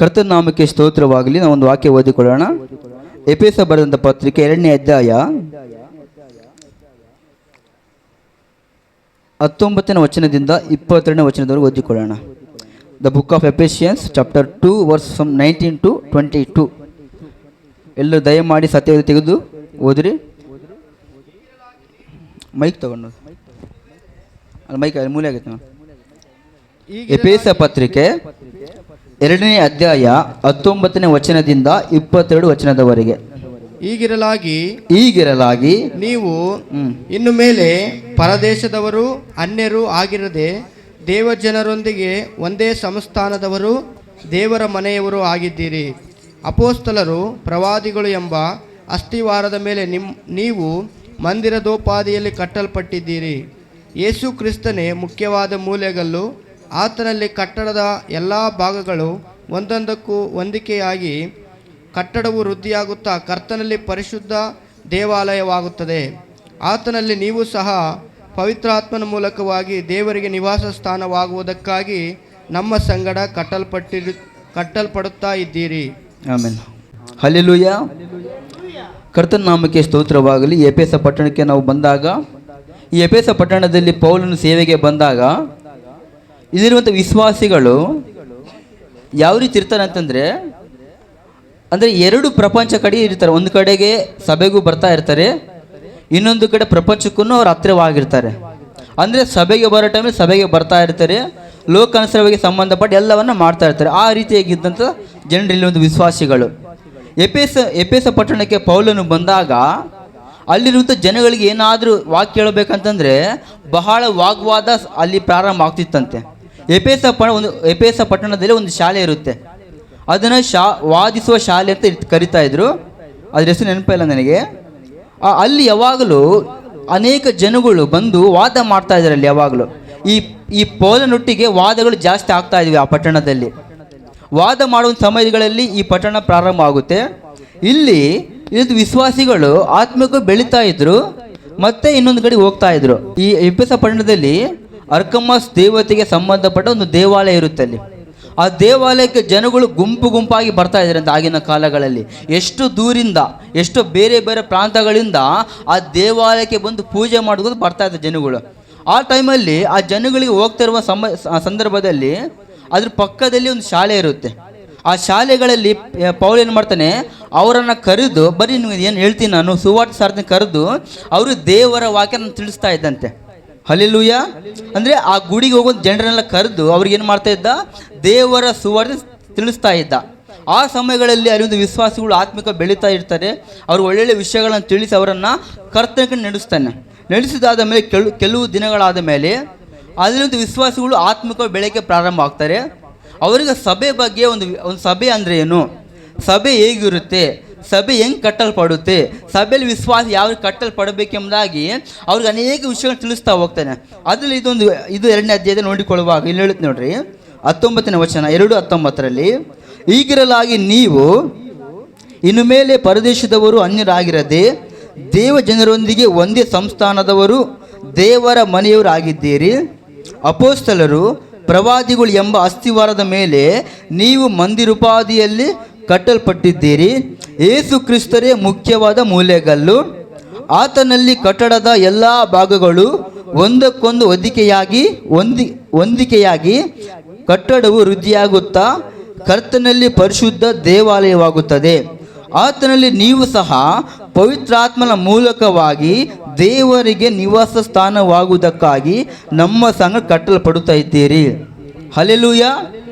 ಕರ್ತನ ನಾಮಕ್ಕೆ ಸ್ತೋತ್ರವಾಗಲಿ. ನಾವು ಒಂದು ವಾಕ್ಯ ಓದಿಕೊಳ್ಳೋಣ. ಎಫೆಸ ಬರೆದಂಥ ಪತ್ರಿಕೆ 2ನೇ ಅಧ್ಯಾಯ 19ನೇ ವಚನದಿಂದ 22ನೇ ವಚನದವರೆಗೆ ಓದಿಕೊಳ್ಳೋಣ. The book of Ephesians chapter 2 verse 19 to 22. ಎಲ್ಲರೂ ದಯಮಾಡಿ ಸತ್ಯವೇದ ತೆಗೆದು ಓದ್ರಿ. ಮೈಕ್ ತಗೊಂಡು ಅಲ್ಲಿ ಮೈಕ್ ಮೂಲೆ ಆಗೈತೆ. ಎಫೆಸ ಪತ್ರಿಕೆ 2ನೇ ಅಧ್ಯಾಯ 19ನೇ ವಚನದಿಂದ 22 ವಚನದವರೆಗೆ. ಹೀಗಿರಲಾಗಿ ನೀವು ಇನ್ನು ಮೇಲೆ ಪರದೇಶದವರು ಅನ್ಯರು ಆಗಿರದೆ ದೇವಜನರೊಂದಿಗೆ ಒಂದೇ ಸಂಸ್ಥಾನದವರು, ದೇವರ ಮನೆಯವರು ಆಗಿದ್ದೀರಿ. ಅಪೋಸ್ತಲರು, ಪ್ರವಾದಿಗಳು ಎಂಬ ಅಸ್ತಿವಾರದ ಮೇಲೆ ನೀವು ಮಂದಿರದೋಪಾದಿಯಲ್ಲಿ ಕಟ್ಟಲ್ಪಟ್ಟಿದ್ದೀರಿ. ಯೇಸು ಕ್ರಿಸ್ತನೇ ಮುಖ್ಯವಾದ ಮೂಲೆಗಲ್ಲು. ಆತನಲ್ಲಿ ಕಟ್ಟಡದ ಎಲ್ಲ ಭಾಗಗಳು ಒಂದೊಂದಕ್ಕೂ ಹೊಂದಿಕೆಯಾಗಿ ಕಟ್ಟಡವು ವೃದ್ಧಿಯಾಗುತ್ತಾ ಕರ್ತನಲ್ಲಿ ಪರಿಶುದ್ಧ ದೇವಾಲಯವಾಗುತ್ತದೆ. ಆತನಲ್ಲಿ ನೀವು ಸಹ ಪವಿತ್ರಾತ್ಮನ ಮೂಲಕವಾಗಿ ದೇವರಿಗೆ ನಿವಾಸ ಸ್ಥಾನವಾಗುವುದಕ್ಕಾಗಿ ನಮ್ಮ ಸಂಗಡ ಕಟ್ಟಲ್ಪಡುತ್ತಾ ಇದ್ದೀರಿ. ಆಮೆನ್. ಹಲ್ಲೆಲೂಯಾ. ಕರ್ತನ ನಾಮಕ್ಕೆ ಸ್ತೋತ್ರವಾಗಲಿ. ಎಫೆಸ ಪಟ್ಟಣಕ್ಕೆ ನಾವು ಬಂದಾಗ, ಈ ಎಫೆಸ ಪಟ್ಟಣದಲ್ಲಿ ಪೌಲನು ಸೇವೆಗೆ ಬಂದಾಗ ಇಲ್ಲಿರುವಂಥ ವಿಶ್ವಾಸಿಗಳು ಯಾವ ರೀತಿ ಇರ್ತಾರೆ ಅಂತಂದರೆ, ಅಂದರೆ ಎರಡು ಪ್ರಪಂಚ ಕಡೆ ಇರ್ತಾರೆ. ಒಂದು ಕಡೆಗೆ ಸಭೆಗೂ ಬರ್ತಾ ಇರ್ತಾರೆ, ಇನ್ನೊಂದು ಕಡೆ ಪ್ರಪಂಚಕ್ಕೂ ಅವ್ರು ಹತ್ತಿರವಾಗಿರ್ತಾರೆ. ಅಂದರೆ ಸಭೆಗೆ ಬರೋ ಟೈಮಲ್ಲಿ ಸಭೆಗೆ ಬರ್ತಾ ಇರ್ತಾರೆ, ಲೋಕಾನುಸಾರವಾಗಿ ಸಂಬಂಧಪಟ್ಟ ಎಲ್ಲವನ್ನ ಮಾಡ್ತಾ ಇರ್ತಾರೆ. ಆ ರೀತಿಯಾಗಿದ್ದಂಥ ಜನರು ಇಲ್ಲಿ ಒಂದು ವಿಶ್ವಾಸಿಗಳು. ಎಫೆಸ ಪಟ್ಟಣಕ್ಕೆ ಪೌಲನು ಬಂದಾಗ ಅಲ್ಲಿರುವಂಥ ಜನಗಳಿಗೆ ಏನಾದರೂ ವಾಕ್ಯ ಹೇಳಬೇಕಂತಂದರೆ ಬಹಳ ವಾಗ್ವಾದ ಅಲ್ಲಿ ಪ್ರಾರಂಭ ಆಗ್ತಿತ್ತಂತೆ. ಎಫೆಸ ಪಟ್ಟಣದಲ್ಲಿ ಒಂದು ಶಾಲೆ ಇರುತ್ತೆ, ಅದನ್ನು ವಾದಿಸುವ ಶಾಲೆ ಅಂತ ಕರಿತಾ ಇದ್ರು. ಅದ್ರ ಹೆಸರು ನೆನಪಿಲ್ಲ ನನಗೆ. ಅಲ್ಲಿ ಯಾವಾಗಲೂ ಅನೇಕ ಜನಗಳು ಬಂದು ವಾದ ಮಾಡ್ತಾ ಇದ್ದಾರೆ. ಅಲ್ಲಿ ಯಾವಾಗಲೂ ಈ ಪೌಲನೊಟ್ಟಿಗೆ ವಾದಗಳು ಜಾಸ್ತಿ ಆಗ್ತಾ ಇದ್ವಿ. ಆ ಪಟ್ಟಣದಲ್ಲಿ ವಾದ ಮಾಡುವ ಸಮಯಗಳಲ್ಲಿ ಈ ಪಟ್ಟಣ ಪ್ರಾರಂಭ ಆಗುತ್ತೆ. ಇಲ್ಲಿ ವಿಶ್ವಾಸಿಗಳು ಆತ್ಮಕ್ಕೂ ಬೆಳೀತಾ ಇದ್ರು, ಮತ್ತೆ ಇನ್ನೊಂದು ಕಡೆ ಹೋಗ್ತಾ ಇದ್ರು. ಈ ಎಫೆಸ ಪಟ್ಟಣದಲ್ಲಿ ಅರ್ಕಮಸ್ ದೇವತೆಗೆ ಸಂಬಂಧಪಟ್ಟ ಒಂದು ದೇವಾಲಯ ಇರುತ್ತೆ. ಅಲ್ಲಿ ಆ ದೇವಾಲಯಕ್ಕೆ ಜನಗಳು ಗುಂಪಾಗಿ ಬರ್ತಾ ಇದ್ದಾರೆ ಅಂತ. ಆಗಿನ ಕಾಲಗಳಲ್ಲಿ ಎಷ್ಟು ದೂರಿಂದ, ಎಷ್ಟು ಬೇರೆ ಬೇರೆ ಪ್ರಾಂತಗಳಿಂದ ಆ ದೇವಾಲಯಕ್ಕೆ ಬಂದು ಪೂಜೆ ಮಾಡೋದು ಬರ್ತಾ ಇದ್ದಾರೆ ಜನಗಳು. ಆ ಟೈಮಲ್ಲಿ ಆ ಜನಗಳಿಗೆ ಹೋಗ್ತಿರುವ ಸಂದರ್ಭದಲ್ಲಿ ಅದ್ರ ಪಕ್ಕದಲ್ಲಿ ಒಂದು ಶಾಲೆ ಇರುತ್ತೆ. ಆ ಶಾಲೆಗಳಲ್ಲಿ ಪೌಲ್ ಏನು ಮಾಡ್ತಾನೆ, ಅವರನ್ನು ಕರೆದು, ಬರೀ ನೀವು ಏನು ಹೇಳ್ತೀನಿ ನಾನು ಸುವಾರ್ತೆ ಸಾರ್ಥ ಕರೆದು ಅವರು ದೇವರ ವಾಕ್ಯ ನಾನು ತಿಳಿಸ್ತಾ ಇದ್ದಂತೆ. ಹಲ್ಲೆಲೂಯಾ. ಅಂದರೆ ಆ ಗುಡಿಗೆ ಹೋಗೋ ಜನರನ್ನೆಲ್ಲ ಕರೆದು ಅವ್ರಿಗೆ ಏನು ಮಾಡ್ತಾ ಇದ್ದ, ದೇವರ ಸುವಾರ್ತೆ ತಿಳಿಸ್ತಾ ಇದ್ದ. ಆ ಸಮಯಗಳಲ್ಲಿ ಅಲ್ಲೊಂದು ವಿಶ್ವಾಸಿಗಳು ಆತ್ಮಿಕ ಬೆಳೀತಾ ಇರ್ತಾರೆ. ಅವರು ಒಳ್ಳೊಳ್ಳೆ ವಿಷಯಗಳನ್ನು ತಿಳಿಸಿ ಅವರನ್ನು ಕರ್ತನಿಗೆ ನಡೆಸ್ತಾನೆ. ನಡೆಸಿದಾದ ಮೇಲೆ ಕೆಲವು ದಿನಗಳಾದ ಮೇಲೆ ಅದರೊಂದು ವಿಶ್ವಾಸಿಗಳು ಆತ್ಮಿಕ ಬೆಳಕೆ ಪ್ರಾರಂಭ ಆಗ್ತಾರೆ. ಅವರಿಗೆ ಸಭೆ ಬಗ್ಗೆ ಒಂದು ಸಭೆ ಅಂದರೆ ಏನು, ಸಭೆ ಹೇಗಿರುತ್ತೆ, ಸಭೆ ಹೆಂಗೆ ಕಟ್ಟಲ್ಪಡುತ್ತೆ, ಸಭೆಯಲ್ಲಿ ವಿಶ್ವಾಸ ಯಾವ ಕಟ್ಟಲ್ಪಡಬೇಕೆಂಬುದಾಗಿ ಅವ್ರಿಗೆ ಅನೇಕ ವಿಷಯಗಳನ್ನು ತಿಳಿಸ್ತಾ ಹೋಗ್ತಾನೆ. ಅದರಲ್ಲಿ ಇದು 2ನೇ ಅಧ್ಯಾಯದಲ್ಲಿ ನೋಡಿಕೊಳ್ಳುವಾಗ ಇಲ್ಲಿ ಹೇಳುತ್ತೆ ನೋಡ್ರಿ, 19ನೇ ವಚನ 2:19. ಹೀಗಿರಲಾಗಿ ನೀವು ಇನ್ನು ಮೇಲೆ ಪರದೇಶದವರು ಅನ್ಯರಾಗಿರದೆ ದೇವ ಜನರೊಂದಿಗೆ ಒಂದೇ ಸಂಸ್ಥಾನದವರು, ದೇವರ ಮನೆಯವರು ಆಗಿದ್ದೀರಿ. ಅಪೋಸ್ತಲರು, ಪ್ರವಾದಿಗಳು ಎಂಬ ಅಸ್ತಿವಾರದ ಮೇಲೆ ನೀವು ಮಂದಿರೋಪಾದಿಯಲ್ಲಿ ಕಟ್ಟಲ್ಪಟ್ಟಿದ್ದೀರಿ. ಯೇಸು ಕ್ರಿಸ್ತರೇ ಮುಖ್ಯವಾದ ಮೂಲೆಗಲ್ಲು. ಆತನಲ್ಲಿ ಕಟ್ಟಡದ ಎಲ್ಲ ಭಾಗಗಳು ಒಂದಕ್ಕೊಂದು ಹೊಂದಿಕೆಯಾಗಿ ಕಟ್ಟಡವು ವೃದ್ಧಿಯಾಗುತ್ತಾ ಕರ್ತನಲ್ಲಿ ಪರಿಶುದ್ಧ ದೇವಾಲಯವಾಗುತ್ತದೆ. ಆತನಲ್ಲಿ ನೀವು ಸಹ ಪವಿತ್ರಾತ್ಮನ ಮೂಲಕವಾಗಿ ದೇವರಿಗೆ ನಿವಾಸ ಸ್ಥಾನವಾಗುವುದಕ್ಕಾಗಿ ನಮ್ಮ ಸಂಘ ಕಟ್ಟಲ್ಪಡುತ್ತಾ ಇದ್ದೀರಿ. ಹಲ್ಲೆಲೂಯಾ.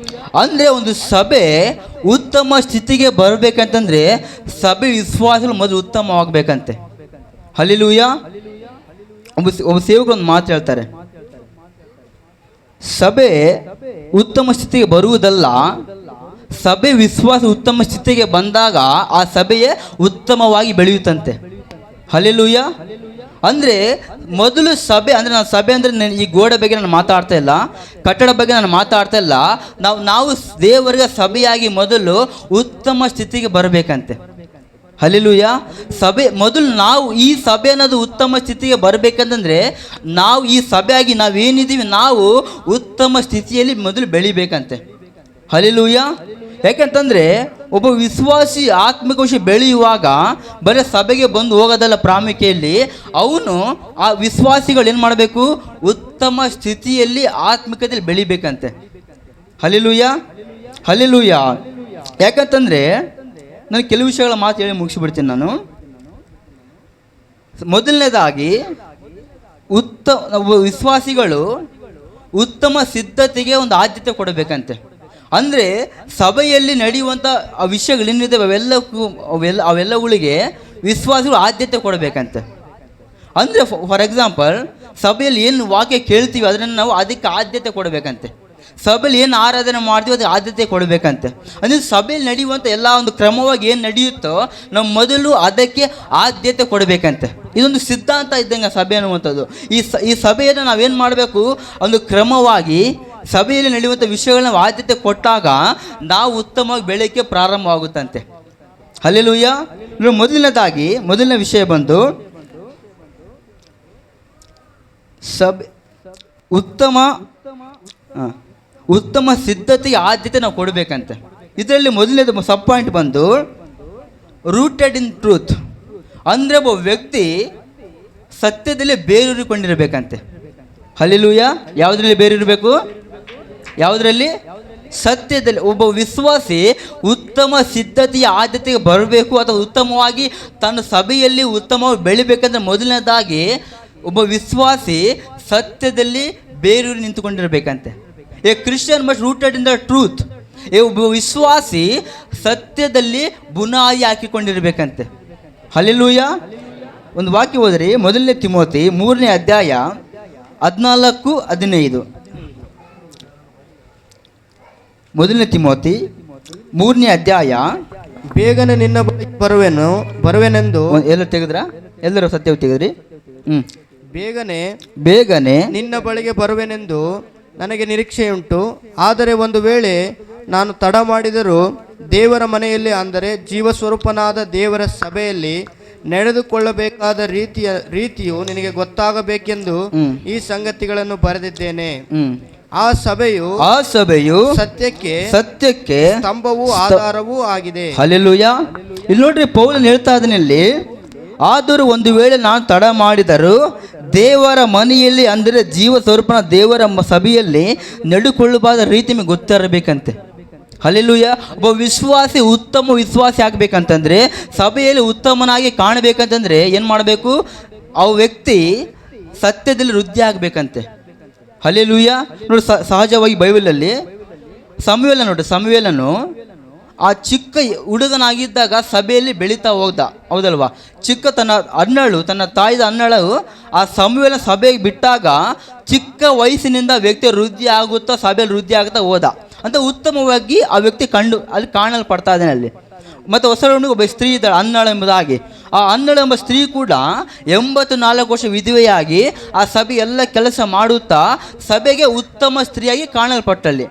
ಅಂದರೆ ಒಂದು ಸಭೆ ಉತ್ತಮ ಸ್ಥಿತಿಗೆ ಬರಬೇಕಂತಂದರೆ ಸಭೆ ವಿಶ್ವಾಸಗಳು ಮೊದಲು ಉತ್ತಮವಾಗಬೇಕಂತೆ. ಹಲ್ಲೆಲೂಯಾ. ಒಬ್ಬ ಸೇವಕರು ಒಂದು ಮಾತು ಹೇಳ್ತಾರೆ, ಸಭೆ ಉತ್ತಮ ಸ್ಥಿತಿಗೆ ಬರುವುದಲ್ಲ, ಸಭೆ ವಿಶ್ವಾಸ ಉತ್ತಮ ಸ್ಥಿತಿಗೆ ಬಂದಾಗ ಆ ಸಭೆಯೇ ಉತ್ತಮವಾಗಿ ಬೆಳೆಯುತ್ತಂತೆ. ಹಲ್ಲೆಲೂಯಾ. ಅಂದರೆ ಮೊದಲು ಸಭೆ ಅಂದರೆ, ನಾನು ಸಭೆ ಅಂದರೆ ಈ ಗೋಡೆ ಬಗ್ಗೆ ನಾನು ಮಾತಾಡ್ತಾ ಇಲ್ಲ, ಕಟ್ಟಡ ಬಗ್ಗೆ ನಾನು ಮಾತಾಡ್ತಾ ಇಲ್ಲ. ನಾವು ದೇವರಿಗೆ ಸಭೆಯಾಗಿ ಮೊದಲು ಉತ್ತಮ ಸ್ಥಿತಿಗೆ ಬರಬೇಕಂತೆ. ಹಲ್ಲೆಲೂಯಾ. ಸಭೆ ಮೊದಲು ನಾವು ಈ ಸಭೆ ಅನ್ನೋದು ಉತ್ತಮ ಸ್ಥಿತಿಗೆ ಬರಬೇಕಂತಂದರೆ ನಾವು ಈ ಸಭೆಯಾಗಿ ನಾವೇನಿದ್ದೀವಿ ನಾವು ಉತ್ತಮ ಸ್ಥಿತಿಯಲ್ಲಿ ಮೊದಲು ಬೆಳಿಬೇಕಂತೆ. ಹಲ್ಲೆಲೂಯಾ. ಯಾಕಂತಂದರೆ ಒಬ್ಬ ವಿಶ್ವಾಸಿ ಆತ್ಮಿಕ ವಿಷಯ ಬೆಳೆಯುವಾಗ ಬರೀ ಸಭೆಗೆ ಬಂದು ಹೋಗೋದಲ್ಲ, ಪ್ರಾಮುಖ್ಯದಲ್ಲಿ ಅವನು ಆ ವಿಶ್ವಾಸಿಗಳು ಏನು ಮಾಡಬೇಕು, ಉತ್ತಮ ಸ್ಥಿತಿಯಲ್ಲಿ ಆತ್ಮಿಕತೆಯಲ್ಲಿ ಬೆಳಿಬೇಕಂತೆ. Hallelujah, hallelujah. ಯಾಕಂತಂದರೆ ನಾನು ಕೆಲವು ವಿಷಯಗಳ ಮಾತು ಹೇಳಿ ಮುಗಿಸಿಬಿಡ್ತೀನಿ. ನಾನು ಮೊದಲನೇದಾಗಿ ವಿಶ್ವಾಸಿಗಳು ಉತ್ತಮ ಸಿದ್ಧತೆಗೆ ಒಂದು ಆದ್ಯತೆ ಕೊಡಬೇಕಂತೆ. ಅಂದರೆ ಸಭೆಯಲ್ಲಿ ನಡೆಯುವಂಥ ಆ ವಿಷಯಗಳೇನಿದೆ ಅವೆಲ್ಲಗಳಿಗೆ ವಿಶ್ವಾಸಿಗಳು ಆದ್ಯತೆ ಕೊಡಬೇಕಂತೆ. ಅಂದರೆ ಫಾರ್ ಎಕ್ಸಾಂಪಲ್, ಸಭೆಯಲ್ಲಿ ಏನು ವಾಕ್ಯ ಕೇಳ್ತೀವಿ ಅದನ್ನು ನಾವು ಅದಕ್ಕೆ ಆದ್ಯತೆ ಕೊಡಬೇಕಂತೆ. ಸಭೆಯಲ್ಲಿ ಏನು ಆರಾಧನೆ ಮಾಡ್ತೀವಿ ಅದಕ್ಕೆ ಆದ್ಯತೆ ಕೊಡಬೇಕಂತೆ. ಅಂದರೆ ಸಭೆಯಲ್ಲಿ ನಡೆಯುವಂಥ ಎಲ್ಲ ಒಂದು ಕ್ರಮವಾಗಿ ಏನು ನಡೆಯುತ್ತೋ ನಾವು ಮೊದಲು ಅದಕ್ಕೆ ಆದ್ಯತೆ ಕೊಡಬೇಕಂತೆ. ಇದೊಂದು ಸಿದ್ಧಾಂತ ಇದ್ದಂಗೆ ಸಭೆ ಅನ್ನುವಂಥದ್ದು. ಈ ಸಭೆಯನ್ನು ನಾವೇನು ಮಾಡಬೇಕು, ಒಂದು ಕ್ರಮವಾಗಿ ಸಭೆಯಲ್ಲಿ ನಡೆಯುವಂಥ ವಿಷಯಗಳನ್ನ ನಾವು ಆದ್ಯತೆ ಕೊಟ್ಟಾಗ ನಾವು ಉತ್ತಮವಾಗಿ ಬೆಳಕ್ಕೆ ಪ್ರಾರಂಭವಾಗುತ್ತಂತೆ. ಹಲ್ಲೆಲೂಯಾ. ಮೊದಲನೇ ವಿಷಯ ಬಂದು ಉತ್ತಮ ಸಿದ್ಧತೆಗೆ ಆದ್ಯತೆ ನಾವು ಕೊಡಬೇಕಂತೆ. ಇದರಲ್ಲಿ ಮೊದಲನೇದು ಸಬ್ ಪಾಯಿಂಟ್ ಬಂದು ರೂಟೆಡ್ ಇನ್ ಟ್ರೂತ್. ಅಂದರೆ ಒಬ್ಬ ವ್ಯಕ್ತಿ ಸತ್ಯದಲ್ಲಿ ಬೇರೂರಿಕೊಂಡಿರಬೇಕಂತೆ. ಹಲ್ಲೆಲೂಯಾ. ಯಾವುದರಲ್ಲಿ ಬೇರಿರಬೇಕು? ಯಾವುದರಲ್ಲಿ? ಸತ್ಯದಲ್ಲಿ. ಒಬ್ಬ ವಿಶ್ವಾಸಿ ಉತ್ತಮ ಸಿದ್ಧತೆಯ ಆದ್ಯತೆಗೆ ಬರಬೇಕು ಅಥವಾ ಉತ್ತಮವಾಗಿ ತನ್ನ ಸಭೆಯಲ್ಲಿ ಉತ್ತಮವಾಗಿ ಬೆಳಿಬೇಕಂದ್ರೆ ಮೊದಲನೇದಾಗಿ ಒಬ್ಬ ವಿಶ್ವಾಸಿ ಸತ್ಯದಲ್ಲಿ ಬೇರೂರಿ ನಿಂತುಕೊಂಡಿರಬೇಕಂತೆ. A Christian must rooted in the truth. ಒಬ್ಬ ವಿಶ್ವಾಸಿ ಸತ್ಯದಲ್ಲಿ ಬುನಾದಿ ಹಾಕಿಕೊಂಡಿರಬೇಕಂತೆ. ಹಲ್ಲೆಲೂಯಾ. ಒಂದು ವಾಕ್ಯ ಹೋದ್ರಿ, ಮೊದಲನೇ ತಿಮೋತಿ 3ನೇ ಅಧ್ಯಾಯ 14-15. ಮೊದಲನೇ ತಿಮೋತಿ 3ನೇ ಅಧ್ಯಾಯ. ಬೇಗನೆ ನಿನ್ನ ಬಳಿಗೆ ಬರುವೆನೆಂದು ಎಲ್ಲರೂ ತೆಗೆದ್ರ? ಎಲ್ಲರೂ ಸತ್ಯವು ತೆಗೆದ್ರಿ? ಬೇಗನೆ ನಿನ್ನ ಬಳಿಗೆ ಬರುವೆನೆಂದು ನನಗೆ ನಿರೀಕ್ಷೆಯುಂಟು. ಆದರೆ ಒಂದು ವೇಳೆ ನಾನು ತಡ ಮಾಡಿದರೂ ದೇವರ ಮನೆಯಲ್ಲಿ, ಅಂದರೆ ಜೀವಸ್ವರೂಪನಾದ ದೇವರ ಸಭೆಯಲ್ಲಿ ನಡೆದುಕೊಳ್ಳಬೇಕಾದ ರೀತಿಯು ನಿನಗೆ ಗೊತ್ತಾಗಬೇಕೆಂದು ಈ ಸಂಗತಿಗಳನ್ನು ಬರೆದಿದ್ದೇನೆ. ಆ ಸಭೆಯು ಸತ್ಯಕ್ಕೆ ಸ್ತಂಭವೂ ಆಧಾರವೂ ಆಗಿದೆ. ಹಲ್ಲೆಲೂಯಾ. ಇಲ್ಲಿ ನೋಡ್ರಿ, ಪೌಲನು ಹೇಳ್ತಾ ಇದ್ದಾನಲ್ಲಿ, ಆದರೂ ಒಂದು ವೇಳೆ ನಾನು ತಡ ಮಾಡಿದರೂ ದೇವರ ಮನೆಯಲ್ಲಿ, ಅಂದರೆ ಜೀವ ಸ್ವರೂಪನ ದೇವರ ಸಭೆಯಲ್ಲಿ ನಡೆದುಕೊಳ್ಳಬಾದ ರೀತಿ ನಿಮಗೆ ಗೊತ್ತಿರಬೇಕಂತೆ. ಹಲ್ಲೆಲೂಯಾ. ಒಬ್ಬ ವಿಶ್ವಾಸಿ ಉತ್ತಮ ವಿಶ್ವಾಸಿ ಆಗಬೇಕಂತಂದರೆ, ಸಭೆಯಲ್ಲಿ ಉತ್ತಮನಾಗಿ ಕಾಣಬೇಕಂತಂದರೆ ಏನು ಮಾಡಬೇಕು? ಆ ವ್ಯಕ್ತಿ ಸತ್ಯದಲ್ಲಿ ವೃದ್ಧಿ ಆಗಬೇಕಂತೆ. ಹಲ್ಲೆಲೂಯಾ. ನೋಡಿ, ಸಹಜವಾಗಿ ಬೈಬಲಲ್ಲಿ ಸಮುವೇಲನು ಆ ಚಿಕ್ಕ ಹುಡುಗನಾಗಿದ್ದಾಗ ಸಭೆಯಲ್ಲಿ ಬೆಳೀತಾ ಹೋಗ್ದ, ಹೌದಲ್ವಾ? ತನ್ನ ತಾಯಿದ ಅನ್ನಳು ಆ ಸಮುವೇಲನ ಸಭೆಗೆ ಬಿಟ್ಟಾಗ ಚಿಕ್ಕ ವಯಸ್ಸಿನಿಂದ ವ್ಯಕ್ತಿ ವೃದ್ಧಿ ಆಗುತ್ತಾ, ಸಭೆಯಲ್ಲಿ ವೃದ್ಧಿ ಆಗುತ್ತಾ ಹೋದ ಅಂತ ಉತ್ತಮವಾಗಿ ಆ ವ್ಯಕ್ತಿ ಅಲ್ಲಿ ಕಾಣಲ್ಪಡ್ತಾ ಇದ್ದಾನೆ ಅಲ್ಲಿ. ಮತ್ತು ಹೊಸರವನಿಗೆ ಒಬ್ಬ ಸ್ತ್ರೀ ಇದ್ದಾಳೆ, ಅನ್ನಳು ಎಂಬುದಾಗಿ. ಆ ಅನ್ನಳು ಎಂಬ ಸ್ತ್ರೀ ಕೂಡ 84 ವರ್ಷ ವಿಧವೆಯಾಗಿ ಆ ಸಭೆ ಎಲ್ಲ ಕೆಲಸ ಮಾಡುತ್ತಾ ಸಭೆಗೆ ಉತ್ತಮ ಸ್ತ್ರೀಯಾಗಿ ಕಾಣಲ್ಪಟ್ಟಲ್ಲಿ.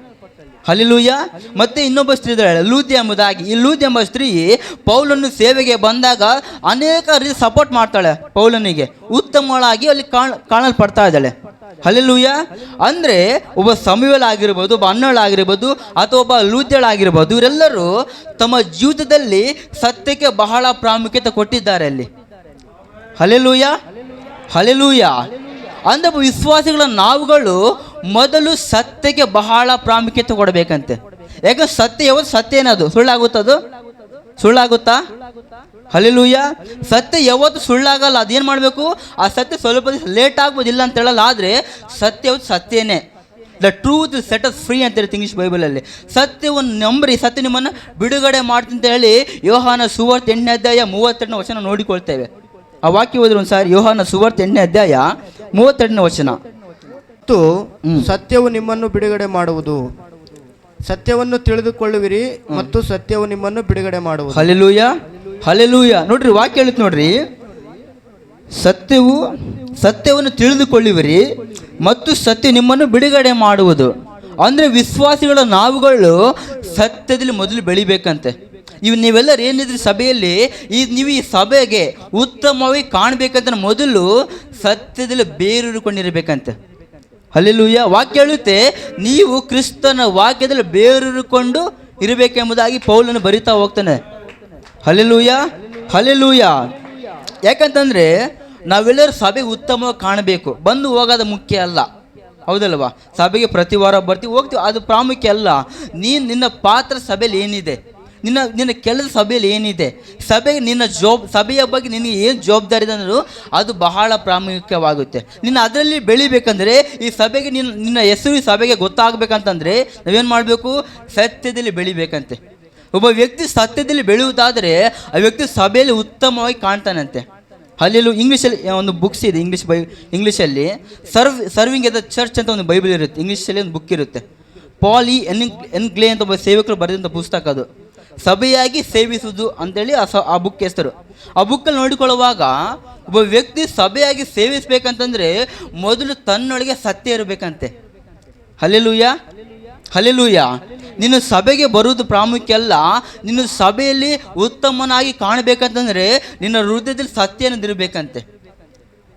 ಹಲ್ಲೆಲೂಯಾ. ಮತ್ತೆ ಇನ್ನೊಬ್ಬ ಸ್ತ್ರೀ ಇದ್ದಾಳೆ, ಲೂದಿ ಎಂಬುದಾಗಿ. ಈ ಲೂದಿ ಎಂಬ ಸ್ತ್ರೀ ಪೌಲನು ಸೇವೆಗೆ ಬಂದಾಗ ಅನೇಕ ರೀತಿ ಸಪೋರ್ಟ್ ಮಾಡ್ತಾಳೆ ಪೌಲನಿಗೆ, ಉತ್ತಮಳಾಗಿ ಅಲ್ಲಿ ಕಾಣಲ್ಪಡ್ತಾ ಇದ್ದಾಳೆ. ಹಲ್ಲೆಲೂಯಾ. ಅಂದರೆ ಒಬ್ಬ ಸಮುವೇಲ ಆಗಿರ್ಬೋದು, ಒಬ್ಬ ಅನ್ನಳಾಗಿರ್ಬೋದು, ಅಥವಾ ಒಬ್ಬ ಲೂದ್ಯಳಾಗಿರ್ಬೋದು, ಇವರೆಲ್ಲರೂ ತಮ್ಮ ಜೀವಿತದಲ್ಲಿ ಸತ್ಯಕ್ಕೆ ಬಹಳ ಪ್ರಾಮುಖ್ಯತೆ ಕೊಟ್ಟಿದ್ದಾರೆ ಅಲ್ಲಿ. Hallelujah, hallelujah. ಅಂದರೆ ವಿಶ್ವಾಸಿಗಳ ನಾವುಗಳು ಮೊದಲು ಸತ್ಯಕ್ಕೆ ಬಹಳ ಪ್ರಾಮುಖ್ಯತೆ ಕೊಡಬೇಕಂತೆ. ಯಾಕಂದ್ರೆ ಸತ್ಯ ಯಾವತ್ತು ಸತ್ಯ ಏನದು ಸುಳ್ಳಾಗುತ್ತಾ? ಹಲ್ಲೆಲೂಯಾ. ಸತ್ಯ ಯಾವತ್ತು ಸುಳ್ಳಾಗಲ್ಲ. ಅದೇನು ಮಾಡಬೇಕು? ಆ ಸತ್ಯ ಸ್ವಲ್ಪ ಲೇಟ್ ಆಗ್ಬೋದಿಲ್ಲ ಅಂತ ಹೇಳಲ್ಲ, ಆದರೆ ಸತ್ಯ ಯಾವತ್ತು ಸತ್ಯನೇ. The truth set us free ಅಂತ ಹೇಳ್ತೀವಿ ಇಂಗ್ಲೀಷ್ ಬೈಬಲಲ್ಲಿ. ಸತ್ಯವನ್ನು ನಂಬ್ರಿ, ಸತ್ಯ ನಿಮ್ಮನ್ನು ಬಿಡುಗಡೆ ಮಾಡ್ತೀನಿ ಅಂತ ಹೇಳಿ ಯೋಹಾನ ಸುವಾರ್ತೆ 8ನೇ ಅಧ್ಯಾಯ 32ನೇ ವಚನ ನೋಡಿಕೊಳ್ತೇವೆ. ಆ ವಾಕ್ಯ ಹೋದ್ರೆ ಒಂದು ಸಾರಿ, ಯೋಹಾನ ಸುವಾರ್ತೆ 8ನೇ ಅಧ್ಯಾಯ 32ನೇ ವಚನ. ಮತ್ತು ಸತ್ಯವು ನಿಮ್ಮನ್ನು ಬಿಡುಗಡೆ ಮಾಡುವುದು, ಸತ್ಯವನ್ನು ತಿಳಿದುಕೊಳ್ಳುವಿರಿ ಮತ್ತು ಸತ್ಯವು ನಿಮ್ಮನ್ನು ಬಿಡುಗಡೆ ಮಾಡುವುದು. Hallelujah, hallelujah. ನೋಡ್ರಿ, ವಾಕ್ಯ ಹೇಳುತ್ತೆ ನೋಡ್ರಿ, ಸತ್ಯವನ್ನು ತಿಳಿದುಕೊಳ್ಳುವಿರಿ ಮತ್ತು ಸತ್ಯ ನಿಮ್ಮನ್ನು ಬಿಡುಗಡೆ ಮಾಡುವುದು. ಅಂದರೆ ವಿಶ್ವಾಸಿಗಳ ನಾವುಗಳು ಸತ್ಯದಲ್ಲಿ ಮೊದಲು ಬೆಳಿಬೇಕಂತೆ. ನೀವೆಲ್ಲರೂ ಏನಿದ್ರಿ ಸಭೆಯಲ್ಲಿ, ನೀವು ಈ ಸಭೆಗೆ ಉತ್ತಮವಾಗಿ ಕಾಣಬೇಕಂತ ಮೊದಲು ಸತ್ಯದಲ್ಲಿ ಬೇರೂರಿಕೊಂಡಿರಬೇಕಂತೆ. ಹಲ್ಲೆಲೂಯಾ. ವಾಕ್ಯ ಹೇಳುತ್ತೆ, ನೀವು ಕ್ರಿಸ್ತನ ವಾಕ್ಯದಲ್ಲಿ ಬೇರೂರಿಕೊಂಡು ಇರಬೇಕೆಂಬುದಾಗಿ ಪೌಲನು ಬರಿತಾ ಹೋಗ್ತಾನೆ. Hallelujah, hallelujah. ಯಾಕಂತಂದ್ರೆ ನಾವೆಲ್ಲರೂ ಸಭೆಗೆ ಉತ್ತಮವಾಗಿ ಕಾಣಬೇಕು. ಬಂದು ಹೋಗೋದು ಮುಖ್ಯ ಅಲ್ಲ, ಹೌದಲ್ವಾ? ಸಭೆಗೆ ಪ್ರತಿ ವಾರ ಬರ್ತೀವಿ, ಹೋಗ್ತೀವಿ, ಅದು ಪ್ರಾಮುಖ್ಯ ಅಲ್ಲ. ನಿನ್ನ ಪಾತ್ರ ಸಭೆಯಲ್ಲಿ ಏನಿದೆ, ನಿನ್ನ ಕೆಲಸ ಸಭೆಯಲ್ಲಿ ಏನಿದೆ, ಸಭೆಗೆ ನಿನ್ನ ಸಭೆಯ ಬಗ್ಗೆ ನಿನಗೆ ಏನು ಜವಾಬ್ದಾರಿ ಇದೆ ಅನ್ನೋದು ಅದು ಬಹಳ ಪ್ರಾಮುಖ್ಯವಾಗುತ್ತೆ. ನಿನ್ನ ಅದರಲ್ಲಿ ಬೆಳಿಬೇಕಂದ್ರೆ, ಈ ಸಭೆಗೆ ನಿನ್ನ ಹೆಸರು ಈ ಸಭೆಗೆ ಗೊತ್ತಾಗಬೇಕಂತಂದರೆ ನಾವೇನು ಮಾಡಬೇಕು? ಸತ್ಯದಲ್ಲಿ ಬೆಳಿಬೇಕಂತೆ. ಒಬ್ಬ ವ್ಯಕ್ತಿ ಸತ್ಯದಲ್ಲಿ ಬೆಳೆಯುವುದಾದರೆ ಆ ವ್ಯಕ್ತಿ ಸಭೆಯಲ್ಲಿ ಉತ್ತಮವಾಗಿ ಕಾಣ್ತಾನಂತೆ. ಅಲ್ಲೆಲ್ಲೂ ಇಂಗ್ಲೀಷಲ್ಲಿ ಒಂದು ಬುಕ್ಸ್ ಇದೆ, ಇಂಗ್ಲೀಷಲ್ಲಿ ಸರ್ವಿಂಗ್ ಎಟ್ ದ ಚರ್ಚ್ ಅಂತ ಒಂದು ಬೈಬಲ್ ಇರುತ್ತೆ. ಇಂಗ್ಲೀಷಲ್ಲಿ ಒಂದು ಬುಕ್ ಇರುತ್ತೆ. ಪಾಲ್ ಎನ್ಗ್ಲೇ ಅಂತ ಒಬ್ಬ ಸೇವಕರು ಬರೆದಂಥ ಪುಸ್ತಕ ಅದು. ಸಭೆಯಾಗಿ ಸೇವಿಸುವುದು ಅಂತೇಳಿ ಆ ಬುಕ್ ಹೆಸರು. ಆ ಬುಕ್ಕಲ್ಲಿ ನೋಡಿಕೊಳ್ಳುವಾಗ ಒಬ್ಬ ವ್ಯಕ್ತಿ ಸಭೆಯಾಗಿ ಸೇವಿಸಬೇಕಂತಂದರೆ ಮೊದಲು ತನ್ನೊಳಗೆ ಸತ್ಯ ಇರಬೇಕಂತೆ. Hallelujah, hallelujah. ನಿನ್ನ ಸಭೆಗೆ ಬರುವುದು ಪ್ರಾಮುಖ್ಯ ಅಲ್ಲ, ನಿನ್ನ ಸಭೆಯಲ್ಲಿ ಉತ್ತಮನಾಗಿ ಕಾಣಬೇಕಂತಂದರೆ ನಿನ್ನ ಹೃದಯದಲ್ಲಿ ಸತ್ಯ ಅನ್ನೋದಿರಬೇಕಂತೆ.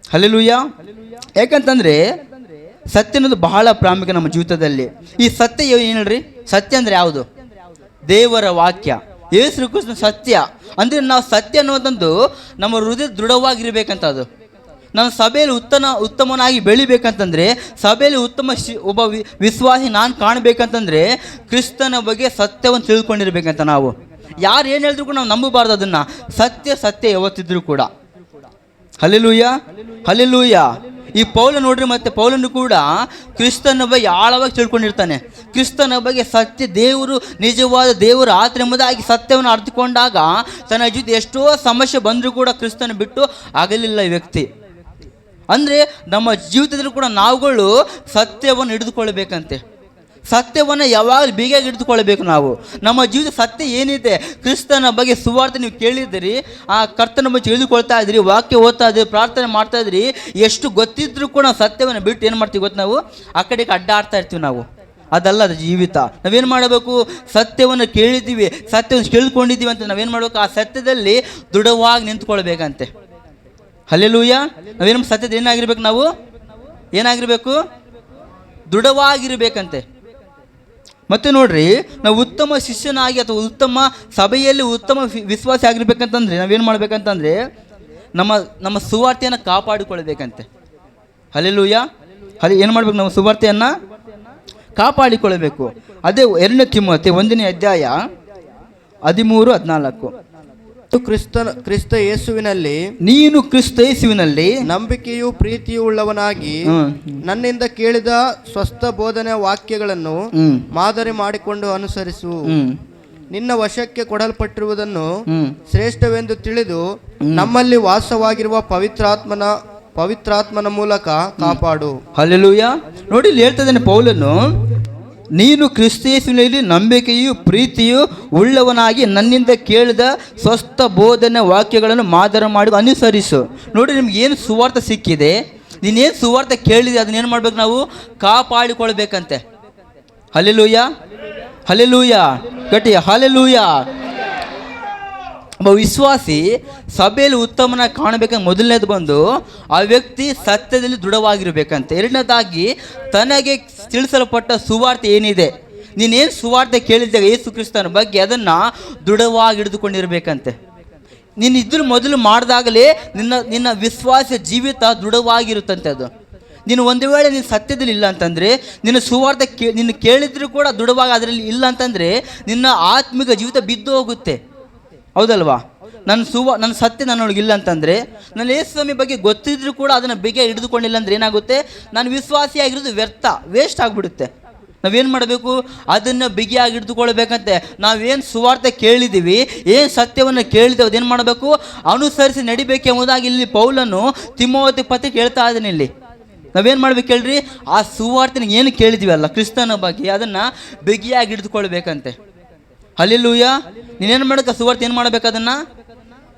ಹಲ್ಲೆಲೂಯಾ. ಯಾಕಂತಂದರೆ ಸತ್ಯ ಅನ್ನೋದು ಬಹಳ ಪ್ರಾಮುಖ್ಯ ನಮ್ಮ ಜೀವಿತದಲ್ಲಿ. ಈ ಸತ್ಯ ಏನು ಹೇಳ್ರಿ? ಸತ್ಯ ಅಂದರೆ ಯಾವುದು? ದೇವರ ವಾಕ್ಯ, ಯೇಸು ಕ್ರಿಸ್ತನ ಸತ್ಯ. ಅಂದರೆ ನಾವು ಸತ್ಯ ಅನ್ನೋದಂದು ನಮ್ಮ ಹೃದಯ ದೃಢವಾಗಿರ್ಬೇಕಂತ. ಅದು ನಾನು ಸಭೆಯಲ್ಲಿ ಉತ್ತಮನಾಗಿ ಬೆಳಿಬೇಕಂತಂದರೆ, ಸಭೆಯಲ್ಲಿ ಒಬ್ಬ ವಿಶ್ವಾಸಿ ನಾನು ಕಾಣಬೇಕಂತಂದರೆ ಕ್ರಿಸ್ತನ ಬಗ್ಗೆ ಸತ್ಯವನ್ನು ತಿಳ್ಕೊಂಡಿರ್ಬೇಕಂತ. ನಾವು ಯಾರು ಏನು ಹೇಳಿದ್ರು ಕೂಡ ನಾವು ನಂಬಬಾರ್ದು ಅದನ್ನು. ಸತ್ಯ ಯಾವತ್ತಿದ್ರು ಕೂಡ. Hallelujah, hallelujah. ಈ ಪೌಲ ನೋಡ್ರಿ, ಮತ್ತೆ ಪೌಲನು ಕೂಡ ಕ್ರಿಸ್ತನ ಬಗ್ಗೆ ಆಳವಾಗಿ ತಿಳ್ಕೊಂಡಿರ್ತಾನೆ. ಕ್ರಿಸ್ತನ ಬಗ್ಗೆ ಸತ್ಯ, ದೇವರು ನಿಜವಾದ ದೇವರು ಆತ ಎಂಬುದಾಗಿ ಸತ್ಯವನ್ನು ಅರ್ಥಕೊಂಡಾಗ ತನ್ನ ಜೊತೆ ಎಷ್ಟೋ ಸಮಸ್ಯೆ ಬಂದರೂ ಕೂಡ ಕ್ರಿಸ್ತನ ಬಿಟ್ಟು ಆಗಲಿಲ್ಲ ಈ ವ್ಯಕ್ತಿ. ಅಂದರೆ ನಮ್ಮ ಜೀವಿತದಲ್ಲಿ ಕೂಡ ನಾವುಗಳು ಸತ್ಯವನ್ನು ಹಿಡಿದುಕೊಳ್ಬೇಕಂತೆ. ಸತ್ಯವನ್ನು ಯಾವಾಗಲೂ ಬೀಗಾಗಿ ಹಿಡಿದುಕೊಳ್ಬೇಕು ನಾವು. ನಮ್ಮ ಜೀವಿತ ಸತ್ಯ ಏನಿದೆ, ಕ್ರಿಸ್ತನ ಬಗ್ಗೆ ಸುವಾರ್ತೆ ನೀವು ಕೇಳಿದ್ದೀರಿ, ಆ ಕರ್ತನ ಬಗ್ಗೆ ತಿಳಿದುಕೊಳ್ತಾ ಇದ್ರಿ, ವಾಕ್ಯ ಓದ್ತಾ ಇದ್ರಿ, ಪ್ರಾರ್ಥನೆ ಮಾಡ್ತಾ ಇದ್ರಿ, ಎಷ್ಟು ಗೊತ್ತಿದ್ರೂ ಕೂಡ ಸತ್ಯವನ್ನು ಬಿಟ್ಟು ಏನು ಮಾಡ್ತೀವಿ ಗೊತ್ತು? ನಾವು ಆ ಕಡೆಗೆ ಅಡ್ಡಾಡ್ತಾ ಇರ್ತೀವಿ. ನಾವು ಅದಲ್ಲ ಅದು ಜೀವಿತ. ನಾವೇನು ಮಾಡಬೇಕು? ಸತ್ಯವನ್ನು ಕೇಳಿದ್ದೀವಿ, ಸತ್ಯವನ್ನು ಕೇಳ್ಕೊಂಡಿದ್ದೀವಿ ಅಂತ ನಾವೇನು ಮಾಡಬೇಕು? ಆ ಸತ್ಯದಲ್ಲಿ ದೃಢವಾಗಿ ನಿಂತ್ಕೊಳ್ಬೇಕಂತೆ. ಹಲ್ಲೆಲೂಯಾ. ನಾವೇನು ಸತ್ಯದ ಏನಾಗಿರ್ಬೇಕು? ನಾವು ಏನಾಗಿರ್ಬೇಕು? ದೃಢವಾಗಿರ್ಬೇಕಂತೆ. ಮತ್ತೆ ನೋಡ್ರಿ, ನಾವು ಉತ್ತಮ ಶಿಷ್ಯನಾಗಿ ಅಥವಾ ಉತ್ತಮ ಸಭೆಯಲ್ಲಿ ಉತ್ತಮ ವಿಶ್ವಾಸ ಆಗಿರ್ಬೇಕಂತಂದ್ರೆ ನಾವೇನು ಮಾಡ್ಬೇಕಂತಂದರೆ ನಮ್ಮ ಸುವಾರ್ತೆಯನ್ನು ಕಾಪಾಡಿಕೊಳ್ಬೇಕಂತೆ. ಹಲ್ಲೆಲೂಯಾ. ಏನು ಮಾಡ್ಬೇಕು? ನಾವು ಸುವಾರ್ತೆಯನ್ನು ಕಾಪಾಡಿಕೊಳ್ಬೇಕು. ಅದೇ 2 ತಿಮೋಥೆ 1ನೇ ಅಧ್ಯಾಯ 13-14. ಕ್ರಿಸ್ತ ಯೇಸುವಿನಲ್ಲಿ ನೀನು ಕ್ರಿಸ್ತ ಯೇಸುವಿನಲ್ಲಿ ನಂಬಿಕೆಯು ಪ್ರೀತಿಯೂ ಉಳ್ಳವನಾಗಿ ನನ್ನಿಂದ ಕೇಳಿದ ಸ್ವಸ್ಥ ಬೋಧನೆಯ ವಾಕ್ಯಗಳನ್ನು ಮಾದರಿ ಮಾಡಿಕೊಂಡು ಅನುಸರಿಸು. ನಿನ್ನ ವಶಕ್ಕೆ ಕೊಡಲ್ಪಟ್ಟಿರುವುದನ್ನು ಶ್ರೇಷ್ಠವೆಂದು ತಿಳಿದು ನಮ್ಮಲ್ಲಿ ವಾಸವಾಗಿರುವ ಪವಿತ್ರಾತ್ಮನ ಮೂಲಕ ಕಾಪಾಡು. ಹಲ್ಲೆಲೂಯಾ. ನೋಡಿ, ಇಲ್ಲಿ ಹೇಳ್ತಾ ಇದ್ದಾನೆ ಪೌಲನು, ನೀನು ಕ್ರಿಸ್ತೇಸುವಿನಲ್ಲಿ ನಂಬಿಕೆಯು ಪ್ರೀತಿಯು ಉಳ್ಳವನಾಗಿ ನನ್ನಿಂದ ಕೇಳಿದ ಸ್ವಸ್ಥ ಬೋಧನೆ ವಾಕ್ಯಗಳನ್ನು ಮಾದರಿ ಮಾಡಿ ಅನುಸರಿಸು. ನೋಡಿ, ನಿಮ್ಗೆ ಏನು ಸುವಾರ್ತೆ ಸಿಕ್ಕಿದೆ, ನೀನೇನು ಸುವಾರ್ತೆ ಕೇಳಿದೆ, ಅದನ್ನೇನು ಮಾಡ್ಬೇಕು? ನಾವು ಕಾಪಾಡಿಕೊಳ್ಬೇಕಂತೆ. Hallelujah, hallelujah. ಗಟ್ಟಿ ಹಲ್ಲೆಲೂಯಾ. ಒಬ್ಬ ವಿಶ್ವಾಸಿ ಸಭೆಯಲ್ಲಿ ಉತ್ತಮನಾಗಿ ಕಾಣಬೇಕಂತ ಮೊದಲನೇದು ಬಂದು ಆ ವ್ಯಕ್ತಿ ಸತ್ಯದಲ್ಲಿ ದೃಢವಾಗಿರ್ಬೇಕಂತೆ. ಎರಡನೇದಾಗಿ ತನಗೆ ತಿಳಿಸಲ್ಪಟ್ಟ ಸುವಾರ್ತೆ ಏನಿದೆ, ನೀನೇನು ಸುವಾರ್ತೆ ಕೇಳಿದ್ದಾಗ ಯೇಸು ಕ್ರಿಸ್ತನ ಬಗ್ಗೆ ಅದನ್ನು ದೃಢವಾಗಿ ಹಿಡಿದುಕೊಂಡಿರ್ಬೇಕಂತೆ. ನೀನು ಇದ್ರ ಮೊದಲು ಮಾಡಿದಾಗಲೇ ನಿನ್ನ ವಿಶ್ವಾಸ ಜೀವಿತ ದೃಢವಾಗಿರುತ್ತಂತೆ. ಅದು ನೀನು ಒಂದು ವೇಳೆ ನೀನು ಸತ್ಯದಲ್ಲಿ ಇಲ್ಲ ಅಂತಂದರೆ, ನಿನ್ನ ಸುವಾರ್ತೆ ನಿನ್ನ ಕೇಳಿದರೂ ಕೂಡ ದೃಢವಾಗಿ ಅದರಲ್ಲಿ ಇಲ್ಲ ಅಂತಂದರೆ ನಿನ್ನ ಆತ್ಮಿಕ ಜೀವಿತ ಬಿದ್ದು ಹೋಗುತ್ತೆ. ಹೌದಲ್ವಾ? ನನ್ನ ಸತ್ಯ ನನ್ನೊಳಗಿಲ್ಲ ಅಂತಂದರೆ, ನನ್ನ ಯೇಸು ಸ್ವಾಮಿ ಬಗ್ಗೆ ಗೊತ್ತಿದ್ರೂ ಕೂಡ ಅದನ್ನು ಬೇಗ ಹಿಡಿದುಕೊಂಡಿಲ್ಲ ಅಂದರೆ ಏನಾಗುತ್ತೆ? ನಾನು ವಿಶ್ವಾಸಿಯಾಗಿರೋದು ವ್ಯರ್ಥ, ವೇಸ್ಟ್ ಆಗಿಬಿಡುತ್ತೆ. ನಾವೇನು ಮಾಡಬೇಕು? ಅದನ್ನು ಬಿಗಿಯಾಗಿ ಹಿಡಿದುಕೊಳ್ಬೇಕಂತೆ. ನಾವೇನು ಸುವಾರ್ತೆ ಕೇಳಿದ್ದೀವಿ, ಏನು ಸತ್ಯವನ್ನು ಕೇಳಿದ್ದೇವೆ, ಅದೇನು ಮಾಡಬೇಕು? ಅನುಸರಿಸಿ ನಡಿಬೇಕೆಂಬುದಾಗಿ ಇಲ್ಲಿ ಪೌಲನು ತಿಮೋಥೆ ಪತ್ರಿಕೆ ಹೇಳ್ತಾ ಇದ್ದಾನೆ. ಇಲ್ಲಿ ನಾವೇನು ಮಾಡ್ಬೇಕು ಹೇಳ್ರಿ? ಆ ಸುವಾರ್ತೆನ ಏನು ಕೇಳಿದ್ವಿ ಅಲ್ಲ ಕ್ರಿಸ್ತನ ಬಗ್ಗೆ, ಅದನ್ನು ಬಿಗಿಯಾಗಿ ಹಿಡಿದುಕೊಳ್ಬೇಕಂತೆ. ಹಲ್ಲೆಲೂಯಾ. ನೀನೇನು ಮಾಡಬೇಕು? ಆ ಸುವಾರ್ತೆ ಏನು ಮಾಡಬೇಕು?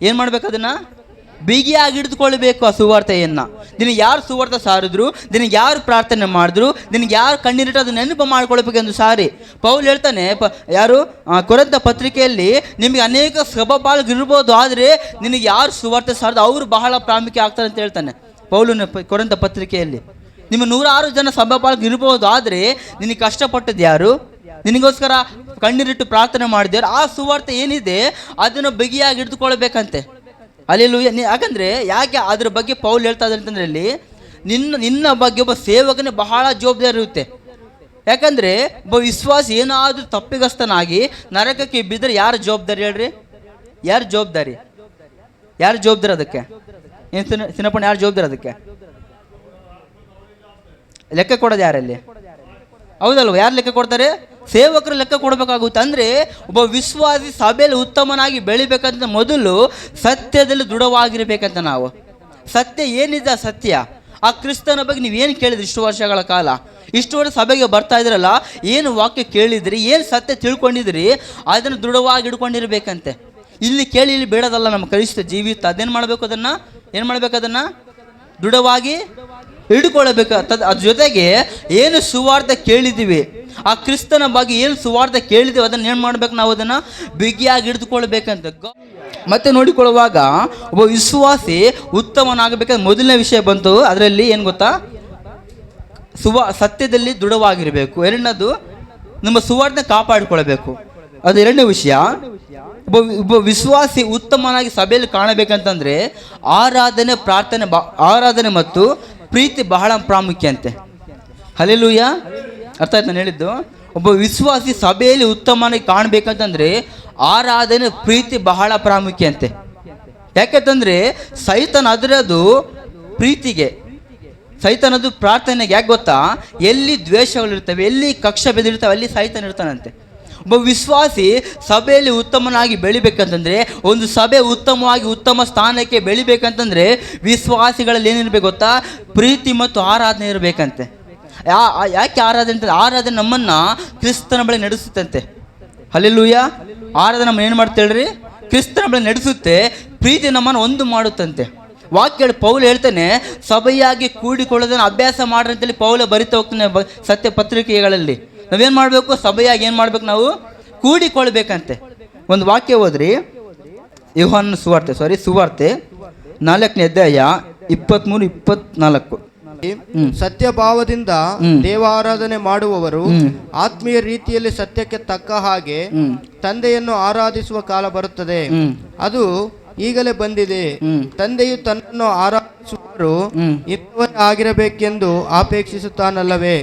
ಏನು ಮಾಡಬೇಕು? ಅದನ್ನು ಬಿಗಿಯಾಗಿ ಹಿಡಿದುಕೊಳ್ಬೇಕು. ಆ ಸುವಾರ್ತೆಯನ್ನು ನಿನಗೆ ಯಾರು ಸುವಾರ್ತೆ ಸಾರಿದ್ರು, ನಿನಗೆ ಯಾರು ಪ್ರಾರ್ಥನೆ ಮಾಡಿದ್ರು, ನಿನಗೆ ಯಾರು ಕಣ್ಣೀರಿಟ್ಟು ಅದನ್ನು ನೆನಪು ಮಾಡ್ಕೊಳ್ಬೇಕೆಂದು ಸಾರಿ ಪೌಲ್ ಹೇಳ್ತಾನೆ. ಯಾರು? ಕೊರಿಂಥ ಪತ್ರಿಕೆಯಲ್ಲಿ ನಿಮಗೆ ಅನೇಕ ಸಭಾಪಾಲಕರಿರ್ಬೋದು, ಆದರೆ ನಿನಗೆ ಯಾರು ಸುವಾರ್ತೆ ಸಾರಿದ್ರು ಅವರು ಬಹಳ ಪ್ರಾಮುಖ್ಯ ಆಗ್ತಾರೆ ಅಂತ ಹೇಳ್ತಾನೆ ಪೌಲನ ಕೊರಿಂಥ ಪತ್ರಿಕೆಯಲ್ಲಿ. ನಿಮ್ಮ 106 ಜನ ಸಭಾಪಾಲಕರು ಇರ್ಬೋದು, ಆದರೆ ನಿನಗೆ ಕಷ್ಟಪಟ್ಟದ್ದು ಯಾರು? ನಿನಗೋಸ್ಕರ ಕಣ್ಣೀರಿಟ್ಟು ಪ್ರಾರ್ಥನೆ ಮಾಡಿದ್ಯಾರು? ಆ ಸುವಾರ್ತೆ ಏನಿದೆ ಅದನ್ನು ಬಿಗಿಯಾಗಿ ಹಿಡಿದುಕೊಳ್ಬೇಕಂತೆ. ಅಲ್ಲೆಲ್ಲೂಯ್ಯ. ಯಾಕಂದರೆ ಯಾಕೆ ಅದ್ರ ಬಗ್ಗೆ ಪೌಲ್ ಹೇಳ್ತಾ ಇದ್ದಾರೆ ಅಂತಂದ್ರೆ, ಇಲ್ಲಿ ನಿನ್ನ ಬಗ್ಗೆ ಒಬ್ಬ ಸೇವಕನೇ ಬಹಳ ಜವಾಬ್ದಾರಿ ಇರುತ್ತೆ. ಯಾಕಂದರೆ ಒಬ್ಬ ವಿಶ್ವಾಸಿ ಏನಾದರೂ ತಪ್ಪಿಗಸ್ತನಾಗಿ ನರಕಕ್ಕೆ ಬಿದ್ದರೆ ಯಾರು ಜವಾಬ್ದಾರಿ ಹೇಳ್ರಿ? ಯಾರು ಜವಾಬ್ದಾರಿ ಅದಕ್ಕೆ? ಏನು ಸಿನಪ್ಪಣ್ಣ, ಯಾರು ಜವಾಬ್ದಾರಿ ಅದಕ್ಕೆ? ಲೆಕ್ಕ ಕೊಡೋದು ಯಾರಲ್ಲಿ? ಹೌದಲ್ವ? ಯಾರು ಲೆಕ್ಕ ಕೊಡ್ತಾರೆ? ಸೇವಕರು ಲೆಕ್ಕ ಕೊಡಬೇಕಾಗುತ್ತೆ. ಅಂದರೆ ಒಬ್ಬ ವಿಶ್ವಾಸಿ ಸಭೆಯಲ್ಲಿ ಉತ್ತಮನಾಗಿ ಬೆಳಿಬೇಕಂತ ಮೊದಲು ಸತ್ಯದಲ್ಲಿ ದೃಢವಾಗಿರ್ಬೇಕಂತ. ನಾವು ಸತ್ಯ ಏನಿದೆ, ಸತ್ಯ ಆ ಕ್ರಿಸ್ತನ ಬಗ್ಗೆ ನೀವೇನು ಕೇಳಿದ್ರಿ ಇಷ್ಟು ವರ್ಷಗಳ ಕಾಲ? ಇಷ್ಟು ವರ್ಷ ಸಭೆಗೆ ಬರ್ತಾ ಇದ್ರಲ್ಲ, ಏನು ವಾಕ್ಯ ಕೇಳಿದ್ರಿ, ಏನು ಸತ್ಯ ತಿಳ್ಕೊಂಡಿದ್ರಿ, ಅದನ್ನು ದೃಢವಾಗಿ ಹಿಡ್ಕೊಂಡಿರ್ಬೇಕಂತೆ. ಇಲ್ಲಿ ಕೇಳಿ ಇಲ್ಲಿ ಬೇಡದಲ್ಲ ನಮ್ಮ ಕ್ರೈಸ್ತ ಜೀವಿತ. ಅದೇನು ಮಾಡಬೇಕು? ಅದನ್ನು ದೃಢವಾಗಿ ಹಿಡ್ಕೊಳ್ಬೇಕು. ಅದ್ರ ಜೊತೆಗೆ ಏನು ಸುವಾರ್ತೆ ಕೇಳಿದ್ದೀವಿ, ಆ ಕ್ರಿಸ್ತನ ಬಗ್ಗೆ ಏನು ಸುವಾರ್ತೆ ಕೇಳಿದ್ದೀವಿ, ಅದನ್ನು ಏನು ಮಾಡ್ಬೇಕು? ನಾವು ಅದನ್ನು ಬಿಗಿಯಾಗಿ ಹಿಡಿದುಕೊಳ್ಬೇಕಂತ. ಮತ್ತೆ ನೋಡಿಕೊಳ್ಳುವಾಗ ಒಬ್ಬ ವಿಶ್ವಾಸಿ ಉತ್ತಮನಾಗಬೇಕಾದ್ರೆ ಮೊದಲನೇ ವಿಷಯ ಬಂತು. ಅದರಲ್ಲಿ ಏನು ಗೊತ್ತಾ? ಸತ್ಯದಲ್ಲಿ ದೃಢವಾಗಿರಬೇಕು. ಎರಡನೇದು ನಮ್ಮ ಸುವಾರ್ತೆ ಕಾಪಾಡಿಕೊಳ್ಬೇಕು. ಅದು ಎರಡನೇ ವಿಷಯ. ಒಬ್ಬ ವಿಶ್ವಾಸಿ ಉತ್ತಮನಾಗಿ ಸಭೆಯಲ್ಲಿ ಕಾಣಬೇಕಂತಂದರೆ ಆರಾಧನೆ ಮತ್ತು ಪ್ರೀತಿ ಬಹಳ ಪ್ರಾಮುಖ್ಯ ಅಂತೆ. ಹಲ್ಲೆಲೂಯಾ. ಅರ್ಥ ಆಯ್ತು ನಾನು ಹೇಳಿದ್ದು? ಒಬ್ಬ ವಿಶ್ವಾಸಿ ಸಭೆಯಲ್ಲಿ ಉತ್ತಮನಾಗಿ ಕಾಣಬೇಕಂತಂದರೆ ಆರಾಧನೆ, ಪ್ರೀತಿ ಬಹಳ ಪ್ರಾಮುಖ್ಯ ಅಂತೆ. ಯಾಕೆಂತಂದರೆ ಸೈತಾನ ಅದರದು ಪ್ರೀತಿಗೆ, ಸೈತಾನದು ಪ್ರಾರ್ಥನೆಗೆ. ಯಾಕೆ ಗೊತ್ತಾ? ಎಲ್ಲಿ ದ್ವೇಷಗಳಿರ್ತವೆ, ಎಲ್ಲಿ ಕಕ್ಷ ಬೆದಿರ್ತವೆ, ಅಲ್ಲಿ ಸೈತಾನ ಇರ್ತಾನಂತೆ. ಒಬ್ಬ ವಿಶ್ವಾಸಿ ಸಭೆಯಲ್ಲಿ ಉತ್ತಮನಾಗಿ ಬೆಳಿಬೇಕಂತಂದರೆ, ಒಂದು ಸಭೆ ಉತ್ತಮವಾಗಿ ಉತ್ತಮ ಸ್ಥಾನಕ್ಕೆ ಬೆಳಿಬೇಕಂತಂದರೆ ವಿಶ್ವಾಸಿಗಳಲ್ಲಿ ಏನಿರಬೇಕು ಗೊತ್ತಾ? ಪ್ರೀತಿ ಮತ್ತು ಆರಾಧನೆ ಇರಬೇಕಂತೆ. ಯಾಕೆ ಆರಾಧನೆ ಅಂತ? ಆರಾಧನೆ ನಮ್ಮನ್ನು ಕ್ರಿಸ್ತನ ಬಳಿ ನಡೆಸುತ್ತಂತೆ. ಹಲ್ಲೆಲೂಯಾ. ಆರಾಧನೆ ನಮ್ಮನ್ನು ಏನು ಮಾಡ್ತಾ ಹೇಳ್ರಿ? ಕ್ರಿಸ್ತನ ಬಳಿ ನಡೆಸುತ್ತೆ. ಪ್ರೀತಿ ನಮ್ಮನ್ನು ಒಂದು ಮಾಡುತ್ತಂತೆ. ವಾಕ್ಯ ಪೌಲ ಹೇಳ್ತಾನೆ, ಸಭೆಯಾಗಿ ಕೂಡಿಕೊಳ್ಳೋದನ್ನು ಅಭ್ಯಾಸ ಮಾಡ್ರಿ ಅಂತೇಳಿ ಪೌಲ ಬರಿತಾ ಹೋಗ್ತಾನೆ ಸತ್ಯ ಪತ್ರಿಕೆಗಳಲ್ಲಿ. ನಾವೇನು ಮಾಡಬೇಕು? ಸಭೆಯಾಗಿ ಏನು ಮಾಡ್ಬೇಕು? ನಾವು ಕೂಡಿಕೊಳ್ಬೇಕಂತೆ. ಒಂದು ವಾಕ್ಯ ಹೋದ್ರಿ, ಯೋಹಾನನ ಸುವಾರ್ತೆ 4ನೇ ಅಧ್ಯಾಯ 23-24. ಸತ್ಯ ಭಾವದಿಂದ ದೇವಾರಾಧನೆ ಮಾಡುವವರು ಆತ್ಮೀಯ ರೀತಿಯಲ್ಲಿ ಸತ್ಯಕ್ಕೆ ತಕ್ಕ ಹಾಗೆ ತಂದೆಯನ್ನು ಆರಾಧಿಸುವ ಕಾಲ ಬರುತ್ತದೆ, ಅದು ಈಗಲೇ ಬಂದಿದೆ. ತಂದೆಯು ತನ್ನನ್ನು ಆರಾಧಿಸುವವರು ಇಂಥವರೇ ಆಗಿರಬೇಕೆಂದು ಅಪೇಕ್ಷಿಸುತ್ತಾನಲ್ಲವೇ?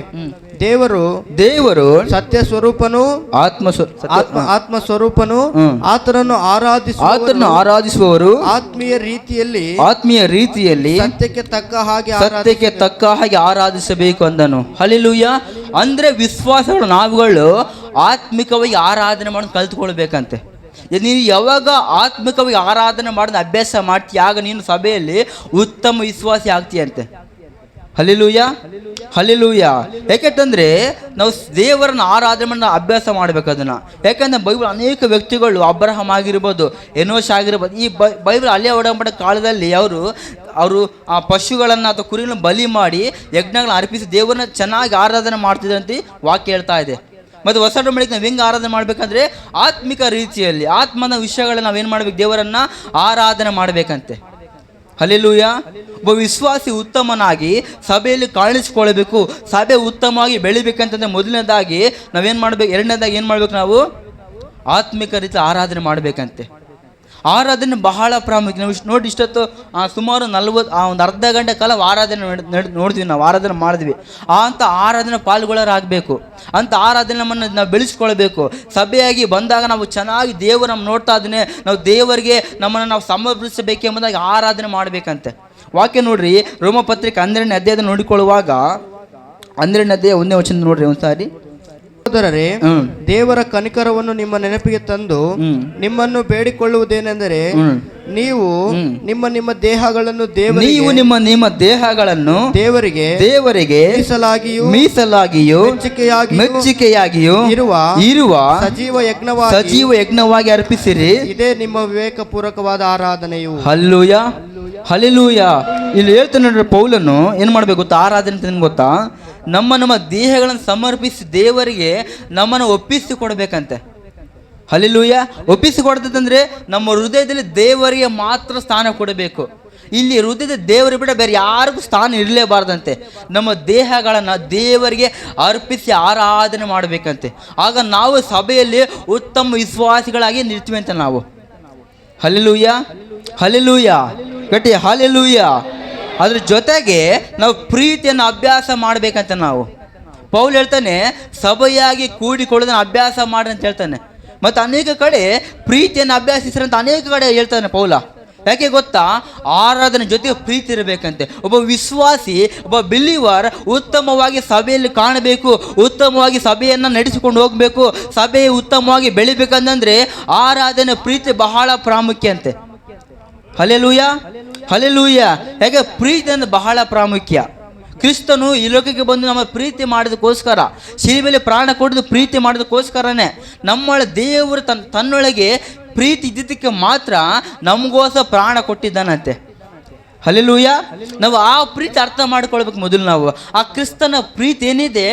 ದೇವರು ಸತ್ಯ ಸ್ವರೂಪನು, ಆತ್ಮ ಸ್ವರೂಪನು. ಆತನನ್ನು ಆರಾಧಿಸುವವರು ಆತ್ಮೀಯ ರೀತಿಯಲ್ಲಿ ಸತ್ಯಕ್ಕೆ ತಕ್ಕ ಹಾಗೆ ಆರಾಧಿಸಬೇಕು ಅಂದನು. ಹಲ್ಲೆಲೂಯಾ. ಅಂದ್ರೆ ವಿಶ್ವಾಸಗಳು ನಾವುಗಳು ಆತ್ಮಿಕವಾಗಿ ಆರಾಧನೆ ಮಾಡೋದು ಕಲಿತುಕೊಳ್ಬೇಕಂತೆ. ನೀನು ಯಾವಾಗ ಆತ್ಮಿಕವಾಗಿ ಆರಾಧನೆ ಮಾಡೋದು ಅಭ್ಯಾಸ ಮಾಡ್ತೀಯ, ಆಗ ನೀನು ಸಭೆಯಲ್ಲಿ ಉತ್ತಮ ವಿಶ್ವಾಸಿ ಆಗ್ತೀಯಂತೆ. ಹಲ್ಲೆಲೂಯಾ. ಯಾಕೆಂತಂದರೆ ನಾವು ದೇವರನ್ನ ಆರಾಧನೆ ಮಾಡಿ ಅಭ್ಯಾಸ ಮಾಡಬೇಕು ಅದನ್ನು. ಯಾಕಂದರೆ ಬೈಬಲ್ ಅನೇಕ ವ್ಯಕ್ತಿಗಳು, ಅಬ್ರಹಾಮ್ ಆಗಿರ್ಬೋದು, ಎನೋಷ್ ಆಗಿರ್ಬೋದು, ಈ ಬೈಬಲ್ ಹಳೆಯ ಒಡಂಬಡಿಕೆ ಕಾಲದಲ್ಲಿ ಅವರು ಆ ಪಶುಗಳನ್ನು ಅಥವಾ ಕುರಿಗಳನ್ನು ಬಲಿ ಮಾಡಿ ಯಜ್ಞಗಳನ್ನ ಅರ್ಪಿಸಿ ದೇವರನ್ನ ಚೆನ್ನಾಗಿ ಆರಾಧನೆ ಮಾಡ್ತಿದ್ದಂತೆ ವಾಕ್ಯ ಹೇಳ್ತಾ ಇದೆ. ಮತ್ತು ಹೊಸ ಒಡಂಬಡಿಕೆ ನಾವು ಹೆಂಗೆ ಆರಾಧನೆ ಮಾಡಬೇಕಂದ್ರೆ ಆತ್ಮಿಕ ರೀತಿಯಲ್ಲಿ, ಆತ್ಮನ ವಿಷಯಗಳನ್ನ ನಾವೇನು ಮಾಡಬೇಕು? ದೇವರನ್ನು ಆರಾಧನೆ ಮಾಡಬೇಕಂತೆ. ಹಲ್ಲೆಲೂಯಾ. ಒಬ್ಬ ವಿಶ್ವಾಸಿ ಉತ್ತಮನಾಗಿ ಸಭೆಯಲ್ಲಿ ಕಾಣಿಸಿಕೊಳ್ಬೇಕು, ಸಭೆ ಉತ್ತಮವಾಗಿ ಬೆಳಿಬೇಕಂತಂದರೆ ಮೊದಲನೇದಾಗಿ ನಾವೇನು ಮಾಡಬೇಕು? ಎರಡನೇದಾಗಿ ಏನು ಮಾಡಬೇಕು? ನಾವು ಆತ್ಮಿಕ ರೀತಿ ಆರಾಧನೆ ಮಾಡಬೇಕಂತೆ. ಆರಾಧನೆ ಬಹಳ ಪ್ರಾಮುಖ್ಯ. ನಾವು ನೋಡಿ ಇಷ್ಟೊತ್ತು ಸುಮಾರು ಒಂದು ಅರ್ಧ ಗಂಟೆ ಕಾಲ ಆರಾಧನೆ ನೋಡ್ತೀವಿ, ನಾವು ಆರಾಧನೆ ಮಾಡಿದ್ವಿ. ಅಂಥ ಆರಾಧನೆ ಪಾಲ್ಗೊಳ್ಳೋರಾಗಬೇಕು. ಅಂಥ ಆರಾಧನೆ ನಮ್ಮನ್ನು ನಾವು ಬೆಳೆಸ್ಕೊಳ್ಬೇಕು. ಸಭೆಯಾಗಿ ಬಂದಾಗ ನಾವು ಚೆನ್ನಾಗಿ ದೇವರು ನಮ್ಮ ನೋಡ್ತಾ ಇದ್ದಾನೆ, ನಾವು ದೇವರಿಗೆ ನಮ್ಮನ್ನು ನಾವು ಸಮರ್ಪಿಸಬೇಕೆಂಬುದಾಗಿ ಆರಾಧನೆ ಮಾಡಬೇಕಂತೆ. ವಾಕ್ಯ ನೋಡ್ರಿ, ರೋಮಪತ್ರಿಕೆ 12ನೇ ಅಧ್ಯಾಯದ ನೋಡಿಕೊಳ್ಳುವಾಗ 12ನೇ ಅಧ್ಯಾಯ 1ನೇ ವಚನ ನೋಡ್ರಿ ಒಂದ್ಸಾರಿ. ಸಹೋದರರೇ, ದೇವರ ಕನಿಕರವನ್ನು ನಿಮ್ಮ ನೆನಪಿಗೆ ತಂದು ನಿಮ್ಮನ್ನು ಬೇಡಿಕೊಳ್ಳುವುದೇನೆಂದರೆ, ನೀವು ನಿಮ್ಮ ದೇಹಗಳನ್ನು ದೇವರಿಗೆ ಮೀಸಲಾಗಿಯೂ ಮೆಚ್ಚುಗೆಯಾಗಿಯೂ ಇರುವ ಸಜೀವ ಯಜ್ಞವಾಗಿ ಅರ್ಪಿಸಿರಿ, ಇದೇ ನಿಮ್ಮ ವಿವೇಕಪೂರ್ವಕವಾದ ಆರಾಧನೆಯು. ಹಲ್ಲೆಲೂಯಾ. ಇಲ್ಲಿ ಹೇಳ್ತಾನೆ ನೋಡ್ರಿ, ಪೌಲನು ಏನು ಮಾಡ್ಬೇಕು ಗೊತ್ತಾ? ಆರಾಧನೆ ಅಂತ ಗೊತ್ತಾ? ನಮ್ಮ ದೇಹಗಳನ್ನು ಸಮರ್ಪಿಸಿ ದೇವರಿಗೆ ನಮ್ಮನ್ನು ಒಪ್ಪಿಸಿಕೊಡ್ಬೇಕಂತೆ. ಹಲ್ಲೆಲೂಯಾ. ಒಪ್ಪಿಸಿಕೊಡ್ತದಂದ್ರೆ ನಮ್ಮ ಹೃದಯದಲ್ಲಿ ದೇವರಿಗೆ ಮಾತ್ರ ಸ್ಥಾನ ಕೊಡಬೇಕು. ಇಲ್ಲಿ ಹೃದಯದ ದೇವರ ಬಿಡ ಬೇರೆ ಯಾರಿಗೂ ಸ್ಥಾನ ಇರಲೇಬಾರ್ದಂತೆ. ನಮ್ಮ ದೇಹಗಳನ್ನು ದೇವರಿಗೆ ಅರ್ಪಿಸಿ ಆರಾಧನೆ ಮಾಡಬೇಕಂತೆ. ಆಗ ನಾವು ಸಭೆಯಲ್ಲಿ ಉತ್ತಮ ವಿಶ್ವಾಸಿಗಳಾಗಿ ನಿಲ್ತೀವಿ ಅಂತ ನಾವು. ಹಲ್ಲೆಲೂಯಾ, ಹಲ್ಲೆಲೂಯಾ, ಗಟ್ಟಿ ಹಲ್ಲೆಲೂಯಾ. ಅದ್ರ ಜೊತೆಗೆ ನಾವು ಪ್ರೀತಿಯನ್ನು ಅಭ್ಯಾಸ ಮಾಡಬೇಕಂತ ನಾವು. ಪೌಲ್ ಹೇಳ್ತಾನೆ ಸಭೆಯಾಗಿ ಕೂಡಿಕೊಳ್ಳೋದನ್ನ ಅಭ್ಯಾಸ ಮಾಡಿ ಅಂತ ಹೇಳ್ತಾನೆ. ಮತ್ತು ಅನೇಕ ಕಡೆ ಪ್ರೀತಿಯನ್ನು ಅಭ್ಯಾಸಿಸ್ರಂತ ಅನೇಕ ಕಡೆ ಹೇಳ್ತಾನೆ ಪೌಲ. ಯಾಕೆ ಗೊತ್ತಾ? ಆರಾಧನೆ ಜೊತೆಗೆ ಪ್ರೀತಿ ಇರಬೇಕಂತೆ. ಒಬ್ಬ ವಿಶ್ವಾಸಿ, ಒಬ್ಬ ಬಿಲೀವರ್ ಉತ್ತಮವಾಗಿ ಸಭೆಯಲ್ಲಿ ಕಾಣಬೇಕು, ಉತ್ತಮವಾಗಿ ಸಭೆಯನ್ನು ನಡೆಸಿಕೊಂಡು ಹೋಗಬೇಕು, ಸಭೆ ಉತ್ತಮವಾಗಿ ಬೆಳಿಬೇಕಂತಂದ್ರೆ ಆರಾಧನೆ ಪ್ರೀತಿ ಬಹಳ ಪ್ರಾಮುಖ್ಯ ಅಂತೆ. Hallelujah, hallelujah. ಯಾಕೆ ಪ್ರೀತಿ ಅಂದ್ರೆ ಬಹಳ ಪ್ರಾಮುಖ್ಯ. ಕ್ರಿಸ್ತನು ಈ ಲೋಕಕ್ಕೆ ಬಂದು ನಮ್ಮ ಪ್ರೀತಿ ಮಾಡೋದಕ್ಕೋಸ್ಕರ, ಶಿಲುಬೆಯಲ್ಲಿ ಪ್ರಾಣ ಕೊಡೋದು ಪ್ರೀತಿ ಮಾಡೋದಕ್ಕೋಸ್ಕರನೇ. ನಮ್ಮೊಳ ದೇವರು ತನ್ನೊಳಗೆ ಪ್ರೀತಿ ಇದ್ದಿದ್ದಕ್ಕೆ ಮಾತ್ರ ನಮಗೋಸ್ಕರ ಪ್ರಾಣ ಕೊಟ್ಟಿದ್ದಾನಂತೆ. ಹಲ್ಲೆಲೂಯಾ. ನಾವು ಆ ಪ್ರೀತಿ ಅರ್ಥ ಮಾಡ್ಕೊಳ್ಬೇಕು ಮೊದಲು. ನಾವು ಆ ಕ್ರಿಸ್ತನ ಪ್ರೀತಿ ಏನಿದೆ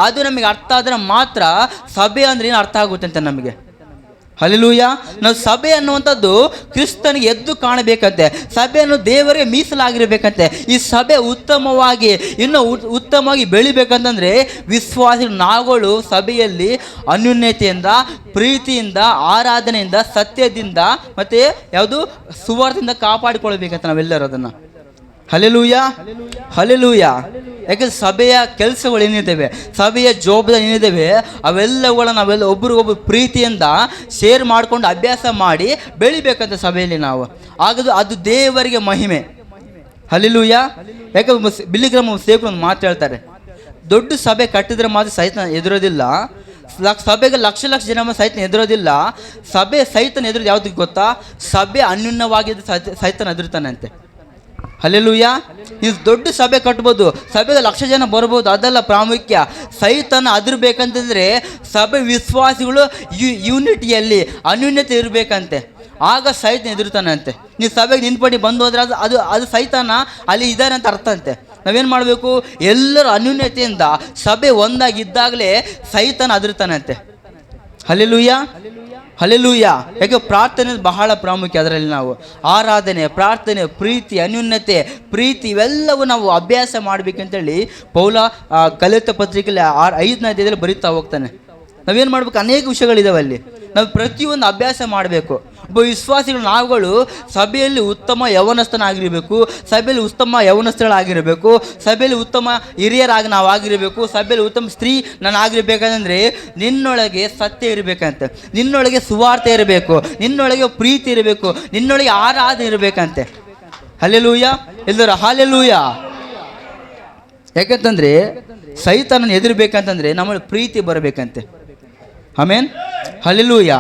ಅದು ನಮಗೆ ಅರ್ಥ ಆದ್ರೆ ಮಾತ್ರ ಸಭೆ ಅಂದ್ರೆ ಏನು ಅರ್ಥ ಆಗುತ್ತೆ ಅಂತ ನಮಗೆ. ಹಲ್ಲೆಲೂಯಾ. ನಾವು ಸಭೆ ಅನ್ನುವಂಥದ್ದು ಕ್ರಿಸ್ತನಿಗೆ ಎದ್ದು ಕಾಣಬೇಕಂತೆ. ಸಭೆಯನ್ನು ದೇವರಿಗೆ ಮೀಸಲಾಗಿರ್ಬೇಕಂತೆ. ಈ ಸಭೆ ಉತ್ತಮವಾಗಿ ಇನ್ನೂ ಉತ್ತಮವಾಗಿ ಬೆಳಿಬೇಕಂತಂದ್ರೆ ವಿಶ್ವಾಸಿಗಳು ನಾವುಗಳು ಸಭೆಯಲ್ಲಿ ಅನ್ಯೋನ್ಯತೆಯಿಂದ, ಪ್ರೀತಿಯಿಂದ, ಆರಾಧನೆಯಿಂದ, ಸತ್ಯದಿಂದ ಮತ್ತೆ ಯಾವುದು ಸುವಾರ್ತೆಯಿಂದ ಕಾಪಾಡಿಕೊಳ್ಬೇಕಂತ ನಾವೆಲ್ಲರೂ ಅದನ್ನು. Hallelujah, hallelujah. ಯಾಕಂದ್ರೆ ಸಭೆಯ ಕೆಲಸಗಳು ಏನಿದ್ದಾವೆ, ಸಭೆಯ ಜವಾಬ್ದಾರಿ ಏನಿದ್ದಾವೆ, ಅವೆಲ್ಲವುಗಳ ನಾವೆಲ್ಲ ಒಬ್ರಿಗೊಬ್ರು ಪ್ರೀತಿಯಿಂದ ಶೇರ್ ಮಾಡಿಕೊಂಡು ಅಭ್ಯಾಸ ಮಾಡಿ ಬೆಳಿಬೇಕಂತ ಸಭೆಯಲ್ಲಿ ನಾವು. ಆಗದು ಅದು ದೇವರಿಗೆ ಮಹಿಮೆ. ಹಲ್ಲೆಲೂಯಾ. ಯಾಕಂದ್ರೆ ಬಿಲಿಗ್ರಾಮ್ ಸೇವಕರು ಒಂದು ಮಾತು ಹೇಳ್ತಾರೆ, ದೊಡ್ಡ ಸಭೆ ಕಟ್ಟಿದ್ರೆ ಮಾತ್ರ ಸೈತನ ಎದುರೋದಿಲ್ಲ, ಸಭೆಗೆ ಲಕ್ಷ ಲಕ್ಷ ಜನ ಸೈತನ ಎದುರೋದಿಲ್ಲ. ಸಭೆ ಸೈತನ ಎದುರೋದು ಯಾವುದಕ್ಕೆ ಗೊತ್ತಾ? ಸಭೆ ಅನ್ಯೂನ್ಯವಾಗಿದ್ದು ಸೈತನ ಎದುರ್ತಾನಂತೆ. ಹಲ್ಲೆಲೂಯಾ. ನೀವು ದೊಡ್ಡ ಸಭೆ ಕಟ್ಬೋದು, ಸಭೆಗೆ ಲಕ್ಷ ಜನ ಬರ್ಬೋದು, ಅದೆಲ್ಲ ಪ್ರಾಮುಖ್ಯ. ಸೈತನ ಅದಿರ್ಬೇಕಂತಂದರೆ ಸಭೆ ವಿಶ್ವಾಸಿಗಳು ಯೂನಿಟಿಯಲ್ಲಿ ಅನ್ಯೂನ್ಯತೆ ಇರಬೇಕಂತೆ. ಆಗ ಸೈತನ ಎದುರ್ತಾನಂತೆ. ನೀವು ಸಭೆಗೆ ನಿಂತ್ಪಡಿ ಬಂದು ಹೋದ್ರೆ ಅದು ಸೈತಾನ ಅಲ್ಲಿ ಇದ್ದಾನೆ ಅಂತ ಅರ್ಥ ಅಂತೆ. ನಾವೇನು ಮಾಡಬೇಕು? ಎಲ್ಲರೂ ಅನ್ಯೂನ್ಯತೆಯಿಂದ ಸಭೆ ಒಂದಾಗಿದ್ದಾಗಲೇ ಸೈತಾನ ಅದಿರ್ತಾನಂತೆ. Hallelujah, hallelujah. ಯಾಕೆ ಪ್ರಾರ್ಥನೆ ಬಹಳ ಪ್ರಾಮುಖ್ಯ. ಅದರಲ್ಲಿ ನಾವು ಆರಾಧನೆ, ಪ್ರಾರ್ಥನೆ, ಪ್ರೀತಿ, ಅನ್ಯೂನ್ಯತೆ, ಪ್ರೀತಿ ಇವೆಲ್ಲವೂ ನಾವು ಅಭ್ಯಾಸ ಮಾಡಬೇಕಂತೇಳಿ ಪೌಲ ಗಲಾತ್ಯ ಪತ್ರಿಕೆಯಲ್ಲಿ 5ನೇ ಅಧ್ಯಾಯದಲ್ಲಿ ಬರೀತಾ ಹೋಗ್ತಾನೆ. ನಾವೇನು ಮಾಡಬೇಕು? ಅನೇಕ ವಿಷಯಗಳಿದಾವೆ ಅಲ್ಲಿ. ನಾವು ಪ್ರತಿಯೊಂದು ಅಭ್ಯಾಸ ಮಾಡಬೇಕು. ಒಬ್ಬ ವಿಶ್ವಾಸಿಗಳು ನಾವುಗಳು ಸಭೆಯಲ್ಲಿ ಉತ್ತಮ ಯೌವನಸ್ಥನಾಗಿರಬೇಕು, ಸಭೆಯಲ್ಲಿ ಉತ್ತಮ ಯೌವನಸ್ಥಳಾಗಿರಬೇಕು, ಸಭೆಯಲ್ಲಿ ಉತ್ತಮ ಹಿರಿಯರಾಗಿ ನಾವು ಆಗಿರಬೇಕು, ಸಭೆಯಲ್ಲಿ ಉತ್ತಮ ಸ್ತ್ರೀ ನಾನು ಆಗಿರ್ಬೇಕಂದ್ರೆ ನಿನ್ನೊಳಗೆ ಸತ್ಯ ಇರಬೇಕಂತೆ, ನಿನ್ನೊಳಗೆ ಸುವಾರ್ತೆ ಇರಬೇಕು, ನಿನ್ನೊಳಗೆ ಪ್ರೀತಿ ಇರಬೇಕು, ನಿನ್ನೊಳಗೆ ಆರಾಧನೆ ಇರಬೇಕಂತೆ. ಹಲ್ಲೆಲೂಯಾ. ಎಲ್ಲರೂ ಹಲ್ಲೆಲೂಯಾ. ಯಾಕಂತಂದ್ರೆ ಸೈತಾನನ ಎದುರ್ಬೇಕಂತಂದ್ರೆ ನಮ್ಮಲ್ಲಿ ಪ್ರೀತಿ ಬರಬೇಕಂತೆ. ಆಮೇನ್, ಹಲ್ಲೆಲೂಯಾ.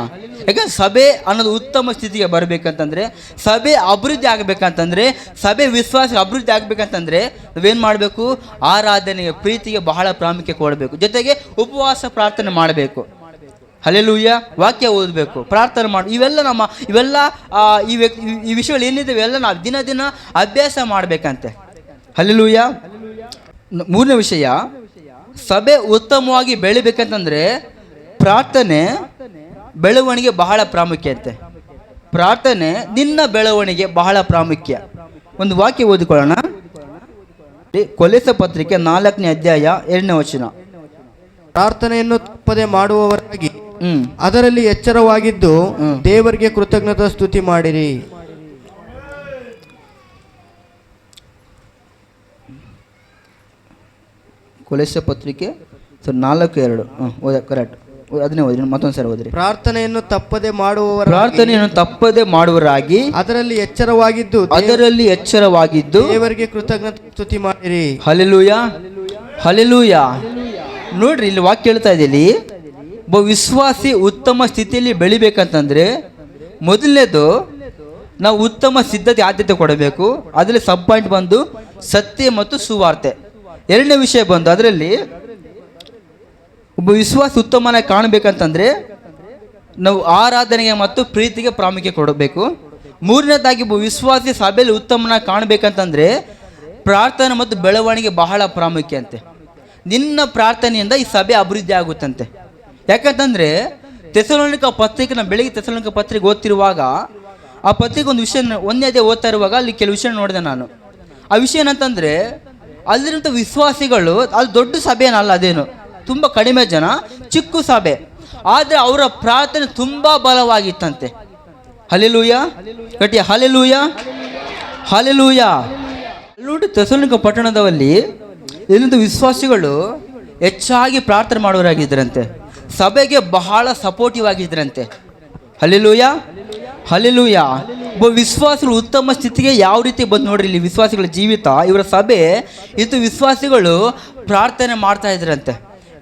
ಯಾಕಂದ್ರೆ ಸಭೆ ಅನ್ನೋದು ಉತ್ತಮ ಸ್ಥಿತಿಗೆ ಬರಬೇಕಂತಂದ್ರೆ, ಸಭೆ ಅಭಿವೃದ್ಧಿ ಆಗಬೇಕಂತಂದ್ರೆ, ಸಭೆ ವಿಶ್ವಾಸ ಅಭಿವೃದ್ಧಿ ಆಗಬೇಕಂತಂದ್ರೆ ನಾವೇನು ಮಾಡಬೇಕು? ಆರಾಧನೆಗೆ, ಪ್ರೀತಿಗೆ ಬಹಳ ಪ್ರಾಮುಖ್ಯ ಕೊಡಬೇಕು. ಜೊತೆಗೆ ಉಪವಾಸ ಪ್ರಾರ್ಥನೆ ಮಾಡಬೇಕು. ಹಲ್ಲೆಲೂಯಾ. ವಾಕ್ಯ ಓದಬೇಕು, ಪ್ರಾರ್ಥನೆ ಮಾಡಿ. ಇವೆಲ್ಲ ಈ ವಿಷಯಗಳು ಏನಿದೆ ಇವೆಲ್ಲ ನಾವು ದಿನ ದಿನ ಅಭ್ಯಾಸ ಮಾಡಬೇಕಂತೆ. ಹಲ್ಲೆಲೂಯಾ. 3ನೇ ವಿಷಯ, ಸಭೆ ಉತ್ತಮವಾಗಿ ಬೆಳಿಬೇಕಂತಂದ್ರೆ ಪ್ರಾರ್ಥನೆ ಬೆಳವಣಿಗೆ ಬಹಳ ಪ್ರಾಮುಖ್ಯ ಅಂತೆ. ಪ್ರಾರ್ಥನೆ ನಿನ್ನ ಬೆಳವಣಿಗೆ ಬಹಳ ಪ್ರಾಮುಖ್ಯ. ಒಂದು ವಾಕ್ಯ ಓದಿಕೊಳ್ಳೋಣ. ಕೊಲೊಸ್ಸೆ ಪತ್ರಿಕೆ 4ನೇ ಅಧ್ಯಾಯ 2ನೇ ವಚನ. ಪ್ರಾರ್ಥನೆಯನ್ನು ತಪ್ಪದೆ ಮಾಡುವವರಾಗಿ ಅದರಲ್ಲಿ ಎಚ್ಚರವಾಗಿದ್ದು ದೇವರಿಗೆ ಕೃತಜ್ಞತಾ ಸ್ತುತಿ ಮಾಡಿರಿ. ಕೊಲೊಸ್ಸೆ ಪತ್ರಿಕೆ 4:2. ಕರೆಕ್ಟ್. ಅದನ್ನೇ ಓದ್ರಿ, ಮತ್ತೊಂದು ಸರಿ ಓದ್ರಿ. ಪ್ರಾರ್ಥನೆಯನ್ನು ತಪ್ಪದೆ ಮಾಡುವವರಾಗಿ ಅದರಲ್ಲಿ ಎಚ್ಚರವಾಗಿದ್ದು ದೇವರಿಗೆ ಕೃತಜ್ಞತಾ ಸ್ತುತಿ ಮಾಡಿರಿ. Hallelujah, hallelujah. ನೋಡ್ರಿ, ಇಲ್ಲಿ ವಾಕ್ಯ ಹೇಳ್ತಾ ಇದ್ದೀನಿ, ಒಬ್ಬ ವಿಶ್ವಾಸಿ ಉತ್ತಮ ಸ್ಥಿತಿಯಲ್ಲಿ ಬೆಳಿಬೇಕಂತಂದ್ರೆ ಮೊದಲನೇದು ನಾವು ಉತ್ತಮ ಸಿದ್ಧತೆ ಆದ್ಯತೆ ಕೊಡಬೇಕು. ಅದರಲ್ಲಿ ಸಬ್ ಪಾಯಿಂಟ್ ಬಂದು ಸತ್ಯ ಮತ್ತು ಸುವಾರ್ತೆ. 2ನೇ ವಿಷಯ ಬಂದು ಅದರಲ್ಲಿ ಒಬ್ಬ ವಿಶ್ವಾಸ ಉತ್ತಮನ ಕಾಣಬೇಕಂತಂದ್ರೆ ನಾವು ಆರಾಧನೆಗೆ ಮತ್ತು ಪ್ರೀತಿಗೆ ಪ್ರಾಮುಖ್ಯ ಕೊಡಬೇಕು. 3ನೇದಾಗಿ ಒಬ್ಬ ವಿಶ್ವಾಸಿ ಸಭೆಯಲ್ಲಿ ಉತ್ತಮನ ಕಾಣಬೇಕಂತಂದ್ರೆ ಪ್ರಾರ್ಥನೆ ಮತ್ತು ಬೆಳವಣಿಗೆ ಬಹಳ ಪ್ರಾಮುಖ್ಯ ಅಂತೆ. ನಿನ್ನ ಪ್ರಾರ್ಥನೆಯಿಂದ ಈ ಸಭೆ ಅಭಿವೃದ್ಧಿ ಆಗುತ್ತಂತೆ. ಯಾಕಂತಂದ್ರೆ ತೆಸಲೋನಿಕ ಪತ್ರಿಕೆ, ನಾವು ಬೆಳಿಗ್ಗೆ ತೆಸಲೋನಿಕ ಪತ್ರಿಕೆ ಓದ್ತಿರುವಾಗ ಆ ಪತ್ರಿಕೆ ಒಂದು ವಿಷಯ ಒಂದೇ ಅದೇ ಓದ್ತಾ ಇರುವಾಗ ಅಲ್ಲಿ ಕೆಲವು ವಿಷಯ ನೋಡಿದೆ ನಾನು. ಆ ವಿಷಯ ಏನಂತಂದರೆ ಅಲ್ಲಿರುವಂಥ ವಿಶ್ವಾಸಿಗಳು ಅಲ್ಲಿ ದೊಡ್ಡ ಸಭೆನಲ್ಲ, ಅದೇನು ತುಂಬ ಕಡಿಮೆ ಜನ, ಚಿಕ್ಕ ಸಭೆ, ಆದರೆ ಅವರ ಪ್ರಾರ್ಥನೆ ತುಂಬ ಬಲವಾಗಿತ್ತಂತೆ. ಹಲ್ಲೆಲೂಯ, ಗಟ್ಟಿ ಹಲ್ಲೆಲೂಯ, ಹಲ್ಲೆಲೂಯ. ನೋಡಿ ಥೆಸಲೋನಿಕ ಪಟ್ಟಣದಲ್ಲಿ ಇಲ್ಲಿಂದ ವಿಶ್ವಾಸಿಗಳು ಹೆಚ್ಚಾಗಿ ಪ್ರಾರ್ಥನೆ ಮಾಡುವವರಾಗಿದ್ದರಂತೆ, ಸಭೆಗೆ ಬಹಳ ಸಪೋರ್ಟಿವ್ ಆಗಿದ್ದರಂತೆ. Hallelujah, hallelujah. ಒಬ್ಬ ವಿಶ್ವಾಸಿಗಳು ಉತ್ತಮ ಸ್ಥಿತಿಗೆ ಯಾವ ರೀತಿ ಬಂದು ನೋಡ್ರಿ ಇಲ್ಲಿ ವಿಶ್ವಾಸಿಗಳ ಜೀವಿತ, ಇವರ ಸಭೆ ಇದು ವಿಶ್ವಾಸಿಗಳು ಪ್ರಾರ್ಥನೆ ಮಾಡ್ತಾ ಇದ್ರಂತೆ,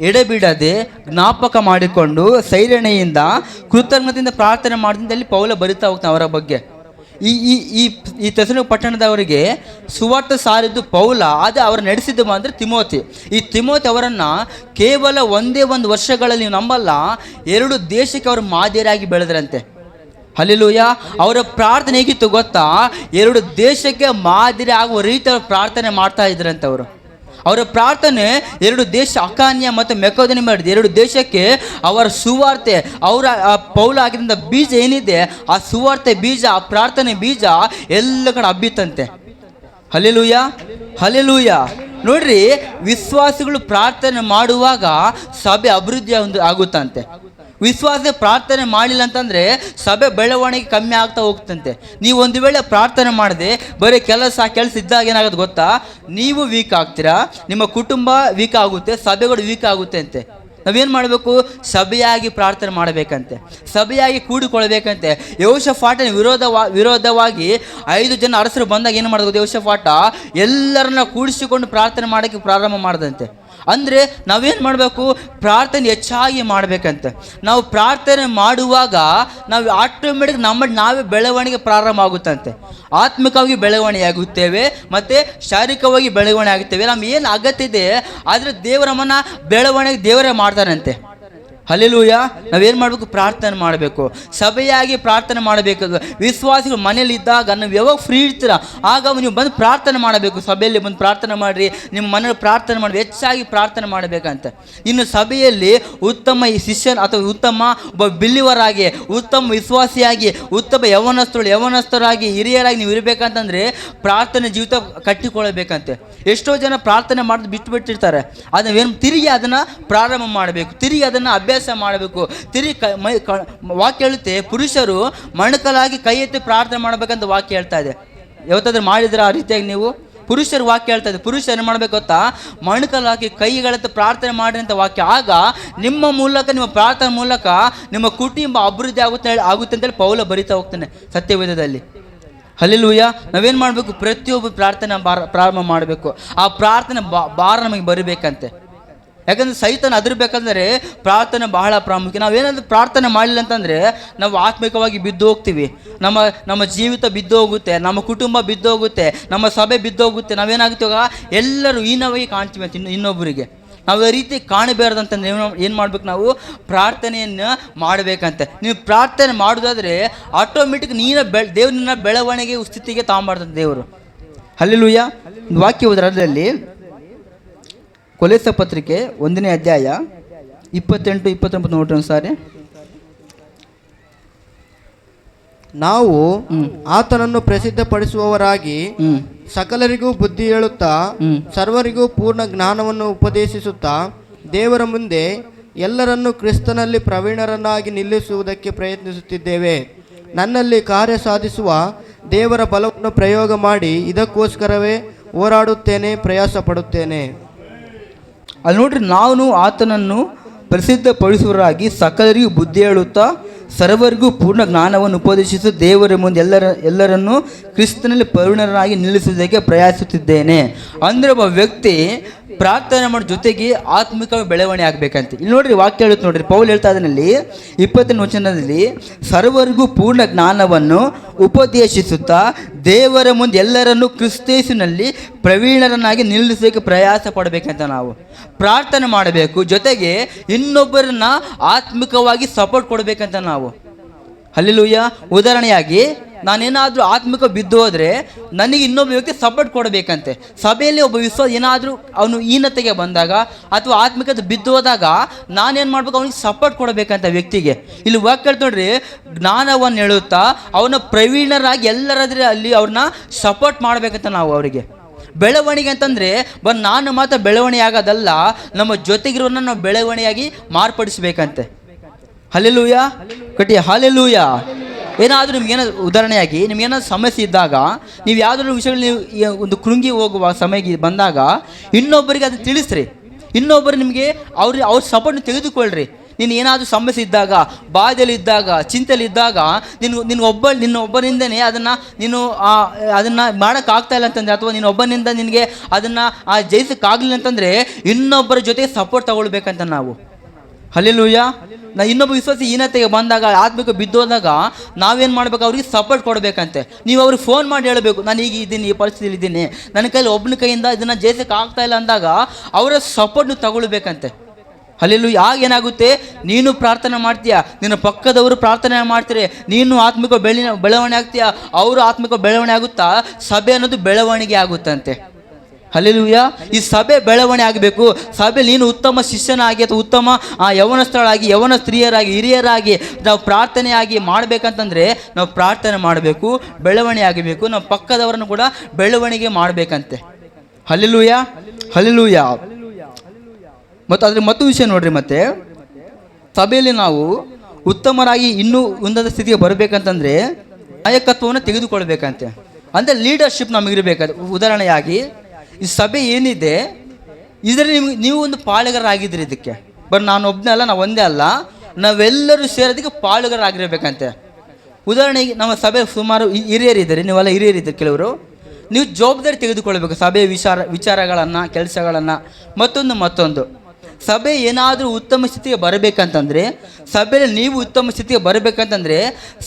ಎಡೆಬಿಡದೆ ಜ್ಞಾಪಕ ಮಾಡಿಕೊಂಡು ಸೈರಣೆಯಿಂದ ಕೃತಜ್ಞತೆಯಿಂದ ಪ್ರಾರ್ಥನೆ ಮಾಡಿದಿಂದ ಅಲ್ಲಿ ಪೌಲ ಬರಿತಾ ಹೋಗ್ತಾನೆ ಅವರ ಬಗ್ಗೆ. ಈ ಈ ಈ ಈ ಥೆಸಲೋನಿಕ ಪಟ್ಟಣದವರಿಗೆ ಸುವಾರ್ತೆ ಸಾರಿದ್ದು ಪೌಲ, ಅದೇ ಅವರು ನಡೆಸಿದ್ದು ಅಂದರೆ ತಿಮೋತಿ. ಈ ತಿಮೋತಿ ಅವರನ್ನು ಕೇವಲ ಒಂದೇ ಒಂದು ವರ್ಷಗಳಲ್ಲಿ ನೀವು ನಂಬಲ್ಲ 2 ದೇಶಕ್ಕೆ ಅವರು ಮಾದರಿಯಾಗಿ ಬೆಳೆದ್ರಂತೆ. ಹಲ್ಲೆಲೂಯ. ಅವರ ಪ್ರಾರ್ಥನೆ ಹೇಗಿತ್ತು ಗೊತ್ತಾ, 2 ದೇಶಕ್ಕೆ ಮಾದರಿ ಆಗುವ ರೀತಿ ಅವರು ಪ್ರಾರ್ಥನೆ ಮಾಡ್ತಾ ಇದ್ರಂತೆ. ಅವರ ಪ್ರಾರ್ಥನೆ 2 ದೇಶ, ಅಕಾನ್ಯ ಮತ್ತು ಮೆಕೋದನಿ ಮಾಡಿದ 2 ದೇಶಕ್ಕೆ ಅವರ ಸುವಾರ್ತೆ, ಅವರ ಪೌಲ ಆಗಿದ್ದ ಬೀಜ ಏನಿದೆ ಆ ಸುವಾರ್ತೆ ಬೀಜ, ಆ ಪ್ರಾರ್ಥನೆ ಬೀಜ ಎಲ್ಲ ಕಡೆ ಹಬ್ಬಿತ್ತಂತೆ. Hallelujah, hallelujah. ನೋಡ್ರಿ, ವಿಶ್ವಾಸಿಗಳು ಪ್ರಾರ್ಥನೆ ಮಾಡುವಾಗ ಸಭೆ ಅಭಿವೃದ್ಧಿ ಆಗುತ್ತಂತೆ. ವಿಶ್ವಾಸ ಪ್ರಾರ್ಥನೆ ಮಾಡಿಲ್ಲ ಅಂತಂದರೆ ಸಭೆ ಬೆಳವಣಿಗೆ ಕಮ್ಮಿ ಆಗ್ತಾ ಹೋಗ್ತಂತೆ. ನೀವು ಒಂದು ವೇಳೆ ಪ್ರಾರ್ಥನೆ ಮಾಡದೆ ಬರೀ ಕೆಲಸ ಇದ್ದಾಗ ಏನಾಗೋದು ಗೊತ್ತಾ, ನೀವು ವೀಕ್ ಆಗ್ತೀರಾ, ನಿಮ್ಮ ಕುಟುಂಬ ವೀಕ್ ಆಗುತ್ತೆ, ಸಭೆಗಳು ವೀಕ್ ಆಗುತ್ತೆ ಅಂತೆ. ನಾವೇನು ಮಾಡಬೇಕು, ಸಭೆಯಾಗಿ ಪ್ರಾರ್ಥನೆ ಮಾಡಬೇಕಂತೆ, ಸಭೆಯಾಗಿ ಕೂಡಿಕೊಳ್ಬೇಕಂತೆ. ಯೆಹೋಷಾಫಾಟನ ವಿರೋಧವಾಗಿ 5 ಜನ ಅರಸರು ಬಂದಾಗ ಏನು ಮಾಡೋದು, ಯೆಹೋಷಾಫಾಟ ಎಲ್ಲರನ್ನ ಕೂಡಿಸಿಕೊಂಡು ಪ್ರಾರ್ಥನೆ ಮಾಡೋಕ್ಕೆ ಪ್ರಾರಂಭ ಮಾಡಿದಂತೆ. ಅಂದರೆ ನಾವೇನು ಮಾಡಬೇಕು, ಪ್ರಾರ್ಥನೆ ಹೆಚ್ಚಾಗಿ ಮಾಡಬೇಕಂತೆ. ನಾವು ಪ್ರಾರ್ಥನೆ ಮಾಡುವಾಗ ನಾವು ಆಟೋಮೆಟಿಕ್ ನಾವೇ ಬೆಳವಣಿಗೆ ಪ್ರಾರಂಭ ಆಗುತ್ತಂತೆ. ಆತ್ಮಿಕವಾಗಿ ಬೆಳವಣಿಗೆ ಆಗುತ್ತೇವೆ ಮತ್ತು ಶಾರೀರಿಕವಾಗಿ ಬೆಳವಣಿಗೆ ಆಗುತ್ತೇವೆ. ನಮ್ಗೆ ಏನು ಅಗತ್ಯ ಇದೆ ಆದರೆ ದೇವರಮ್ಮನ ಬೆಳವಣಿಗೆ ದೇವರೇ ಮಾಡ್ತಾರಂತೆ. ಹಲ್ಲೆಲೂಯ. ನಾವೇನು ಮಾಡಬೇಕು, ಪ್ರಾರ್ಥನೆ ಮಾಡಬೇಕು, ಸಭೆಯಾಗಿ ಪ್ರಾರ್ಥನೆ ಮಾಡಬೇಕು. ವಿಶ್ವಾಸಿಗಳು ಮನೇಲಿ ಇದ್ದಾಗ ನೀವು ಯಾವಾಗ ಫ್ರೀ ಇರ್ತೀರ ಆಗ ನೀವು ಬಂದು ಪ್ರಾರ್ಥನೆ ಮಾಡಬೇಕು. ಸಭೆಯಲ್ಲಿ ಬಂದು ಪ್ರಾರ್ಥನೆ ಮಾಡಿರಿ, ನಿಮ್ಮ ಮನೇಲಿ ಪ್ರಾರ್ಥನೆ ಮಾಡಿ, ಹೆಚ್ಚಾಗಿ ಪ್ರಾರ್ಥನೆ ಮಾಡಬೇಕಂತ. ಇನ್ನು ಸಭೆಯಲ್ಲಿ ಉತ್ತಮ ಶಿಷ್ಯನ ಅಥವಾ ಉತ್ತಮ ಒಬ್ಬ ಬಿಲ್ಲಿವರಾಗಿ, ಉತ್ತಮ ವಿಶ್ವಾಸಿಯಾಗಿ, ಉತ್ತಮ ಯವನಸ್ಥರಾಗಿ ಹಿರಿಯರಾಗಿ ನೀವು ಇರಬೇಕಂತಂದರೆ ಪ್ರಾರ್ಥನೆ ಜೀವಿತ ಕಟ್ಟಿಕೊಳ್ಳಬೇಕಂತೆ. ಎಷ್ಟೋ ಜನ ಪ್ರಾರ್ಥನೆ ಮಾಡೋದು ಬಿಟ್ಟಿರ್ತಾರೆ, ಅದನ್ನು ತಿರುಗಿ ಅದನ್ನು ಪ್ರಾರಂಭ ಮಾಡಬೇಕು, ತಿರುಗಿ ಅದನ್ನು ಅಭ್ಯಾಸ ಮಾಡಬೇಕು. ವಾಕ್ಯ ಹೇಳುತ್ತೆ, ಪುರುಷರು ಮಣಕಲಾಗಿ ಕೈ ಎತ್ತಿ ಪ್ರಾರ್ಥನೆ ಮಾಡಬೇಕಂತ ವಾಕ್ಯ ಹೇಳ್ತಾ ಇದೆ. ಯಾವತ್ತಾದ್ರೂ ಮಾಡಿದ್ರೆ ಆ ರೀತಿಯಾಗಿ ನೀವು? ಪುರುಷರು ವಾಕ್ಯ ಹೇಳ್ತಾ ಇದೆ, ಪುರುಷರು ಏನು ಮಾಡಬೇಕು ಗೊತ್ತಾ, ಮಣಕಲಾಗಿ ಕೈಗಳತ್ತ ಪ್ರಾರ್ಥನೆ ಮಾಡಿ ಅಂತ ವಾಕ್ಯ. ಆಗ ನಿಮ್ಮ ಮೂಲಕ, ನಿಮ್ಮ ಪ್ರಾರ್ಥನೆ ಮೂಲಕ ನಿಮ್ಮ ಕುಟುಂಬ ಅಭಿವೃದ್ಧಿ ಆಗುತ್ತೆ ಅಂತೇಳಿ ಪೌಲ ಬರಿತಾ ಹೋಗ್ತಾನೆ ಸತ್ಯವೇದದಲ್ಲಿ. ಹಲ್ಲೆಲೂಯ. ನಾವೇನು ಮಾಡಬೇಕು, ಪ್ರತಿಯೊಬ್ಬರು ಪ್ರಾರ್ಥನೆ ಪ್ರಾರಂಭ ಮಾಡಬೇಕು. ಆ ಪ್ರಾರ್ಥನೆ ಭಾರ ನಮಗೆ ಬರಬೇಕಂತೆ. ಯಾಕಂದರೆ ಸೈತಾನ ಅದರಬೇಕಂದ್ರೆ ಪ್ರಾರ್ಥನೆ ಬಹಳ ಪ್ರಾಮುಖ್ಯ. ನಾವೇನಾದರೂ ಪ್ರಾರ್ಥನೆ ಮಾಡಲಿಲ್ಲ ಅಂತಂದರೆ ನಾವು ಆತ್ಮಿಕವಾಗಿ ಬಿದ್ದು ಹೋಗ್ತೀವಿ, ನಮ್ಮ ಜೀವಿತ ಬಿದ್ದು ಹೋಗುತ್ತೆ, ನಮ್ಮ ಕುಟುಂಬ ಬಿದ್ದು ಹೋಗುತ್ತೆ, ನಮ್ಮ ಸಭೆ ಬಿದ್ದು ಹೋಗುತ್ತೆ. ನಾವೇನಾಗ್ತೀವಾಗ ಎಲ್ಲರೂ ಹೀನವಾಗಿ ಕಾಣ್ತೀವಿ ಅಂತ ಇನ್ನೊಬ್ಬರಿಗೆ. ನಾವು ಆ ರೀತಿ ಕಾಣಬಾರ್ದಂತಂದ್ರೆ ಏನು ಮಾಡ್ಬೇಕು, ನಾವು ಪ್ರಾರ್ಥನೆಯನ್ನು ಮಾಡಬೇಕಂತೆ. ನೀವು ಪ್ರಾರ್ಥನೆ ಮಾಡೋದಾದರೆ ಆಟೋಮೆಟಿಕ್ ದೇವ್ರನ್ನ ಬೆಳವಣಿಗೆ ಸ್ಥಿತಿಗೆ ತಗೊಂಬಾರ್ದಂತೆ ದೇವರು. ಹಲ್ಲೆಲೂಯ. ಒಂದು ವಾಕ್ಯ ಅದರಲ್ಲಿ ಕೊಲೋಸ ಪತ್ರಿಕೆ 1ನೇ ಅಧ್ಯಾಯ 28-29 ನೋಡ್ರಿ ಒಂದ್ಸಾರಿ. ನಾವು ಆತನನ್ನು ಪ್ರಸಿದ್ಧಪಡಿಸುವವರಾಗಿ ಸಕಲರಿಗೂ ಬುದ್ಧಿ ಹೇಳುತ್ತಾ ಸರ್ವರಿಗೂ ಪೂರ್ಣ ಜ್ಞಾನವನ್ನು ಉಪದೇಶಿಸುತ್ತಾ ದೇವರ ಮುಂದೆ ಎಲ್ಲರನ್ನೂ ಕ್ರಿಸ್ತನಲ್ಲಿ ಪ್ರವೀಣರನ್ನಾಗಿ ನಿಲ್ಲಿಸುವುದಕ್ಕೆ ಪ್ರಯತ್ನಿಸುತ್ತಿದ್ದೇವೆ. ನನ್ನಲ್ಲಿ ಕಾರ್ಯ ಸಾಧಿಸುವ ದೇವರ ಬಲವನ್ನು ಪ್ರಯೋಗ ಮಾಡಿ ಇದಕ್ಕೋಸ್ಕರವೇ ಹೋರಾಡುತ್ತೇನೆ, ಪ್ರಯಾಸ ಪಡುತ್ತೇನೆ. ಅಲ್ಲಿ ನೋಡ್ರಿ, ನಾವು ಆತನನ್ನು ಪ್ರಸಿದ್ಧಪಡಿಸುವರಾಗಿ ಸಕಲರಿಗೂ ಬುದ್ಧಿ ಹೇಳುತ್ತಾ ಸರ್ವರಿಗೂ ಪೂರ್ಣ ಜ್ಞಾನವನ್ನು ಉಪದೇಶಿಸಿ ದೇವರ ಮುಂದೆ ಎಲ್ಲರನ್ನೂ ಕ್ರಿಸ್ತನಲ್ಲಿ ಪರಿಣರಾಗಿ ನಿಲ್ಲಿಸುವುದಕ್ಕೆ ಪ್ರಯಾಸಿಸುತ್ತಿದ್ದೇನೆ. ಅಂದರೆ ಒಬ್ಬ ವ್ಯಕ್ತಿ ಪ್ರಾರ್ಥನೆ ಮಾಡೋ ಜೊತೆಗೆ ಆತ್ಮಿಕ ಬೆಳವಣಿಗೆ ಆಗಬೇಕಂತ. ಇಲ್ಲಿ ನೋಡ್ರಿ ವಾಕ್ಯ ಹೇಳುತ್ತೆ ನೋಡ್ರಿ, ಪೌಲ್ ಹೇಳ್ತಾ ಇದರಲ್ಲಿ 20ನೇ ವಚನದಲ್ಲಿ ಸರ್ವರಿಗೂ ಪೂರ್ಣ ಜ್ಞಾನವನ್ನು ಉಪದೇಶಿಸುತ್ತಾ ದೇವರ ಮುಂದೆ ಎಲ್ಲರನ್ನೂ ಕ್ರಿಸ್ತೇಸಿನಲ್ಲಿ ಪ್ರವೀಣರನ್ನಾಗಿ ನಿಲ್ಲಿಸೋಕೆ ಪ್ರಯಾಸ ಪಡಬೇಕಂತ. ನಾವು ಪ್ರಾರ್ಥನೆ ಮಾಡಬೇಕು, ಜೊತೆಗೆ ಇನ್ನೊಬ್ಬರನ್ನ ಆತ್ಮಿಕವಾಗಿ ಸಪೋರ್ಟ್ ಕೊಡಬೇಕಂತ ನಾವು. ಹಲ್ಲೆಲೂಯಾ. ಉದಾಹರಣೆಯಾಗಿ ನಾನೇನಾದರೂ ಆತ್ಮಿಕ ಬಿದ್ದು ಹೋದರೆ ನನಗೆ ಇನ್ನೊಬ್ಬ ವ್ಯಕ್ತಿ ಸಪೋರ್ಟ್ ಕೊಡಬೇಕಂತೆ. ಸಭೆಯಲ್ಲಿ ಒಬ್ಬ ವಿಶ್ವಾಸ ಏನಾದರೂ ಅವನು ಹೀನತೆಗೆ ಬಂದಾಗ ಅಥವಾ ಆತ್ಮಿಕತೆ ಬಿದ್ದು ಹೋದಾಗ ನಾನೇನು ಮಾಡ್ಬೇಕು, ಅವನಿಗೆ ಸಪೋರ್ಟ್ ಕೊಡಬೇಕಂತ ವ್ಯಕ್ತಿಗೆ. ಇಲ್ಲಿ ವಾಕ್ಯ ನೋಡ್ರಿ, ಜ್ಞಾನವನ್ನು ಹೇಳುತ್ತಾ ಅವನ ಪ್ರವೀಣರಾಗಿ ಎಲ್ಲರಾದ್ರೆ ಅಲ್ಲಿ ಅವ್ರನ್ನ ಸಪೋರ್ಟ್ ಮಾಡಬೇಕಂತ ನಾವು ಅವರಿಗೆ. ಬೆಳವಣಿಗೆ ಅಂತಂದರೆ ನಾನು ಮಾತ್ರ ಬೆಳವಣಿಗೆ ಆಗೋದಲ್ಲ, ನಮ್ಮ ಜೊತೆಗಿರೋನ್ನ ನಾವು ಬೆಳವಣಿಗೆಯಾಗಿ ಮಾರ್ಪಡಿಸ್ಬೇಕಂತೆ. ಹಲ್ಲೆಲೂಯಾ ಕಟ್ಟಿ, ಹಲ್ಲೆಲೂಯಾ. ಏನಾದರೂ ನಿಮ್ಗೇನಾದ್ರು ಉದಾಹರಣೆಯಾಗಿ ನಿಮ್ಗೇನಾದ್ರು ಸಮಸ್ಯೆ ಇದ್ದಾಗ, ನೀವು ಯಾವುದಾದ್ರು ವಿಷಯಗಳು ನೀವು ಒಂದು ಕೃಂಗಿ ಹೋಗುವ ಸಮಯಕ್ಕೆ ಬಂದಾಗ ಇನ್ನೊಬ್ಬರಿಗೆ ಅದನ್ನು ತಿಳಿಸ್ರಿ. ಇನ್ನೊಬ್ಬರು ನಿಮಗೆ ಅವ್ರ ಸಪೋರ್ಟ್ನ ತೆಗೆದುಕೊಳ್ಳ್ರಿ. ನೀನು ಏನಾದರೂ ಸಮಸ್ಯೆ ಇದ್ದಾಗ, ಬಾಧೆಯಲ್ಲಿದ್ದಾಗ, ಚಿಂತೆಯಲ್ಲಿದ್ದಾಗ ನಿನ್ನೊಬ್ಬರಿಂದನೇ ಅದನ್ನು ಮಾಡೋಕ್ಕಾಗ್ತಾ ಇಲ್ಲ ಅಂತಂದರೆ, ಅಥವಾ ನೀನೊಬ್ಬನಿಂದ ನಿನಗೆ ಅದನ್ನು ಜಯಿಸೋಕ್ಕಾಗಲಿಲ್ಲ ಅಂತಂದರೆ ಇನ್ನೊಬ್ಬರ ಜೊತೆಗೆ ಸಪೋರ್ಟ್ ತಗೊಳ್ಬೇಕಂತ ನಾವು. ಹಲ್ಲೆಲೂಯಾ. ಇನ್ನೊಬ್ಬ ವಿಶ್ವಾಸಿ ಹೀನತೆಗೆ ಬಂದಾಗ, ಆತ್ಮಿಕ ಬಿದ್ದೋದಾಗ ನಾವೇನು ಮಾಡ್ಬೇಕು, ಅವ್ರಿಗೆ ಸಪೋರ್ಟ್ ಕೊಡಬೇಕಂತೆ. ನೀವು ಅವ್ರಿಗೆ ಫೋನ್ ಮಾಡಿ ಹೇಳಬೇಕು, ನಾನು ಈಗ ಇದ್ದೀನಿ, ಈ ಪರಿಸ್ಥಿತಿಯಲ್ಲಿ ಇದ್ದೀನಿ, ನನ್ನ ಕೈಲಿ ಒಬ್ಬನ ಕೈಯಿಂದ ಇದನ್ನು ಜಯಿಸೋಕೆ ಆಗ್ತಾ ಇಲ್ಲ ಅಂದಾಗ ಅವರ ಸಪೋರ್ಟ್ನ ತಗೊಳ್ಬೇಕಂತೆ. ಹಲ್ಲೆಲೂಯಾ. ಆಗೇನಾಗುತ್ತೆ, ನೀನು ಪ್ರಾರ್ಥನೆ ಮಾಡ್ತೀಯ, ನಿನ್ನ ಪಕ್ಕದವರು ಪ್ರಾರ್ಥನೆ ಮಾಡ್ತಾರೆ, ನೀನು ಆತ್ಮಿಕ ಬೆಳವಣಿಗೆ ಆಗ್ತೀಯ, ಅವರು ಆತ್ಮಿಕ ಬೆಳವಣಿಗೆ ಆಗುತ್ತಾ ಸಭೆ ಅನ್ನೋದು ಬೆಳವಣಿಗೆ ಆಗುತ್ತಂತೆ. ಹಲ್ಲೆಲೂಯಾ. ಈ ಸಭೆ ಬೆಳವಣಿಗೆ ಆಗಬೇಕು. ಸಭೆ ನೀನು ಉತ್ತಮ ಶಿಷ್ಯನಾಗಿ ಅಥವಾ ಉತ್ತಮ ಯವನಸ್ಥಳಾಗಿ, ಯವನ ಸ್ತ್ರೀಯರಾಗಿ, ಹಿರಿಯರಾಗಿ ನಾವು ಪ್ರಾರ್ಥನೆಯಾಗಿ ಮಾಡಬೇಕಂತಂದರೆ ನಾವು ಪ್ರಾರ್ಥನೆ ಮಾಡಬೇಕು, ಬೆಳವಣಿಗೆ ಆಗಬೇಕು, ನಾವು ಪಕ್ಕದವರನ್ನು ಕೂಡ ಬೆಳವಣಿಗೆ ಮಾಡಬೇಕಂತೆ. Hallelujah, hallelujah. ಮತ್ತು ಅದ್ರ ಮತ್ತೊಂದು ವಿಷಯ ನೋಡ್ರಿ, ಮತ್ತೆ ಸಭೆಯಲ್ಲಿ ನಾವು ಉತ್ತಮರಾಗಿ ಇನ್ನೂ ಉನ್ನತ ಸ್ಥಿತಿಗೆ ಬರಬೇಕಂತಂದರೆ ನಾಯಕತ್ವವನ್ನು ತೆಗೆದುಕೊಳ್ಬೇಕಂತೆ. ಅಂದರೆ ಲೀಡರ್ಶಿಪ್ ನಮಗಿರಬೇಕು. ಉದಾಹರಣೆಯಾಗಿ ಈ ಸಭೆ ಏನಿದೆ ಇದರಲ್ಲಿ ನೀವು ಒಂದು ಪಾಳುಗಾರರಾಗಿದ್ದೀರಿ ಇದಕ್ಕೆ. ನಾನು ಒಬ್ಬನೇ ಅಲ್ಲ, ನಾವು ಒಂದೇ ಅಲ್ಲ, ನಾವೆಲ್ಲರೂ ಸೇರೋದಕ್ಕೆ ಪಾಳುಗಾರರಾಗಿರ್ಬೇಕಂತೆ. ಉದಾಹರಣೆಗೆ ನಮ್ಮ ಸಭೆ ಸುಮಾರು ಹಿರಿಯರಿದ್ದಾರೆ, ನೀವೆಲ್ಲ ಹಿರಿಯರಿದ್ದೀರಿ ಕೆಲವರು. ನೀವು ಜವಾಬ್ದಾರಿ ತೆಗೆದುಕೊಳ್ಬೇಕು ಸಭೆಯ ವಿಚಾರಗಳನ್ನು, ಕೆಲಸಗಳನ್ನು. ಮತ್ತೊಂದು ಸಭೆ ಏನಾದರೂ ಉತ್ತಮ ಸ್ಥಿತಿಗೆ ಬರಬೇಕಂತಂದರೆ, ಸಭೆಯಲ್ಲಿ ನೀವು ಉತ್ತಮ ಸ್ಥಿತಿಗೆ ಬರಬೇಕಂತಂದರೆ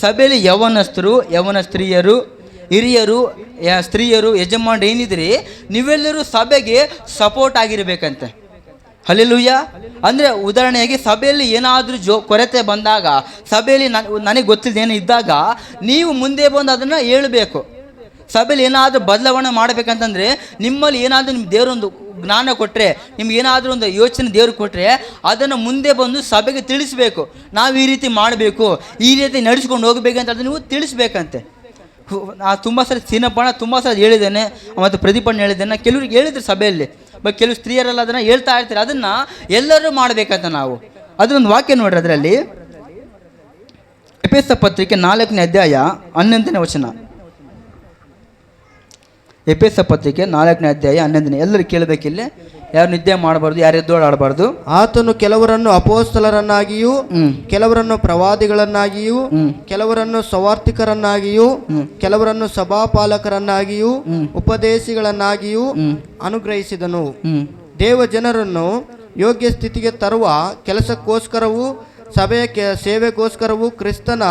ಸಭೆಯಲ್ಲಿ ಯವನಸ್ಥರು, ಯವನ ಸ್ತ್ರೀಯರು, ಹಿರಿಯರು, ಸ್ತ್ರೀಯರು, ಯಜಮಾನರು ಏನಿದ್ರಿ ನೀವೆಲ್ಲರೂ ಸಭೆಗೆ ಸಪೋರ್ಟ್ ಆಗಿರಬೇಕಂತೆ. ಹಲ್ಲೆಲೂಯಾ. ಅಂದರೆ ಉದಾಹರಣೆಯಾಗಿ ಸಭೆಯಲ್ಲಿ ಏನಾದರೂ ಕೊರತೆ ಬಂದಾಗ, ಸಭೆಯಲ್ಲಿ ನನಗೆ ಗೊತ್ತಿಲ್ಲದೆ ಏನೋ ಇದ್ದಾಗ ನೀವು ಮುಂದೆ ಬಂದು ಅದನ್ನು ಹೇಳಬೇಕು. ಸಭೆಯಲ್ಲಿ ಏನಾದರೂ ಬದಲಾವಣೆ ಮಾಡಬೇಕಂತಂದರೆ ನಿಮ್ಮಲ್ಲಿ ಏನಾದರೂ ನಿಮ್ಮ ದೇವರೊಂದು ಜ್ಞಾನ ಕೊಟ್ಟರೆ, ನಿಮ್ಗೆ ಏನಾದರೂ ಒಂದು ಯೋಚನೆ ದೇವರು ಕೊಟ್ಟರೆ ಅದನ್ನು ಮುಂದೆ ಬಂದು ಸಭೆಗೆ ತಿಳಿಸ್ಬೇಕು. ನಾವು ಈ ರೀತಿ ಮಾಡಬೇಕು, ಈ ರೀತಿ ನಡೆಸ್ಕೊಂಡು ಹೋಗಬೇಕಂತ ಅದನ್ನು ನೀವು ತಿಳಿಸ್ಬೇಕಂತೆ. ತುಂಬ ಸರಿ ಸೀನಪ್ಪಣ್ಣ ತುಂಬ ಸರಿ ಹೇಳಿದ್ದೇನೆ, ಮತ್ತು ಪ್ರದೀಪಣ್ಣ ಹೇಳಿದ್ದೇನೆ, ಕೆಲವ್ರಿಗೆ ಹೇಳಿದ್ರು ಸಭೆಯಲ್ಲಿ, ಕೆಲವು ಸ್ತ್ರೀಯರೆಲ್ಲ ಅದನ್ನು ಹೇಳ್ತಾ ಇರ್ತಾರೆ. ಅದನ್ನು ಎಲ್ಲರೂ ಮಾಡಬೇಕಂತ ನಾವು. ಅದರೊಂದು ವಾಕ್ಯ ನೋಡ್ರಿ, ಅದರಲ್ಲಿ ಎಫೆಸ ಪತ್ರಿಕೆ 4ನೇ ಅಧ್ಯಾಯ 11ನೇ ವಚನ. ಎಫೆಸ ಪತ್ರಿಕೆ 4ನೇ ಅಧ್ಯಾಯ 11ನೇ. ಎಲ್ಲರೂ ಕೇಳಬೇಕಿಲ್ಲ, ಯಾರು ನಿದ್ದೆ ಮಾಡಬಾರ್ದು, ಯಾರು ಎದ್ದೋಡಾಡಬಾರ್ದು. ಆತನು ಕೆಲವರನ್ನು ಅಪೋಸ್ತಲರನ್ನಾಗಿಯೂ, ಕೆಲವರನ್ನು ಪ್ರವಾದಿಗಳನ್ನಾಗಿಯೂ, ಕೆಲವರನ್ನು ಸವಾರ್ಥಿಕರನ್ನಾಗಿಯೂ, ಕೆಲವರನ್ನು ಸಭಾಪಾಲಕರನ್ನಾಗಿಯೂ, ಉಪದೇಶಿಗಳನ್ನಾಗಿಯೂ ಅನುಗ್ರಹಿಸಿದನು. ದೇವ ಜನರನ್ನು ಯೋಗ್ಯ ಸ್ಥಿತಿಗೆ ತರುವ ಕೆಲಸಕ್ಕೋಸ್ಕರವೂ, ಸಭೆಯ ಸೇವೆಗೋಸ್ಕರವೂ, ಕ್ರಿಸ್ತನ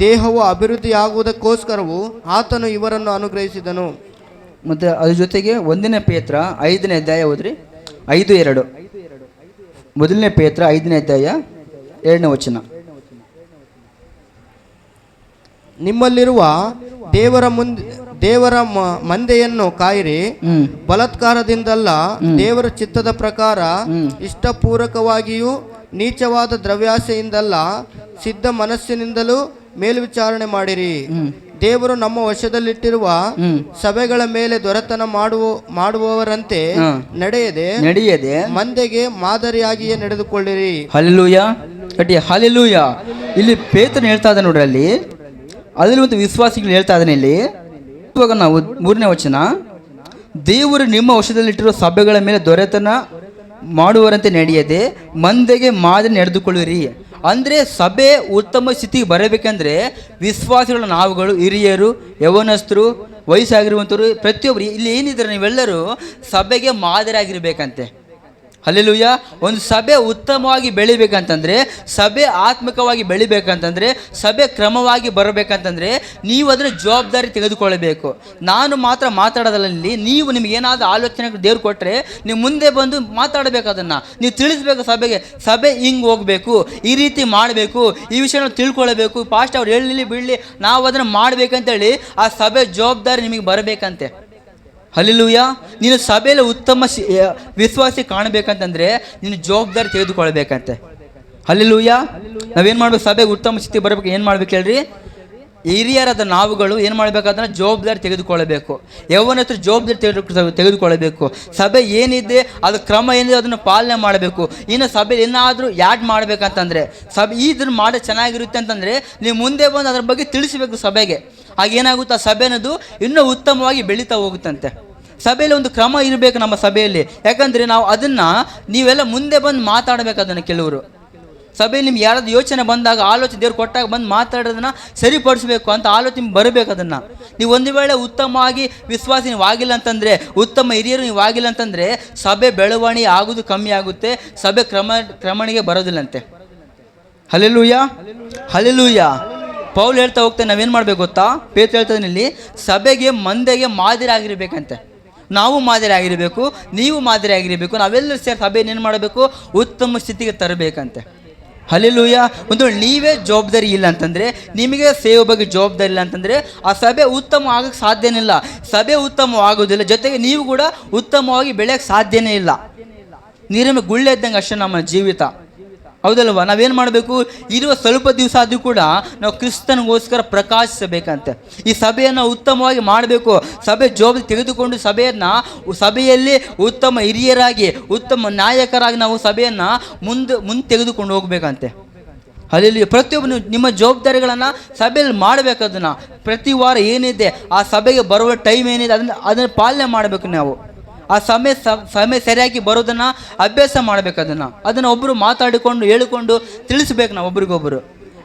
ದೇಹವು ಅಭಿವೃದ್ಧಿಯಾಗುವುದಕ್ಕೋಸ್ಕರವೂ ಆತನು ಇವರನ್ನು ಅನುಗ್ರಹಿಸಿದನು. ಮತ್ತು ಅದ್ರ ಜೊತೆಗೆ 1ನೇ ಪೇತ್ರ 5ನೇ ಅಧ್ಯಾಯ ಓದ್ರಿ, 5:2. 1ನೇ ಪೇತ್ರ 5ನೇ ಅಧ್ಯಾಯ 2ನೇ ವಚನ. ನಿಮ್ಮಲ್ಲಿರುವ ದೇವರ ಮಂದೆಯನ್ನು ಕಾಯಿರಿ, ಬಲಾತ್ಕಾರದಿಂದಲ್ಲ, ದೇವರ ಚಿತ್ತದ ಪ್ರಕಾರ ಇಷ್ಟಪೂರ್ವಕವಾಗಿಯೂ, ನೀಚವಾದ ದ್ರವ್ಯಾಸೆಯಿಂದಲ್ಲ, ಸಿದ್ಧ ಮನಸ್ಸಿನಿಂದಲೂ ಮೇಲ್ವಿಚಾರಣೆ ಮಾಡಿರಿ. ದೇವರು ನಮ್ಮ ವಶದಲ್ಲಿಟ್ಟಿರುವ ಸಭೆಗಳ ಮೇಲೆ ದೊರೆತನ ಮಾಡುವವರಂತೆ ನಡೆಯದೆ ಮಂದೆಗೆ ಮಾದರಿಯಾಗಿಯೇ ನಡೆದುಕೊಳ್ಳಿರಿ. ಹಲ್ಲೆಲೂಯಾ ಕಟ್ಟಿ, ಹಲ್ಲೆಲೂಯಾ. ಇಲ್ಲಿ ಪೇತ್ರನು ಹೇಳ್ತಾ ಇದ್ದಾನೆ ನೋಡ್ರಿ, ಅಲ್ಲಿ ಒಂದು ವಿಶ್ವಾಸಿಗಳು ಹೇಳ್ತಾ ಇದ್ದಾನೆ. ಇಲ್ಲಿ ಇವಾಗ ನಾವು 3ನೇ ವಚನ, ದೇವರು ನಿಮ್ಮ ವಶದಲ್ಲಿಟ್ಟಿರುವ ಸಭೆಗಳ ಮೇಲೆ ದೊರೆತನ ಮಾಡುವರಂತೆ ನಡೆಯದೆ ಮಂದೆಗೆ ಮಾದರಿ ನಡೆದುಕೊಳ್ಳಿರಿ. ಅಂದರೆ ಸಭೆ ಉತ್ತಮ ಸ್ಥಿತಿಗೆ ಬರಬೇಕಂದ್ರೆ ವಿಶ್ವಾಸಿಗಳ ನಾವುಗಳು, ಹಿರಿಯರು, ಯವನಸ್ಥರು, ವಯಸ್ಸಾಗಿರುವಂಥವ್ರು, ಪ್ರತಿಯೊಬ್ಬರು ಇಲ್ಲಿ ಏನಿದ್ದಾರೆ ನೀವೆಲ್ಲರೂ ಸಭೆಗೆ ಮಾದರಿ ಆಗಿರ್ಬೇಕಂತೆ. ಹಲ್ಲೆಲೂಯ. ಒಂದು ಸಭೆ ಉತ್ತಮವಾಗಿ ಬೆಳಿಬೇಕಂತಂದರೆ, ಸಭೆ ಆತ್ಮಿಕವಾಗಿ ಬೆಳಿಬೇಕಂತಂದರೆ, ಸಭೆ ಕ್ರಮವಾಗಿ ಬರಬೇಕಂತಂದರೆ ನೀವು ಅದರ ಜವಾಬ್ದಾರಿ ತೆಗೆದುಕೊಳ್ಳಬೇಕು. ನಾನು ಮಾತ್ರ ಮಾತಾಡೋದ್ರಲ್ಲಿ ನೀವು ನಿಮಗೇನಾದರೂ ಆಲೋಚನೆ ದೇವ್ರು ಕೊಟ್ಟರೆ ನೀವು ಮುಂದೆ ಬಂದು ಮಾತಾಡಬೇಕು. ಅದನ್ನು ನೀವು ತಿಳಿಸ್ಬೇಕು ಸಭೆಗೆ. ಸಭೆ ಹಿಂಗೆ ಹೋಗಬೇಕು, ಈ ರೀತಿ ಮಾಡಬೇಕು, ಈ ವಿಷಯ ನಾವು ತಿಳ್ಕೊಳ್ಬೇಕು. ಪಾಸ್ಟ್ ಅವ್ರು ಹೇಳಲಿ ಬಿಡಲಿ, ನಾವು ಅದನ್ನು ಮಾಡಬೇಕಂತೇಳಿ ಆ ಸಭೆ ಜವಾಬ್ದಾರಿ ನಿಮಗೆ ಬರಬೇಕಂತೆ. ಹಲ್ಲೆಲೂಯ. ನೀನು ಸಭೆಯಲ್ಲಿ ಉತ್ತಮ ವಿಶ್ವಾಸಿ ಕಾಣಬೇಕಂತಂದರೆ ನೀನು ಜವಾಬ್ದಾರಿ ತೆಗೆದುಕೊಳ್ಬೇಕಂತೆ. ಹಲ್ಲೆಲೂಯ. ನಾವೇನು ಮಾಡ್ಬೇಕು? ಸಭೆಗೆ ಉತ್ತಮ ಸ್ಥಿತಿ ಬರಬೇಕು. ಏನು ಮಾಡ್ಬೇಕು ಹೇಳ್ರಿ? ಹಿರಿಯರಾದ ನಾವುಗಳು ಏನು ಮಾಡಬೇಕಾದ್ರೆ ಜವಾಬ್ದಾರಿ ತೆಗೆದುಕೊಳ್ಳಬೇಕು. ಯೌವನತ್ರ ಜವಾಬ್ದಾರಿ ತೆಗೆದುಕೊಳ್ಳಬೇಕು. ಸಭೆ ಏನಿದೆ ಅದು ಕ್ರಮ ಏನಿದೆ ಅದನ್ನು ಪಾಲನೆ ಮಾಡಬೇಕು. ಇನ್ನು ಸಭೆಯಲ್ಲಿ ಏನಾದರೂ ಯಾಡ್ ಮಾಡಬೇಕಂತಂದರೆ, ಸಭೆ ಇದನ್ನು ಮಾಡಿ ಚೆನ್ನಾಗಿರುತ್ತೆ ಅಂತಂದರೆ ನೀವು ಮುಂದೆ ಬಂದು ಅದ್ರ ಬಗ್ಗೆ ತಿಳಿಸಬೇಕು ಸಭೆಗೆ. ಆಗೇನಾಗುತ್ತೆ? ಆ ಸಭೆ ಅನ್ನೋದು ಇನ್ನೂ ಉತ್ತಮವಾಗಿ ಬೆಳೀತಾ ಹೋಗುತ್ತಂತೆ. ಸಭೆಯಲ್ಲಿ ಒಂದು ಕ್ರಮ ಇರಬೇಕು ನಮ್ಮ ಸಭೆಯಲ್ಲಿ. ಯಾಕಂದರೆ ನಾವು ಅದನ್ನು ನೀವೆಲ್ಲ ಮುಂದೆ ಬಂದು ಮಾತಾಡಬೇಕು. ಅದನ್ನು ಕೆಲವರು ಸಭೆಯಲ್ಲಿ ನಿಮ್ಗೆ ಯಾರಾದ್ರು ಯೋಚನೆ ಬಂದಾಗ, ಆಲೋಚನೆ ದೇವ್ರು ಕೊಟ್ಟಾಗ ಬಂದು ಮಾತಾಡೋದನ್ನು ಸರಿಪಡಿಸ್ಬೇಕು ಅಂತ ಆಲೋಚನೆ ಬರಬೇಕು. ಅದನ್ನು ನೀವು ಒಂದು ವೇಳೆ ಉತ್ತಮವಾಗಿ ವಿಶ್ವಾಸ ನೀವು ಆಗಿಲ್ಲ ಅಂತಂದರೆ, ಉತ್ತಮ ಹಿರಿಯರು ನೀವು ಆಗಿಲ್ಲ ಅಂತಂದರೆ ಸಭೆ ಬೆಳವಣಿಗೆ ಆಗೋದು ಕಮ್ಮಿ ಆಗುತ್ತೆ, ಸಭೆ ಕ್ರಮಣಿಗೆ ಬರೋದಿಲ್ಲಂತೆ. Hallelujah, hallelujah. ಪೌಲ್ ಹೇಳ್ತಾ ಹೋಗ್ತೇನೆ, ನಾವೇನು ಮಾಡಬೇಕು ಗೊತ್ತಾ? ಪೇತ್ರ ಹೇಳ್ತಾನೆ ಇಲ್ಲಿ, ಸಭೆಗೆ ಮಂದೆಗೆ ಮಾದರಿ ಆಗಿರಬೇಕಂತೆ. ನಾವು ಮಾದರಿ ಆಗಿರಬೇಕು, ನೀವು ಮಾದರಿ ಆಗಿರಬೇಕು. ನಾವೆಲ್ಲರೂ ಸೇರಿ ಸಭೆಯನ್ನು ಏನು ಮಾಡಬೇಕು? ಉತ್ತಮ ಸ್ಥಿತಿಗೆ ತರಬೇಕಂತೆ. ಹಲ್ಲೆಲೂಯ. ಒಂದು ನೀವೇ ಜವಾಬ್ದಾರಿ ಇಲ್ಲ ಅಂತಂದರೆ, ನಿಮಗೆ ಸೇವೆ ಬಗ್ಗೆ ಜವಾಬ್ದಾರಿ ಇಲ್ಲ ಅಂತಂದರೆ ಆ ಸಭೆ ಉತ್ತಮ ಆಗೋಕ್ಕೆ ಸಾಧ್ಯನೇ ಇಲ್ಲ. ಸಭೆ ಉತ್ತಮವಾಗೋದಿಲ್ಲ, ಜೊತೆಗೆ ನೀವು ಕೂಡ ಉತ್ತಮವಾಗಿ ಬೆಳೆಯೋಕ್ಕೆ ಸಾಧ್ಯನೇ ಇಲ್ಲ. ನೀರಿನ ಗುಳ್ಳೆ ಇದ್ದಂಗೆ ಅಷ್ಟೇ ನಮ್ಮ ಜೀವಿತ, ಹೌದಲ್ವ? ನಾವೇನು ಮಾಡಬೇಕು? ಇರುವ ಸ್ವಲ್ಪ ದಿವಸ ಆದರೂ ಕೂಡ ನಾವು ಕ್ರಿಸ್ತನಿಗೋಸ್ಕರ ಪ್ರಕಾಶಿಸಬೇಕಂತೆ. ಈ ಸಭೆಯನ್ನು ಉತ್ತಮವಾಗಿ ಮಾಡಬೇಕು. ಸಭೆ ಜವಾಬ್ದಾರಿ ತೆಗೆದುಕೊಂಡು ಸಭೆಯಲ್ಲಿ ಉತ್ತಮ ಹಿರಿಯರಾಗಿ, ಉತ್ತಮ ನಾಯಕರಾಗಿ ನಾವು ಸಭೆಯನ್ನು ಮುಂದೆ ತೆಗೆದುಕೊಂಡು ಹೋಗ್ಬೇಕಂತೆ. ಅಲ್ಲಿ ಪ್ರತಿಯೊಬ್ಬರು ನಿಮ್ಮ ಜವಾಬ್ದಾರಿಗಳನ್ನು ಸಭೆಯಲ್ಲಿ ಮಾಡಬೇಕು. ಅದನ್ನು ಪ್ರತಿ ವಾರ ಏನಿದೆ ಆ ಸಭೆಗೆ ಬರುವ ಟೈಮ್ ಏನಿದೆ ಅದನ್ನು ಪಾಲನೆ ಮಾಡಬೇಕು. ನಾವು ಆ ಸಮಯ ಸರಿಯಾಗಿ ಬರೋದನ್ನು ಅಭ್ಯಾಸ ಮಾಡಬೇಕು. ಅದನ್ನು ಒಬ್ಬರು ಮಾತಾಡಿಕೊಂಡು ಹೇಳಿಕೊಂಡು ತಿಳಿಸ್ಬೇಕು ನಾವು ಒಬ್ರಿಗೊಬ್ಬರು.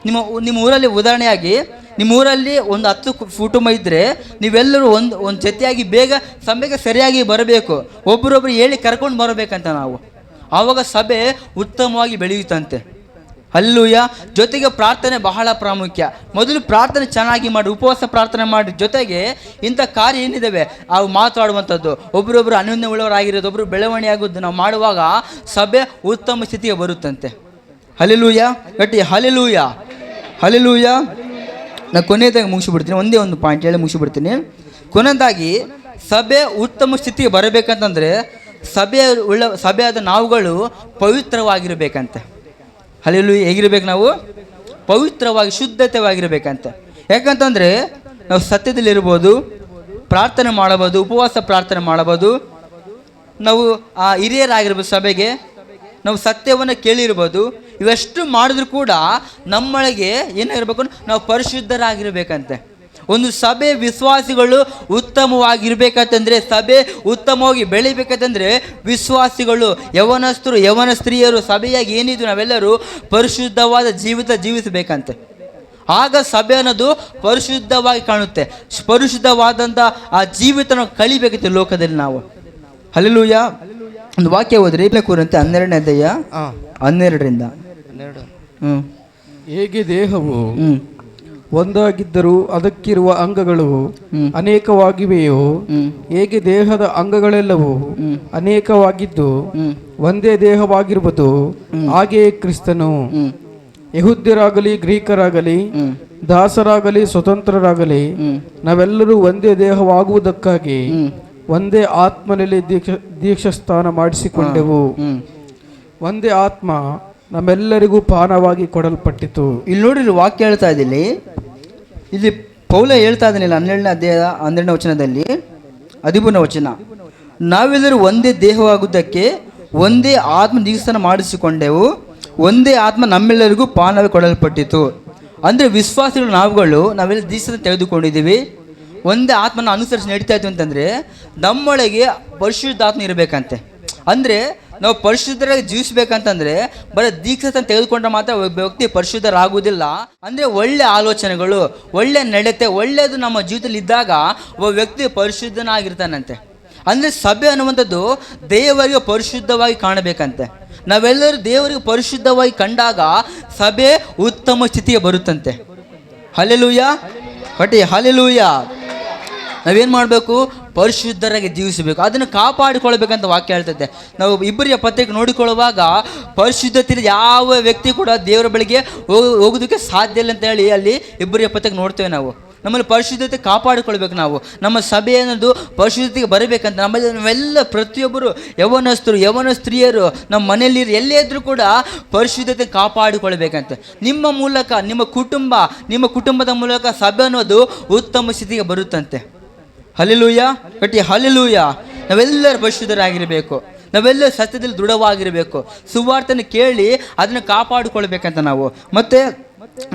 ನಿಮ್ಮ ಊರಲ್ಲಿ ಉದಾಹರಣೆಯಾಗಿ, ನಿಮ್ಮ ಊರಲ್ಲಿ ಒಂದು 10 ಕುಟುಂಬ ಇದ್ದರೆ ನೀವೆಲ್ಲರೂ ಒಂದು ಜೊತೆಯಾಗಿ ಬೇಗ ಸಭೆಗೆ ಸರಿಯಾಗಿ ಬರಬೇಕು. ಒಬ್ಬರೊಬ್ಬರು ಹೇಳಿ ಕರ್ಕೊಂಡು ಬರಬೇಕಂತ ನಾವು. ಆವಾಗ ಸಭೆ ಉತ್ತಮವಾಗಿ ಬೆಳೆಯುತ್ತಂತೆ. ಹಲ್ಲೆಲೂಯ. ಜೊತೆಗೆ ಪ್ರಾರ್ಥನೆ ಬಹಳ ಪ್ರಾಮುಖ್ಯ. ಮೊದಲು ಪ್ರಾರ್ಥನೆ ಚೆನ್ನಾಗಿ ಮಾಡಿ, ಉಪವಾಸ ಪ್ರಾರ್ಥನೆ ಮಾಡಿ, ಜೊತೆಗೆ ಇಂಥ ಕಾರ್ಯ ಏನಿದ್ದಾವೆ ಅವು ಮಾತಾಡುವಂಥದ್ದು, ಒಬ್ಬರೊಬ್ಬರು ಅನ್ಯೋನ್ಯ ಉಳ್ಳವರಾಗಿರೋದು, ಒಬ್ಬರು ಬೆಳವಣಿಗೆ ಆಗೋದು ನಾವು ಮಾಡುವಾಗ ಸಭೆ ಉತ್ತಮ ಸ್ಥಿತಿಗೆ ಬರುತ್ತಂತೆ. ಹಲ್ಲೆಲೂಯ. ಗಟ್ಟಿ ಹಲ್ಲೆಲೂಯ, ಹಲ್ಲೆಲೂಯ. ನಾನು ಕೊನೆಯದಾಗಿ ಮುಗಿಸಿಬಿಡ್ತೀನಿ, ಒಂದೇ ಒಂದು ಪಾಯಿಂಟ್ ಹೇಳಿ ಮುಗಿಸಿಬಿಡ್ತೀನಿ. ಕೊನೆಯದಾಗಿ ಸಭೆ ಉತ್ತಮ ಸ್ಥಿತಿಗೆ ಬರಬೇಕಂತಂದರೆ ಸಭೆಯಾದ ನಾವುಗಳು ಪವಿತ್ರವಾಗಿರಬೇಕಂತೆ. ಹಲ್ಲೆಲೂಯ. ಹೇಗಿರ್ಬೇಕು? ನಾವು ಪವಿತ್ರವಾಗಿ ಶುದ್ಧತೆವಾಗಿರಬೇಕಂತೆ. ಯಾಕಂತಂದರೆ ನಾವು ಸತ್ಯದಲ್ಲಿರ್ಬೋದು, ಪ್ರಾರ್ಥನೆ ಮಾಡಬಹುದು, ಉಪವಾಸ ಪ್ರಾರ್ಥನೆ ಮಾಡಬಹುದು, ನಾವು ಹಿರಿಯರಾಗಿರ್ಬೋದು, ಸಭೆಗೆ ನಾವು ಸತ್ಯವನ್ನು ಕೇಳಿರ್ಬೋದು. ಇವೆಷ್ಟು ಮಾಡಿದ್ರೂ ಕೂಡ ನಮ್ಮೊಳಗೆ ಏನಾಗಿರ್ಬೇಕು? ನಾವು ಪರಿಶುದ್ಧರಾಗಿರ್ಬೇಕಂತೆ. ಒಂದು ಸಭೆ ವಿಶ್ವಾಸಿಗಳು ಉತ್ತಮವಾಗಿರ್ಬೇಕಂತಂದರೆ, ಸಭೆ ಉತ್ತಮವಾಗಿ ಬೆಳಿಬೇಕಂತಂದರೆ ವಿಶ್ವಾಸಿಗಳು, ಯವನಸ್ಥರು, ಯವನ ಸ್ತ್ರೀಯರು, ಸಭೆಯಾಗಿ ಏನಿದ್ರು ನಾವೆಲ್ಲರೂ ಪರಿಶುದ್ಧವಾದ ಜೀವಿತ ಜೀವಿಸಬೇಕಂತೆ. ಆಗ ಸಭೆ ಅನ್ನೋದು ಪರಿಶುದ್ಧವಾಗಿ ಕಾಣುತ್ತೆ. ಪರಿಶುದ್ಧವಾದಂಥ ಆ ಜೀವಿತ ನಾವು ಕಳಿಬೇಕಂತೆ ಲೋಕದಲ್ಲಿ ನಾವು. ಹಲ್ಲೆಲೂಯ. ಒಂದು ವಾಕ್ಯ ಓದ್ರಿ, ಕೊರಿಂಥಿ 12ನೇ ಅಧ್ಯಾಯ 12ರಿಂದ. ಹೇಗೆ ದೇಹವು ಒಂದಾಗಿದ್ದರೂ ಅದಕ್ಕಿರುವ ಅಂಗಗಳು ಅನೇಕವಾಗಿವೆಯೋ, ಹೇಗೆ ದೇಹದ ಅಂಗಗಳೆಲ್ಲವೂ ಅನೇಕವಾಗಿದ್ದು ಒಂದೇ ದೇಹವಾಗಿರುವುದು, ಹಾಗೆಯೇ ಕ್ರಿಸ್ತನು. ಯಹೂದ್ಯರಾಗಲಿ ಗ್ರೀಕರಾಗಲಿ, ದಾಸರಾಗಲಿ ಸ್ವತಂತ್ರರಾಗಲಿ, ನಾವೆಲ್ಲರೂ ಒಂದೇ ದೇಹವಾಗುವುದಕ್ಕಾಗಿ ಒಂದೇ ಆತ್ಮನಲ್ಲಿ ದೀಕ್ಷಾಸ್ನಾನ ಮಾಡಿಸಿಕೊಂಡೆವು. ಒಂದೇ ಆತ್ಮ ನಮ್ಮೆಲ್ಲರಿಗೂ ಪಾನವಾಗಿ ಕೊಡಲ್ಪಟ್ಟಿತು. ಇಲ್ಲಿ ನೋಡ್ರಿ, ವಾಕ್ಯ ಹೇಳ್ತಾ ಇದ್ದೀನಿ. ಇಲ್ಲಿ ಪೌಲ ಹೇಳ್ತಾ ಇದ್ದಾನಿಲ್ಲ 12ನೇ ಅಧ್ಯಾಯ 12ನೇ ವಚನದಲ್ಲಿ 13ನೇ ವಚನ, ನಾವೆಲ್ಲರೂ ಒಂದೇ ದೇಹವಾಗುವುದಕ್ಕೆ ಒಂದೇ ಆತ್ಮ ದೀಕ್ಷಾಸ್ನಾನ ಮಾಡಿಸಿಕೊಂಡೆವು, ಒಂದೇ ಆತ್ಮ ನಮ್ಮೆಲ್ಲರಿಗೂ ಪಾನವಾಗಿ ಕೊಡಲ್ಪಟ್ಟಿತು. ಅಂದರೆ ವಿಶ್ವಾಸಿಗಳು ನಾವೆಲ್ಲ ದೀಕ್ಷಾಸ್ನಾನ ತೆಗೆದುಕೊಂಡಿದ್ದೀವಿ, ಒಂದೇ ಆತ್ಮನ ಅನುಸರಿಸಿ ನಡೀತಾ ಇದ್ದೀವಿ ಅಂತಂದರೆ ನಮ್ಮೊಳಗೆ ಪರಿಶುದ್ಧಾತ್ಮ ಇರಬೇಕಂತೆ. ಅಂದರೆ ನಾವು ಪರಿಶುದ್ಧರಾಗಿ ಜೀವಿಸ್ಬೇಕಂತಂದರೆ ಬರೀ ದೀಕ್ಷಾಸ್ನಾನ ತೆಗೆದುಕೊಂಡ್ರೆ ಮಾತ್ರ ಒಬ್ಬ ವ್ಯಕ್ತಿ ಪರಿಶುದ್ಧರಾಗುವುದಿಲ್ಲ. ಅಂದರೆ ಒಳ್ಳೆ ಆಲೋಚನೆಗಳು, ಒಳ್ಳೆ ನಡತೆ, ಒಳ್ಳೆಯದು ನಮ್ಮ ಜೀವಿತದಲ್ಲಿ ಇದ್ದಾಗ ಒಬ್ಬ ವ್ಯಕ್ತಿ ಪರಿಶುದ್ಧನಾಗಿರ್ತಾನಂತೆ. ಅಂದರೆ ಸಭೆ ಅನ್ನುವಂಥದ್ದು ದೇವರಿಗೆ ಪರಿಶುದ್ಧವಾಗಿ ಕಾಣಬೇಕಂತೆ. ನಾವೆಲ್ಲರೂ ದೇವರಿಗೆ ಪರಿಶುದ್ಧವಾಗಿ ಕಂಡಾಗ ಸಭೆ ಉತ್ತಮ ಸ್ಥಿತಿಗೆ ಬರುತ್ತಂತೆ. ಹಲ್ಲೆಲೂಯ ಹೊಟ್ಟೆ ಹಲ್ಲೆಲೂಯ. ನಾವೇನು ಮಾಡಬೇಕು? ಪರಿಶುದ್ಧರಾಗಿ ಜೀವಿಸಬೇಕು, ಅದನ್ನು ಕಾಪಾಡಿಕೊಳ್ಬೇಕಂತ ವಾಕ್ಯ ಹೇಳ್ತೈತೆ. ನಾವು ಇಬ್ಬರಿಯ ಪತ್ರಿಕೆ ನೋಡಿಕೊಳ್ಳುವಾಗ ಪರಿಶುದ್ಧತೆ ಯಾವ ವ್ಯಕ್ತಿ ಕೂಡ ದೇವರ ಬಳಿಗೆ ಹೋಗೋದಕ್ಕೆ ಸಾಧ್ಯ ಇಲ್ಲ ಅಂತ ಹೇಳಿ ಅಲ್ಲಿ ಇಬ್ಬರಿಯ ಪತ್ರಿಕೆ ನೋಡ್ತೇವೆ. ನಾವು ನಮ್ಮಲ್ಲಿ ಪರಿಶುದ್ಧತೆ ಕಾಪಾಡಿಕೊಳ್ಬೇಕು. ನಾವು ನಮ್ಮ ಸಭೆ ಅನ್ನೋದು ಪರಿಶುದ್ಧತೆಗೆ ಬರಬೇಕಂತ ನಮ್ಮಲ್ಲಿ ನಾವೆಲ್ಲ ಪ್ರತಿಯೊಬ್ಬರು ಯೌವನಸ್ಥರು ಯೌವನ ಸ್ತ್ರೀಯರು ನಮ್ಮ ಮನೆಯಲ್ಲಿ ಎಲ್ಲೇ ಇದ್ದರೂ ಕೂಡ ಪರಿಶುದ್ಧತೆ ಕಾಪಾಡಿಕೊಳ್ಬೇಕಂತೆ. ನಿಮ್ಮ ಮೂಲಕ ನಿಮ್ಮ ಕುಟುಂಬದ ಮೂಲಕ ಸಭೆ ಅನ್ನೋದು ಉತ್ತಮ ಸ್ಥಿತಿಗೆ ಬರುತ್ತಂತೆ. ಹಲ್ಲೆಲೂಯ ಗಟ್ಟಿ ಹಲ್ಲೆಲೂಯ. ನಾವೆಲ್ಲರೂ ಪರಿಶುದ್ಧರಾಗಿರಬೇಕು, ನಾವೆಲ್ಲರೂ ಸತ್ಯದಲ್ಲಿ ದೃಢವಾಗಿರಬೇಕು, ಸುವಾರ್ತನ ಕೇಳಿ ಅದನ್ನು ಕಾಪಾಡಿಕೊಳ್ಬೇಕಂತ ನಾವು. ಮತ್ತು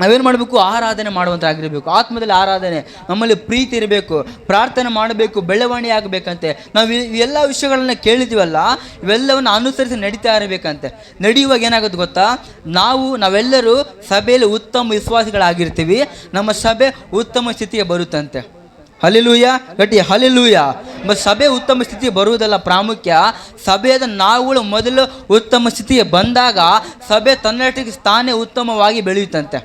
ನಾವೇನು ಮಾಡಬೇಕು? ಆರಾಧನೆ ಮಾಡುವಂತಾಗಿರಬೇಕು. ಆತ್ಮದಲ್ಲಿ ಆರಾಧನೆ, ನಮ್ಮಲ್ಲಿ ಪ್ರೀತಿ ಇರಬೇಕು, ಪ್ರಾರ್ಥನೆ ಮಾಡಬೇಕು, ಬೆಳವಣಿಗೆ ಆಗಬೇಕಂತೆ. ನಾವು ಇವೆಲ್ಲ ವಿಷಯಗಳನ್ನ ಕೇಳಿದ್ದೀವಲ್ಲ, ಇವೆಲ್ಲವನ್ನು ಅನುಸರಿಸಿ ನಡೀತಾ ಇರಬೇಕಂತೆ. ನಡೆಯುವಾಗ ಏನಾಗುತ್ತೆ ಗೊತ್ತಾ? ನಾವೆಲ್ಲರೂ ಸಭೆಯಲ್ಲಿ ಉತ್ತಮ ವಿಶ್ವಾಸಿಗಳಾಗಿರ್ತೀವಿ, ನಮ್ಮ ಸಭೆ ಉತ್ತಮ ಸ್ಥಿತಿಗೆ ಬರುತ್ತಂತೆ. ಹಲ್ಲೆಲೂಯ ಗಟ್ಟಿ ಹಲ್ಲೆಲೂಯ. ಸಭೆ ಉತ್ತಮ ಸ್ಥಿತಿಗೆ ಬರುವುದಲ್ಲ ಪ್ರಾಮುಖ್ಯ, ಸಭೆಯಾದ ನಾವುಗಳು ಮೊದಲು ಉತ್ತಮ ಸ್ಥಿತಿಗೆ ಬಂದಾಗ ಸಭೆ ತನ್ನೊಟ್ಟಿಗೆ ತಾನೇ ಉತ್ತಮವಾಗಿ ಬೆಳೆಯುತ್ತಂತೆ.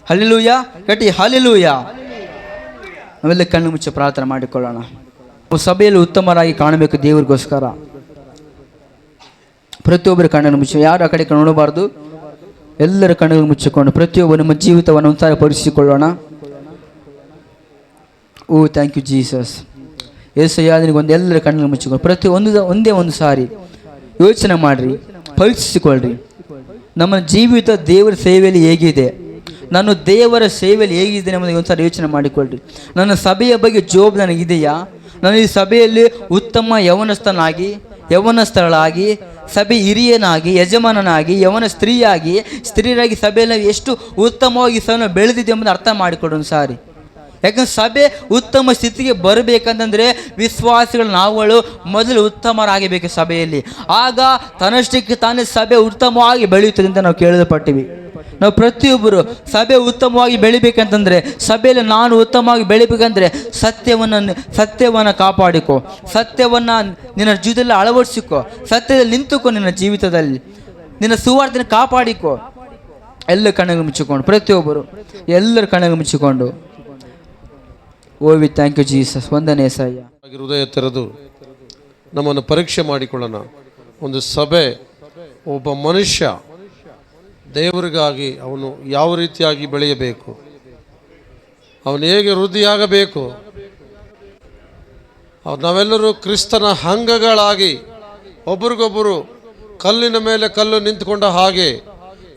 ಹಲ್ಲೆಲೂಯ ಗಟ್ಟಿ ಹಲ್ಲೆಲೂಯ. ನಾವೆಲ್ಲ ಕಣ್ಣು ಮುಚ್ಚಿ ಪ್ರಾರ್ಥನೆ ಮಾಡಿಕೊಳ್ಳೋಣ. ಸಭೆಯಲ್ಲಿ ಉತ್ತಮರಾಗಿ ಕಾಣಬೇಕು ದೇವರಿಗೋಸ್ಕರ. ಪ್ರತಿಯೊಬ್ಬರ ಕಣ್ಣನ್ನು ಮುಚ್ಚಿ, ಯಾರು ಆ ಕಡೆ ನೋಡಬಾರ್ದು, ಎಲ್ಲರ ಕಣ್ಣನ್ನು ಮುಚ್ಚಿಕೊಂಡು ಪ್ರತಿಯೊಬ್ಬರು ನಮ್ಮ ಜೀವಿತವನ್ನು ಒಂದ್ಸಾರಿ ಪರೀಕ್ಷಿಸಿಕೊಳ್ಳೋಣ. ಓ ಥ್ಯಾಂಕ್ ಯು ಜೀಸಸ್. ಏಸಯ್ಯ, ನಿನಗೆ ಎಲ್ಲರ ಕಣ್ಣನ್ನು ಮುಚ್ಚಿಕೊಂಡು ಒಂದೇ ಒಂದು ಸಾರಿ ಯೋಚನೆ ಮಾಡಿರಿ, ಪರೀಕ್ಷಿಸಿಕೊಳ್ಳ್ರಿ. ನಮ್ಮ ಜೀವಿತ ದೇವರ ಸೇವೆಯಲ್ಲಿ ಹೇಗಿದೆ, ನಾನು ದೇವರ ಸೇವೆಯಲ್ಲಿ ಹೇಗಿದೆ ಎಂಬುದಕ್ಕೆ ಒಂದು ಸಾರಿ ಯೋಚನೆ ಮಾಡಿಕೊಳ್ಳ್ರಿ. ನನ್ನ ಸಭೆಯ ಬಗ್ಗೆ ಜವಾಬ್ದಾರಿ ನನಗಿದೆಯಾ? ನಾನು ಈ ಸಭೆಯಲ್ಲಿ ಉತ್ತಮ ಯೌವನಸ್ಥಳಾಗಿ, ಸಭೆ ಹಿರಿಯನಾಗಿ, ಯಜಮಾನನಾಗಿ, ಯೌವನ ಸ್ತ್ರೀಯರಾಗಿ ಸಭೆಯಲ್ಲಿ ಎಷ್ಟು ಉತ್ತಮವಾಗಿ ಸಭೆ ಬೆಳೆದಿದೆ ಎಂಬುದು ಅರ್ಥ ಮಾಡಿಕೊಡು ಒಂದು ಸಾರಿ. ಯಾಕಂದ್ರೆ ಸಭೆ ಉತ್ತಮ ಸ್ಥಿತಿಗೆ ಬರಬೇಕಂತಂದರೆ ವಿಶ್ವಾಸಿಗಳು ನಾವುಗಳು ಮೊದಲು ಉತ್ತಮರಾಗಬೇಕು ಸಭೆಯಲ್ಲಿ. ಆಗ ತನ್ನಷ್ಟಕ್ಕೆ ತಾನೇ ಸಭೆ ಉತ್ತಮವಾಗಿ ಬೆಳೆಯುತ್ತದೆ ಅಂತ ನಾವು ಕೇಳಲ್ಪಟ್ಟಿವಿ. ನಾವು ಪ್ರತಿಯೊಬ್ಬರು ಸಭೆ ಉತ್ತಮವಾಗಿ ಬೆಳಿಬೇಕಂತಂದರೆ, ಸಭೆಯಲ್ಲಿ ನಾನು ಉತ್ತಮವಾಗಿ ಬೆಳಿಬೇಕಂದ್ರೆ ಸತ್ಯವನ್ನು ಕಾಪಾಡಿಕೊ, ಸತ್ಯವನ್ನು ನಿನ್ನ ಜೀವಿತದಲ್ಲಿ ಅಳವಡಿಸಿಕೊ, ಸತ್ಯದಲ್ಲಿ ನಿಂತುಕೊ, ನಿನ್ನ ಜೀವಿತದಲ್ಲಿ ನಿನ್ನ ಸುವಾರ್ತನ ಕಾಪಾಡಿಕೊ. ಎಲ್ಲ ಕಣ್ಣನ್ನು ಮುಚ್ಚಿಕೊಂಡು ಪ್ರತಿಯೊಬ್ಬರು ಎಲ್ಲರ ಕಣ್ಣನ್ನು ಮುಚ್ಚಿಕೊಂಡು ಓ ವಿ ಥ್ಯಾಂಕ್ ಯು ಜೀಸಸ್. ವಂದನೆ ಸಯ್ಯ. ಹೃದಯ ತೆರೆದು ನಮ್ಮನ್ನು ಪರೀಕ್ಷೆ ಮಾಡಿಕೊಳ್ಳೋಣ. ಒಂದು ಸಭೆ, ಒಬ್ಬ ಮನುಷ್ಯ ದೇವರಿಗಾಗಿ ಅವನು ಯಾವ ರೀತಿಯಾಗಿ ಬೆಳೆಯಬೇಕು, ಅವನು ಹೇಗೆ ವೃದ್ಧಿಯಾಗಬೇಕು. ನಾವೆಲ್ಲರೂ ಕ್ರಿಸ್ತನ ಅಂಗಗಳಾಗಿ ಒಬ್ರಿಗೊಬ್ಬರು ಕಲ್ಲಿನ ಮೇಲೆ ಕಲ್ಲು ನಿಂತುಕೊಂಡ ಹಾಗೆ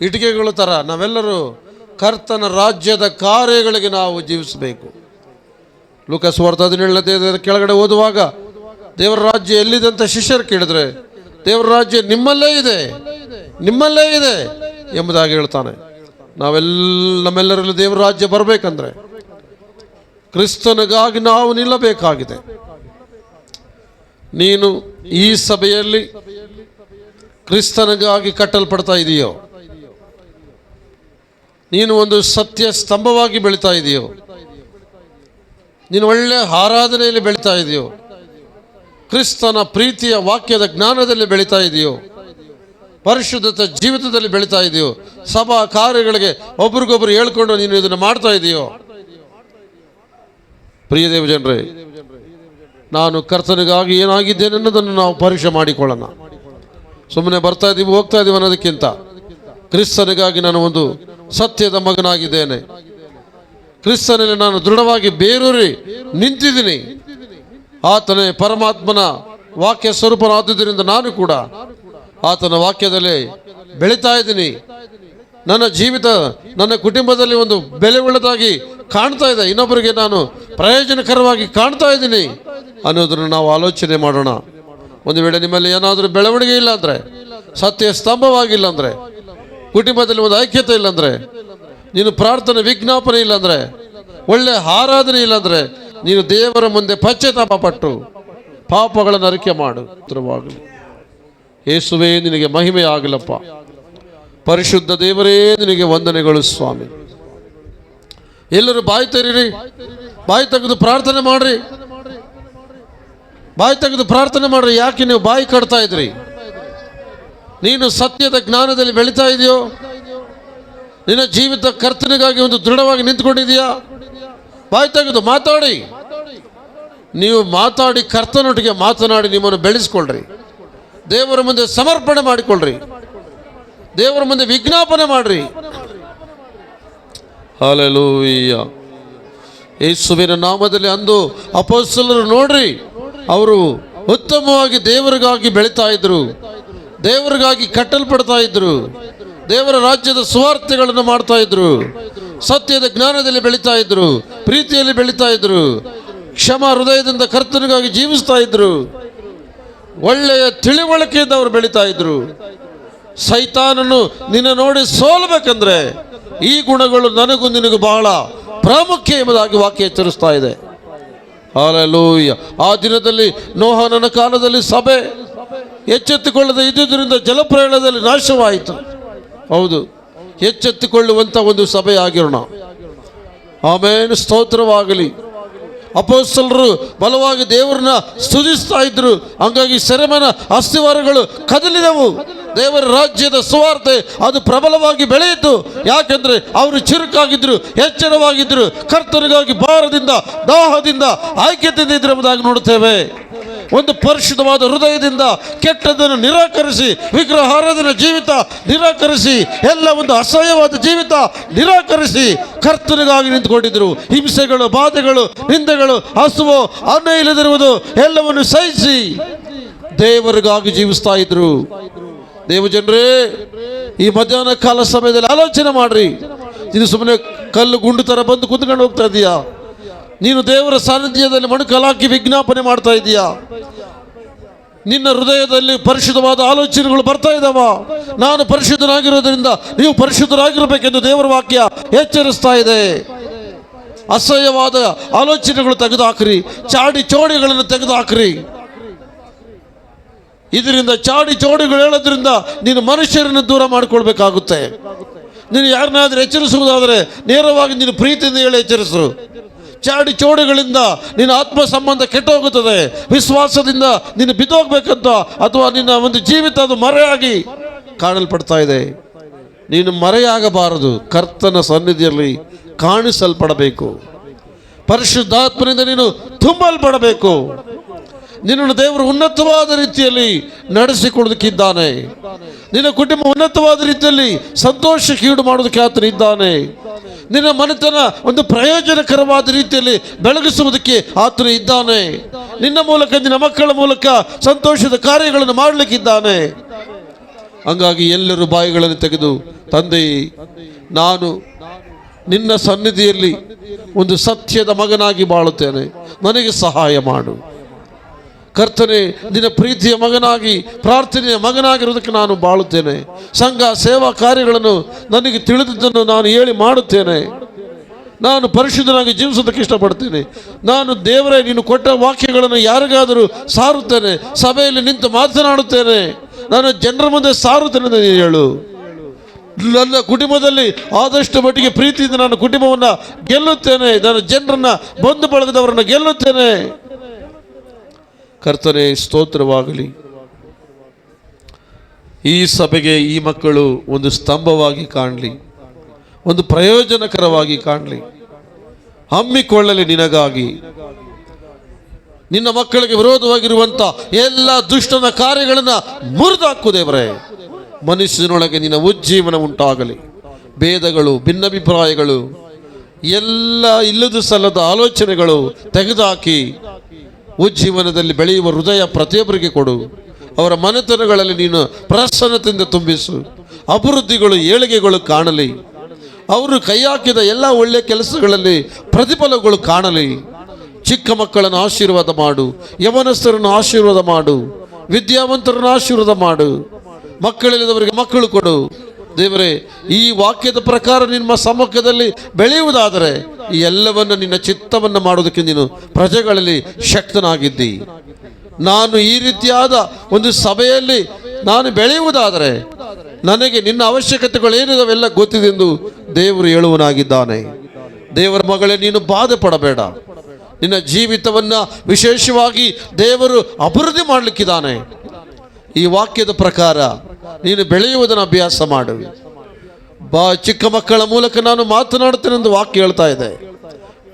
ಇಟಿಕೆಗಳ ಥರ ನಾವೆಲ್ಲರೂ ಕರ್ತನ ರಾಜ್ಯದ ಕಾರ್ಯಗಳಿಗೆ ನಾವು ಜೀವಿಸಬೇಕು. ಲೂಕಾಸ್ ಸುವಾರ್ತೆ 17 ಕೆಳಗಡೆ ಓದುವಾಗ ದೇವರ ರಾಜ್ಯ ಎಲ್ಲಿದೆ ಅಂತ ಶಿಷ್ಯರು ಕೇಳಿದ್ರೆ, ದೇವರ ರಾಜ್ಯ ನಿಮ್ಮಲ್ಲೇ ಇದೆ ಎಂಬುದಾಗಿ ಹೇಳ್ತಾನೆ. ನಮ್ಮೆಲ್ಲರಲ್ಲೂ ದೇವರ ರಾಜ್ಯ ಬರಬೇಕಂದ್ರೆ ಕ್ರಿಸ್ತನಿಗಾಗಿ ನಾವು ನಿಲ್ಲಬೇಕಾಗಿದೆ. ನೀನು ಈ ಸಭೆಯಲ್ಲಿ ಕ್ರಿಸ್ತನಿಗಾಗಿ ಕಟ್ಟಲ್ಪಡ್ತಾ ಇದೆಯೋ, ನೀನು ಒಂದು ಸತ್ಯ ಸ್ತಂಭವಾಗಿ ಬೆಳೀತಾ ಇದೆಯೋ, ನೀನು ಒಳ್ಳೆ ಆರಾಧನೆಯಲ್ಲಿ ಬೆಳೀತಾ ಇದೆಯೋ, ಕ್ರಿಸ್ತನ ಪ್ರೀತಿಯ ವಾಕ್ಯದ ಜ್ಞಾನದಲ್ಲಿ ಬೆಳೀತಾ ಇದೆಯೋ, ಪರಿಶುದ್ಧತೆ ಜೀವಿತದಲ್ಲಿ ಬೆಳೀತಾ ಇದೆಯೋ, ಸಭಾ ಕಾರ್ಯಗಳಿಗೆ ಒಬ್ರಿಗೊಬ್ರು ಹೇಳ್ಕೊಂಡು ನೀನು ಇದನ್ನು ಮಾಡ್ತಾ ಇದೆಯೋ. ಪ್ರಿಯ ದೇವ ಜನರೇ, ನಾನು ಕರ್ತನಿಗಾಗಿ ಏನಾಗಿದ್ದೇನೆ ಅನ್ನೋದನ್ನು ನಾವು ಪರೀಕ್ಷೆ ಮಾಡಿಕೊಳ್ಳೋಣ. ಸುಮ್ಮನೆ ಬರ್ತಾ ಇದ್ದೀವಿ ಹೋಗ್ತಾ ಇದ್ದೀವಿ ಅನ್ನೋದಕ್ಕಿಂತ ಕ್ರಿಸ್ತನಿಗಾಗಿ ನಾನು ಒಂದು ಸತ್ಯದ ಮಗನಾಗಿದ್ದೇನೆ, ಕ್ರಿಸ್ತನಲ್ಲಿ ನಾನು ದೃಢವಾಗಿ ಬೇರೂರಿ ನಿಂತಿದ್ದೀನಿ, ಆತನೇ ಪರಮಾತ್ಮನ ವಾಕ್ಯ ಸ್ವರೂಪನಾದುದರಿಂದ ನಾನು ಕೂಡ ಆತನ ವಾಕ್ಯದಲ್ಲಿ ಬೆಳೀತಾ ಇದ್ದೀನಿ. ನನ್ನ ಜೀವಿತ ನನ್ನ ಕುಟುಂಬದಲ್ಲಿ ಒಂದು ಬೆಲೆ ಉಳ್ಳದಾಗಿ ಕಾಣ್ತಾ ಇದೆ, ಇನ್ನೊಬ್ಬರಿಗೆ ನಾನು ಪ್ರಯೋಜನಕರವಾಗಿ ಕಾಣ್ತಾ ಇದ್ದೀನಿ ಅನ್ನೋದನ್ನು ನಾವು ಆಲೋಚನೆ ಮಾಡೋಣ. ಒಂದು ವೇಳೆ ನಿಮ್ಮಲ್ಲಿ ಏನಾದರೂ ಬೆಳವಣಿಗೆ ಇಲ್ಲ ಅಂದರೆ, ಸತ್ಯ ಸ್ತಂಭವಾಗಿಲ್ಲ ಅಂದರೆ, ಕುಟುಂಬದಲ್ಲಿ ಒಂದು ಐಕ್ಯತೆ ಇಲ್ಲಾಂದರೆ, ನೀನು ಪ್ರಾರ್ಥನೆ ವಿಜ್ಞಾಪನೆ ಇಲ್ಲಾಂದರೆ, ಒಳ್ಳೆ ಆರಾಧನೆ ಇಲ್ಲಾಂದರೆ, ನೀನು ದೇವರ ಮುಂದೆ ಪಶ್ಚಾತ್ತಾಪ ಪಟ್ಟು ಪಾಪಗಳನ್ನು ಅರಿಕೆ ಮಾಡು. ಯೇಸುವೇ ನಿನಗೆ ಮಹಿಮೆ ಆಗಲಪ್ಪ. ಪರಿಶುದ್ಧ ದೇವರೇ ನಿನಗೆ ವಂದನೆಗಳು ಸ್ವಾಮಿ. ಎಲ್ಲರೂ ಬಾಯಿ ತೆರೀರಿ, ಬಾಯಿ ತೆಗೆದು ಪ್ರಾರ್ಥನೆ ಮಾಡ್ರಿ. ಬಾಯಿ ತೆಗೆದು ಪ್ರಾರ್ಥನೆ ಮಾಡ್ರಿ. ಯಾಕೆ ನೀವು ಬಾಯಿ ಕಟ್ತಾ ಇದ್ರಿ? ನೀನು ಸತ್ಯದ ಜ್ಞಾನದಲ್ಲಿ ಬೆಳೀತಾ ಇದೆಯೋ? ನಿನ್ನ ಜೀವಿತ ಕರ್ತನಿಗಾಗಿ ಒಂದು ದೃಢವಾಗಿ ನಿಂತ್ಕೊಂಡಿದೆಯಾ? ಬಾಯಿ ತೆಗೆದು ಮಾತಾಡಿ. ನೀವು ಮಾತಾಡಿ, ಕರ್ತನೊಟ್ಟಿಗೆ ಮಾತನಾಡಿ ನಿಮ್ಮನ್ನು ಬೆಳೆಸ್ಕೊಳ್ರಿ. ದೇವರ ಮುಂದೆ ಸಮರ್ಪಣೆ ಮಾಡಿಕೊಳ್ಳ್ರಿ. ದೇವರ ಮುಂದೆ ವಿಜ್ಞಾಪನೆ ಮಾಡ್ರಿ. ಹಲ್ಲೆಲೂಯ. ಯೇಸುವಿನ ನಾಮದಲ್ಲಿ ಅಂದು ಅಪೊಸ್ತಲರು ನೋಡ್ರಿ, ಅವರು ಉತ್ತಮವಾಗಿ ದೇವರಿಗಾಗಿ ಬೆಳೀತಾ ಇದ್ರು, ದೇವರಿಗಾಗಿ ಕಟ್ಟಲ್ಪಡ್ತಾ ಇದ್ರು, ದೇವರ ರಾಜ್ಯದ ಸುವಾರ್ತೆಗಳನ್ನು ಮಾಡ್ತಾ ಇದ್ರು, ಸತ್ಯದ ಜ್ಞಾನದಲ್ಲಿ ಬೆಳೀತಾ ಇದ್ರು, ಪ್ರೀತಿಯಲ್ಲಿ ಬೆಳೀತಾ ಇದ್ರು, ಕ್ಷಮ ಹೃದಯದಿಂದ ಕರ್ತನಿಗಾಗಿ ಜೀವಿಸ್ತಾ ಇದ್ರು, ಒಳ್ಳೆಯ ತಿಳಿವಳಿಕೆಯಿಂದ ಅವರು ಬೆಳೀತಾ ಇದ್ರು. ಸೈತಾನನು ನಿನ್ನ ನೋಡಿ ಸೋಲ್ಬೇಕಂದ್ರೆ ಈ ಗುಣಗಳು ನನಗೂ ನಿನಗೂ ಬಹಳ ಪ್ರಾಮುಖ್ಯ ಎಂಬುದಾಗಿ ವಾಕ್ಯ ಎಚ್ಚರಿಸ್ತಾ ಇದೆ. ಹಲ್ಲೆಲೂಯ. ಆ ದಿನದಲ್ಲಿ ನೋಹನನ ಕಾಲದಲ್ಲಿ ಸಭೆ ಎಚ್ಚೆತ್ತುಕೊಳ್ಳದೆ ಇದ್ದುದರಿಂದ ಜಲಪ್ರಳಯದಲ್ಲಿ ನಾಶವಾಯಿತು. ಹೌದು, ಎಚ್ಚೆತ್ತುಕೊಳ್ಳುವಂಥ ಒಂದು ಸಭೆ ಆಗಿರೋಣ. ಆಮೇಲೆ ಸ್ತೋತ್ರವಾಗಲಿ. ಅಪೊಸ್ತಲರು ಬಲವಾಗಿ ದೇವರನ್ನ ಸ್ತುತಿಸ್ತಾ ಇದ್ರು, ಹಂಗಾಗಿ ಸೆರೆಮನ ಅಸ್ಥಿವಾರಗಳು ಕದಲಿದವು. ದೇವರ ರಾಜ್ಯದ ಸುವಾರ್ತೆ ಅದು ಪ್ರಬಲವಾಗಿ ಬೆಳೆಯಿತು. ಯಾಕೆಂದ್ರೆ ಅವರು ಚುರುಕಾಗಿದ್ರು, ಎಚ್ಚರವಾಗಿದ್ರು, ಕರ್ತನಿಗಾಗಿ ಭಾರದಿಂದ ದಾಹದಿಂದ ಆಯ್ಕೆಯಿಂದ ಇದ್ರು ಎಂಬುದಾಗಿ ನೋಡುತ್ತೇವೆ. ಒಂದು ಪರಿಶುದ್ಧವಾದ ಹೃದಯದಿಂದ ಕೆಟ್ಟದನ್ನು ನಿರಾಕರಿಸಿ, ವಿಗ್ರಹಾರಾಧನೆ ಜೀವಿತ ನಿರಾಕರಿಸಿ, ಎಲ್ಲ ಒಂದು ಅಸಹ್ಯವಾದ ಜೀವಿತ ನಿರಾಕರಿಸಿ ಕರ್ತನಿಗಾಗಿ ನಿಂತುಕೊಂಡಿದ್ರು. ಹಿಂಸೆಗಳು, ಬಾಧೆಗಳು, ನಿಂದೆಗಳು, ಹಸುವು, ಅನ್ನ ಇಲ್ಲದಿರುವುದು ಎಲ್ಲವನ್ನು ಸಹಿಸಿ ದೇವರಿಗಾಗಿ ಜೀವಿಸ್ತಾ ಇದ್ರು. ದೇವಜನರೇ, ಈ ಮಧ್ಯಾಹ್ನ ಕಾಲ ಸಮಯದಲ್ಲಿ ಆಲೋಚನೆ ಮಾಡ್ರಿ. ನೀನು ಸುಮ್ಮನೆ ಕಲ್ಲು ಗುಂಡು ತರ ಬಂದು ಕುಂತ್ಕೊಂಡು ಹೋಗ್ತಾ ಇದೀಯಾ? ನೀನು ದೇವರ ಸಾನ್ನಿಧ್ಯದಲ್ಲಿ ಮಣಕಲಾಕಿ ವಿಜ್ಞಾಪನೆ ಮಾಡ್ತಾ ಇದೀಯಾ? ನಿನ್ನ ಹೃದಯದಲ್ಲಿ ಪರಿಶುದ್ಧವಾದ ಆಲೋಚನೆಗಳು ಬರ್ತಾ ಇದ್ದಾವ? ನಾನು ಪರಿಶುದ್ಧನಾಗಿರೋದ್ರಿಂದ ನೀವು ಪರಿಶುದ್ಧರಾಗಿರಬೇಕೆಂದು ದೇವರ ವಾಕ್ಯ ಎಚ್ಚರಿಸ್ತಾ ಇದೆ. ಅಸಹ್ಯವಾದ ಆಲೋಚನೆಗಳು ತೆಗೆದುಹಾಕ್ರಿ, ಚಾಡಿ ಚೋಡಿಗಳನ್ನು ತೆಗೆದುಹಾಕ್ರಿ. ಇದರಿಂದ ಚಾಡಿ ಚೋಡಿಗಳು ಹೇಳೋದ್ರಿಂದ ನೀನು ಮನುಷ್ಯರನ್ನು ದೂರ ಮಾಡಿಕೊಳ್ಬೇಕಾಗುತ್ತೆ. ನೀನು ಯಾರನ್ನಾದ್ರೂ ಎಚ್ಚರಿಸುವುದಾದರೆ ನೇರವಾಗಿ ನೀನು ಪ್ರೀತಿಯಿಂದ ಹೇಳಿ ಎಚ್ಚರಿಸು. ಚಾಡಿ ಚೋಡಿಗಳಿಂದ ನಿನ್ನ ಆತ್ಮ ಸಂಬಂಧ ಕೆಟ್ಟೋಗುತ್ತದೆ. ವಿಶ್ವಾಸದಿಂದ ನೀನು ಬಿದ್ದೋಗ್ಬೇಕಂತ ಅಥವಾ ನಿನ್ನ ಒಂದು ಜೀವಿತ ಅದು ಮರೆಯಾಗಿ ಕಾಣಲ್ಪಡ್ತಾ ಇದೆ. ನೀನು ಮರೆಯಾಗಬಾರದು. ಕರ್ತನ ಸನ್ನಿಧಿಯಲ್ಲಿ ಕಾಣಿಸಲ್ಪಡಬೇಕು. ಪರಿಶುದ್ಧಾತ್ಮನಿಂದ ನೀನು ತುಂಬಲ್ಪಡಬೇಕು. ನಿನ್ನನ್ನು ದೇವರು ಉನ್ನತವಾದ ರೀತಿಯಲ್ಲಿ ನಡೆಸಿಕೊಡೋದಕ್ಕಿದ್ದಾನೆ. ನಿನ್ನ ಕುಟುಂಬ ಉನ್ನತವಾದ ರೀತಿಯಲ್ಲಿ ಸಂತೋಷಕ್ಕೆ ಈಡು ಮಾಡೋದಕ್ಕೆ ಆತನು ಇದ್ದಾನೆ. ನಿನ್ನ ಮನೆತನ ಒಂದು ಪ್ರಯೋಜನಕರವಾದ ರೀತಿಯಲ್ಲಿ ಬೆಳಗಿಸುವುದಕ್ಕೆ ಆತನು ಇದ್ದಾನೆ. ನಿನ್ನ ಮೂಲಕ, ನಿನ್ನ ಮಕ್ಕಳ ಮೂಲಕ ಸಂತೋಷದ ಕಾರ್ಯಗಳನ್ನು ಮಾಡಲಿಕ್ಕಿದ್ದಾನೆ. ಹಂಗಾಗಿ ಎಲ್ಲರೂ ಬಾಯಿಗಳನ್ನು ತೆಗೆದು, ತಂದೆ, ನಾನು ನಿನ್ನ ಸನ್ನಿಧಿಯಲ್ಲಿ ಒಂದು ಸತ್ಯದ ಮಗನಾಗಿ ಬಾಳುತ್ತೇನೆ, ನನಗೆ ಸಹಾಯ ಮಾಡು. ಕರ್ತನೆ, ನಿನ್ನ ಪ್ರೀತಿಯ ಮಗನಾಗಿ, ಪ್ರಾರ್ಥನೆಯ ಮಗನಾಗಿರೋದಕ್ಕೆ ನಾನು ಬಾಳುತ್ತೇನೆ. ಸಂಘ ಸೇವಾ ಕಾರ್ಯಗಳನ್ನು ನನಗೆ ತಿಳಿದದ್ದನ್ನು ನಾನು ಹೇಳಿ ಮಾಡುತ್ತೇನೆ. ನಾನು ಪರಿಶುದ್ಧನಾಗಿ ಜೀವಿಸೋದಕ್ಕೆ ಇಷ್ಟಪಡ್ತೇನೆ. ನಾನು ದೇವರೇ ನೀನು ಕೊಟ್ಟ ವಾಕ್ಯಗಳನ್ನು ಯಾರಿಗಾದರೂ ಸಾರುತ್ತೇನೆ, ಸಭೆಯಲ್ಲಿ ನಿಂತು ಮಾತನಾಡುತ್ತೇನೆ, ನಾನು ಜನರ ಮುಂದೆ ಸಾರುತ್ತೇನೆ ಅಂತ ನೀನು ಹೇಳು. ನನ್ನ ಕುಟುಂಬದಲ್ಲಿ ಆದಷ್ಟು ಮಟ್ಟಿಗೆ ಪ್ರೀತಿಯಿಂದ ನಾನು ಕುಟುಂಬವನ್ನು ಗೆಲ್ಲುತ್ತೇನೆ, ನಾನು ಜನರನ್ನ, ಬಂಧು ಬಳಗದವರನ್ನು ಗೆಲ್ಲುತ್ತೇನೆ. ಕರ್ತನೇ, ಸ್ತೋತ್ರವಾಗಲಿ. ಈ ಸಭೆಗೆ ಈ ಮಕ್ಕಳು ಒಂದು ಸ್ತಂಭವಾಗಿ ಕಾಣಲಿ, ಒಂದು ಪ್ರಯೋಜನಕರವಾಗಿ ಕಾಣಲಿ, ಹಮ್ಮಿಕೊಳ್ಳಲಿ ನಿನಗಾಗಿ. ನಿನ್ನ ಮಕ್ಕಳಿಗೆ ವಿರೋಧವಾಗಿರುವಂಥ ಎಲ್ಲ ದುಷ್ಟನ ಕಾರ್ಯಗಳನ್ನು ಮುರಿದಾಕು ದೇವರೇ. ಮನುಷ್ಯನೊಳಗೆ ನಿನ್ನ ಉಜ್ಜೀವನ ಉಂಟಾಗಲಿ. ಭೇದಗಳು, ಭಿನ್ನಾಭಿಪ್ರಾಯಗಳು, ಎಲ್ಲ ಇಲ್ಲದು ಸಲ್ಲದ ಆಲೋಚನೆಗಳು ತೆಗೆದುಹಾಕಿ ಉಜ್ಜೀವನದಲ್ಲಿ ಬೆಳೆಯುವ ಹೃದಯ ಪ್ರತಿಯೊಬ್ಬರಿಗೆ ಕೊಡು. ಅವರ ಮನೆತನಗಳಲ್ಲಿ ನೀನು ಪ್ರಸನ್ನತೆಯಿಂದ ತುಂಬಿಸು. ಅಭಿವೃದ್ಧಿಗಳು, ಏಳಿಗೆಗಳು ಕಾಣಲಿ. ಅವರು ಕೈ ಹಾಕಿದ ಎಲ್ಲ ಒಳ್ಳೆಯ ಕೆಲಸಗಳಲ್ಲಿ ಪ್ರತಿಫಲಗಳು ಕಾಣಲಿ. ಚಿಕ್ಕ ಮಕ್ಕಳನ್ನು ಆಶೀರ್ವಾದ ಮಾಡು, ಯವನಸ್ಥರನ್ನು ಆಶೀರ್ವಾದ ಮಾಡು, ವಿದ್ಯಾವಂತರನ್ನು ಆಶೀರ್ವಾದ ಮಾಡು, ಮಕ್ಕಳಿಲ್ಲದವರಿಗೆ ಮಕ್ಕಳು ಕೊಡು. ದೇವರೇ, ಈ ವಾಕ್ಯದ ಪ್ರಕಾರ ನಿಮ್ಮ ಸಮ್ಮುಖದಲ್ಲಿ ಬೆಳೆಯುವುದಾದರೆ ಈ ಎಲ್ಲವನ್ನು ನಿನ್ನ ಚಿತ್ತವನ್ನು ಮಾಡೋದಕ್ಕೆ ನೀನು ಪ್ರಜೆಗಳಲ್ಲಿ ಶಕ್ತನಾಗಿದ್ದಿ. ನಾನು ಈ ರೀತಿಯಾದ ಒಂದು ಸಭೆಯಲ್ಲಿ ನಾನು ಬೆಳೆಯುವುದಾದರೆ ನನಗೆ ನಿನ್ನ ಅವಶ್ಯಕತೆಗಳು ಏನಿದಾವೆಲ್ಲ ಗೊತ್ತಿದೆ ಎಂದು ದೇವರು ಹೇಳುವನಾಗಿದ್ದಾನೆ. ದೇವರ ಮಗಳೇ, ನೀನು ಬಾಧೆ ಪಡಬೇಡ. ನಿನ್ನ ಜೀವಿತವನ್ನು ವಿಶೇಷವಾಗಿ ದೇವರು ಅಭಿವೃದ್ಧಿ ಮಾಡಲಿಕ್ಕಿದ್ದಾನೆ. ಈ ವಾಕ್ಯದ ಪ್ರಕಾರ ನೀನು ಬೆಳೆಯುವುದನ್ನು ಅಭ್ಯಾಸ ಮಾಡು. ಚಿಕ್ಕ ಮಕ್ಕಳ ಮೂಲಕ ನಾನು ಮಾತನಾಡುತ್ತೇನೆ ಎಂದು ವಾಕ್ಯ ಹೇಳ್ತಾ ಇದೆ.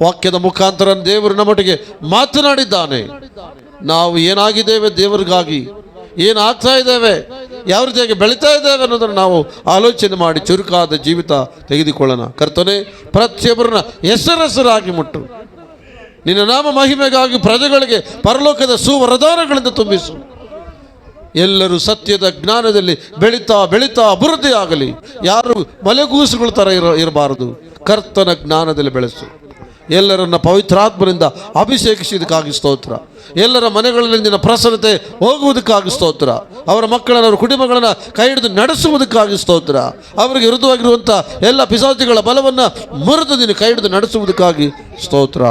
ವಾಕ್ಯದ ಮುಖಾಂತರ ದೇವರು ನಮ್ಮೊಟ್ಟಿಗೆ ಮಾತನಾಡಿದ್ದಾನೆ. ನಾವು ಏನಾಗಿದ್ದೇವೆ, ದೇವರಿಗಾಗಿ ಏನಾಗ್ತಾ ಇದ್ದೇವೆ, ಯಾವ ರೀತಿಯಾಗಿ ಬೆಳೀತಾ ಇದ್ದೇವೆ ಅನ್ನೋದನ್ನು ನಾವು ಆಲೋಚನೆ ಮಾಡಿ ಚುರುಕಾದ ಜೀವಿತ ತೆಗೆದುಕೊಳ್ಳೋಣ. ಕರ್ತನೇ, ಪ್ರತಿಯೊಬ್ಬರನ್ನ ಹೆಸರಾಗಿ ಮುಟ್ಟು. ನಿನ್ನ ನಾಮ ಮಹಿಮೆಗಾಗಿ ಪ್ರಜೆಗಳಿಗೆ ಪರಲೋಕದ ಸುವರದಾನಗಳಿಂದ ತುಂಬಿಸು. ಎಲ್ಲರೂ ಸತ್ಯದ ಜ್ಞಾನದಲ್ಲಿ ಬೆಳೀತಾ ಬೆಳೀತಾ ಅಭಿವೃದ್ಧಿ ಆಗಲಿ. ಯಾರು ಮಲೆಗೂಸುಗಳ ಥರ ಇರಬಾರದು. ಕರ್ತನ ಜ್ಞಾನದಲ್ಲಿ ಬೆಳೆಸು. ಎಲ್ಲರನ್ನ ಪವಿತ್ರಾತ್ಮರಿಂದ ಅಭಿಷೇಕಿಸಿದಕ್ಕಾಗಿ ಸ್ತೋತ್ರ. ಎಲ್ಲರ ಮನೆಗಳಲ್ಲಿ ನಿನ್ನ ಪ್ರಸನ್ನತೆ ಹೋಗುವುದಕ್ಕಾಗಿ ಸ್ತೋತ್ರ. ಅವರ ಮಕ್ಕಳನ್ನು, ಅವರ ಕುಟುಂಬಗಳನ್ನು ಕೈ ಹಿಡಿದು ನಡೆಸುವುದಕ್ಕಾಗಿ ಸ್ತೋತ್ರ. ಅವರಿಗೆ ವಿರುದ್ಧವಾಗಿರುವಂಥ ಎಲ್ಲ ಪಿಶಾಚಿಗಳ ಬಲವನ್ನು ಮುರಿದು ನೀನು ಕೈ ಹಿಡಿದು ನಡೆಸುವುದಕ್ಕಾಗಿ ಸ್ತೋತ್ರ.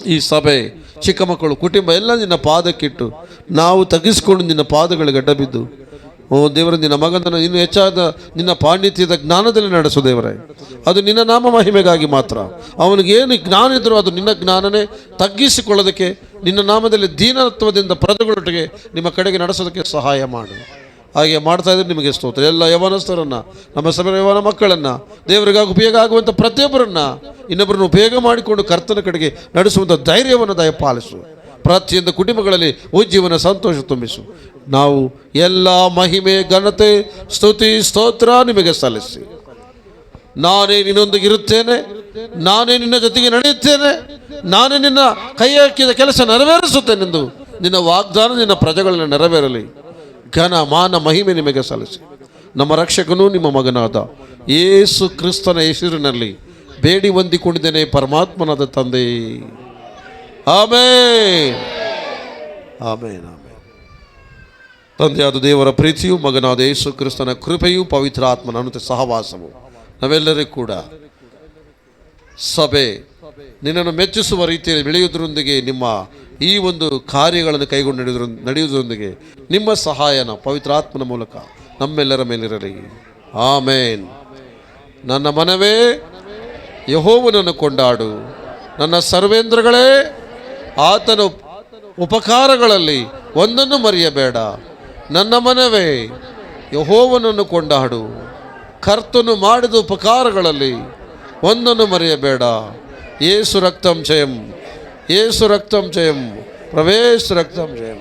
ಈ ಸಭೆ, ಚಿಕ್ಕ ಮಕ್ಕಳು, ಕುಟುಂಬ ಎಲ್ಲ ನಿನ್ನ ಪಾದಕ್ಕಿಟ್ಟು ನಾವು ತಗ್ಗಿಸಿಕೊಂಡು ನಿನ್ನ ಪಾದಗಳಿಗೆ ಅಡ್ಡ ಬಿದ್ದು, ಓ ದೇವರ, ನಿನ್ನ ಮಗನನ್ನು ಇನ್ನೂ ಹೆಚ್ಚಾದ ನಿನ್ನ ಪಾಂಡಿತ್ಯದ ಜ್ಞಾನದಲ್ಲಿ ನಡೆಸು ದೇವರೇ. ಅದು ನಿನ್ನ ನಾಮ ಮಹಿಮೆಗಾಗಿ ಮಾತ್ರ. ಅವನಿಗೇನು ಜ್ಞಾನ ಇದ್ದರೂ ಅದು ನಿನ್ನ ಜ್ಞಾನನೇ. ತಗ್ಗಿಸಿಕೊಳ್ಳೋದಕ್ಕೆ, ನಿನ್ನ ನಾಮದಲ್ಲಿ ದೀನತ್ವದಿಂದ ಪ್ರಜೆಗಳೊಟ್ಟಿಗೆ ನಿಮ್ಮ ಕಡೆಗೆ ನಡೆಸೋದಕ್ಕೆ ಸಹಾಯ ಮಾಡು. ಹಾಗೆ ಮಾಡ್ತಾ ಇದ್ರೆ ನಿಮಗೆ ಸ್ತೋತ್ರ. ಎಲ್ಲ ಯವನಸ್ಥರನ್ನು, ನಮ್ಮ ಸಭೆಯ ಯವನ ಮಕ್ಕಳನ್ನು, ದೇವರಿಗಾಗಿ ಉಪಯೋಗ ಆಗುವಂಥ ಪ್ರತಿಯೊಬ್ಬರನ್ನು, ಇನ್ನೊಬ್ಬರನ್ನು ಉಪಯೋಗ ಮಾಡಿಕೊಂಡು ಕರ್ತನ ಕಡೆಗೆ ನಡೆಸುವಂಥ ಧೈರ್ಯವನ್ನು ದಯಪಾಲಿಸು. ಪ್ರತಿಯೊಂದು ಕುಟುಂಬಗಳಲ್ಲಿ ಉಜ್ಜೀವನ ಸಂತೋಷ ತುಂಬಿಸು. ನಾವು ಎಲ್ಲ ಮಹಿಮೆ, ಘನತೆ, ಸ್ತುತಿ, ಸ್ತೋತ್ರ ನಿಮಗೆ ಸಲ್ಲಿಸಿ. ನಾನೇ ನಿನ್ನೊಂದಿಗೆ ಇರುತ್ತೇನೆ, ನಾನೇ ನಿನ್ನ ಜೊತೆಗೆ ನಡೆಯುತ್ತೇನೆ, ನಾನೇ ನಿನ್ನ ಕೈ ಹಾಕಿದ ಕೆಲಸ ನೆರವೇರಿಸುತ್ತೇನೆಂದು ನಿನ್ನ ವಾಗ್ದಾನ ನಿನ್ನ ಪ್ರಜೆಗಳನ್ನ ನೆರವೇರಲಿ. ಘನ, ಮಾನ, ಮಹಿಮೆ ನಿಮಗೆ ಸಲ್ಲಿಸಿ. ನಮ್ಮ ರಕ್ಷಕನೂ ನಿಮ್ಮ ಮಗನಾದ ಯೇಸು ಕ್ರಿಸ್ತನ ಹೆಸರಿನಲ್ಲಿ ಬೇಡಿ ಹೊಂದಿಕೊಂಡಿದ್ದೇನೆ ಪರಮಾತ್ಮನಾದ ತಂದೆ. ಆಮೇನ್, ಆಮೇನ್, ಆಮೇನ್. ತಂದೆಯಾದ ದೇವರ ಪ್ರೀತಿಯು, ಮಗನಾದ ಯೇಸು ಕ್ರಿಸ್ತನ ಕೃಪೆಯು, ಪವಿತ್ರಾತ್ಮನ ಅನುತ ಸಹವಾಸವು ನಾವೆಲ್ಲರಿಗೂ ಕೂಡ ಸಭೆ ನಿನ್ನನ್ನು ಮೆಚ್ಚಿಸುವ ರೀತಿಯಲ್ಲಿ ಬೆಳೆಯುವುದರೊಂದಿಗೆ, ನಿಮ್ಮ ಈ ಒಂದು ಕಾರ್ಯಗಳನ್ನು ಕೈಗೊಂಡು ನಡೆಯುವುದರೊಂದಿಗೆ ನಿಮ್ಮ ಸಹಾಯನ ಪವಿತ್ರಾತ್ಮನ ಮೂಲಕ ನಮ್ಮೆಲ್ಲರ ಮೇಲಿರಲಿ. ಆಮೇನ್. ನನ್ನ ಮನವೇ ಯೆಹೋವನನ್ನು ಕೊಂಡಾಡು, ನನ್ನ ಸರ್ವೇಂದ್ರಗಳೇ ಆತನ ಉಪಕಾರಗಳಲ್ಲಿ ಒಂದನ್ನು ಮರೆಯಬೇಡ. ನನ್ನ ಮನವೇ ಯೆಹೋವನನ್ನು ಕೊಂಡಾಡು, ಕರ್ತನು ಮಾಡಿದ ಉಪಕಾರಗಳಲ್ಲಿ ಒಂದನ್ನು ಮರೆಯಬೇಡ. ಯೇಸು ರಕ್ತಂ ಜಯಂ, ಯೇಸು ರಕ್ತಂ ಜಯಂ, ಪ್ರವೇಶ ರಕ್ತಂ ಜಯಂ.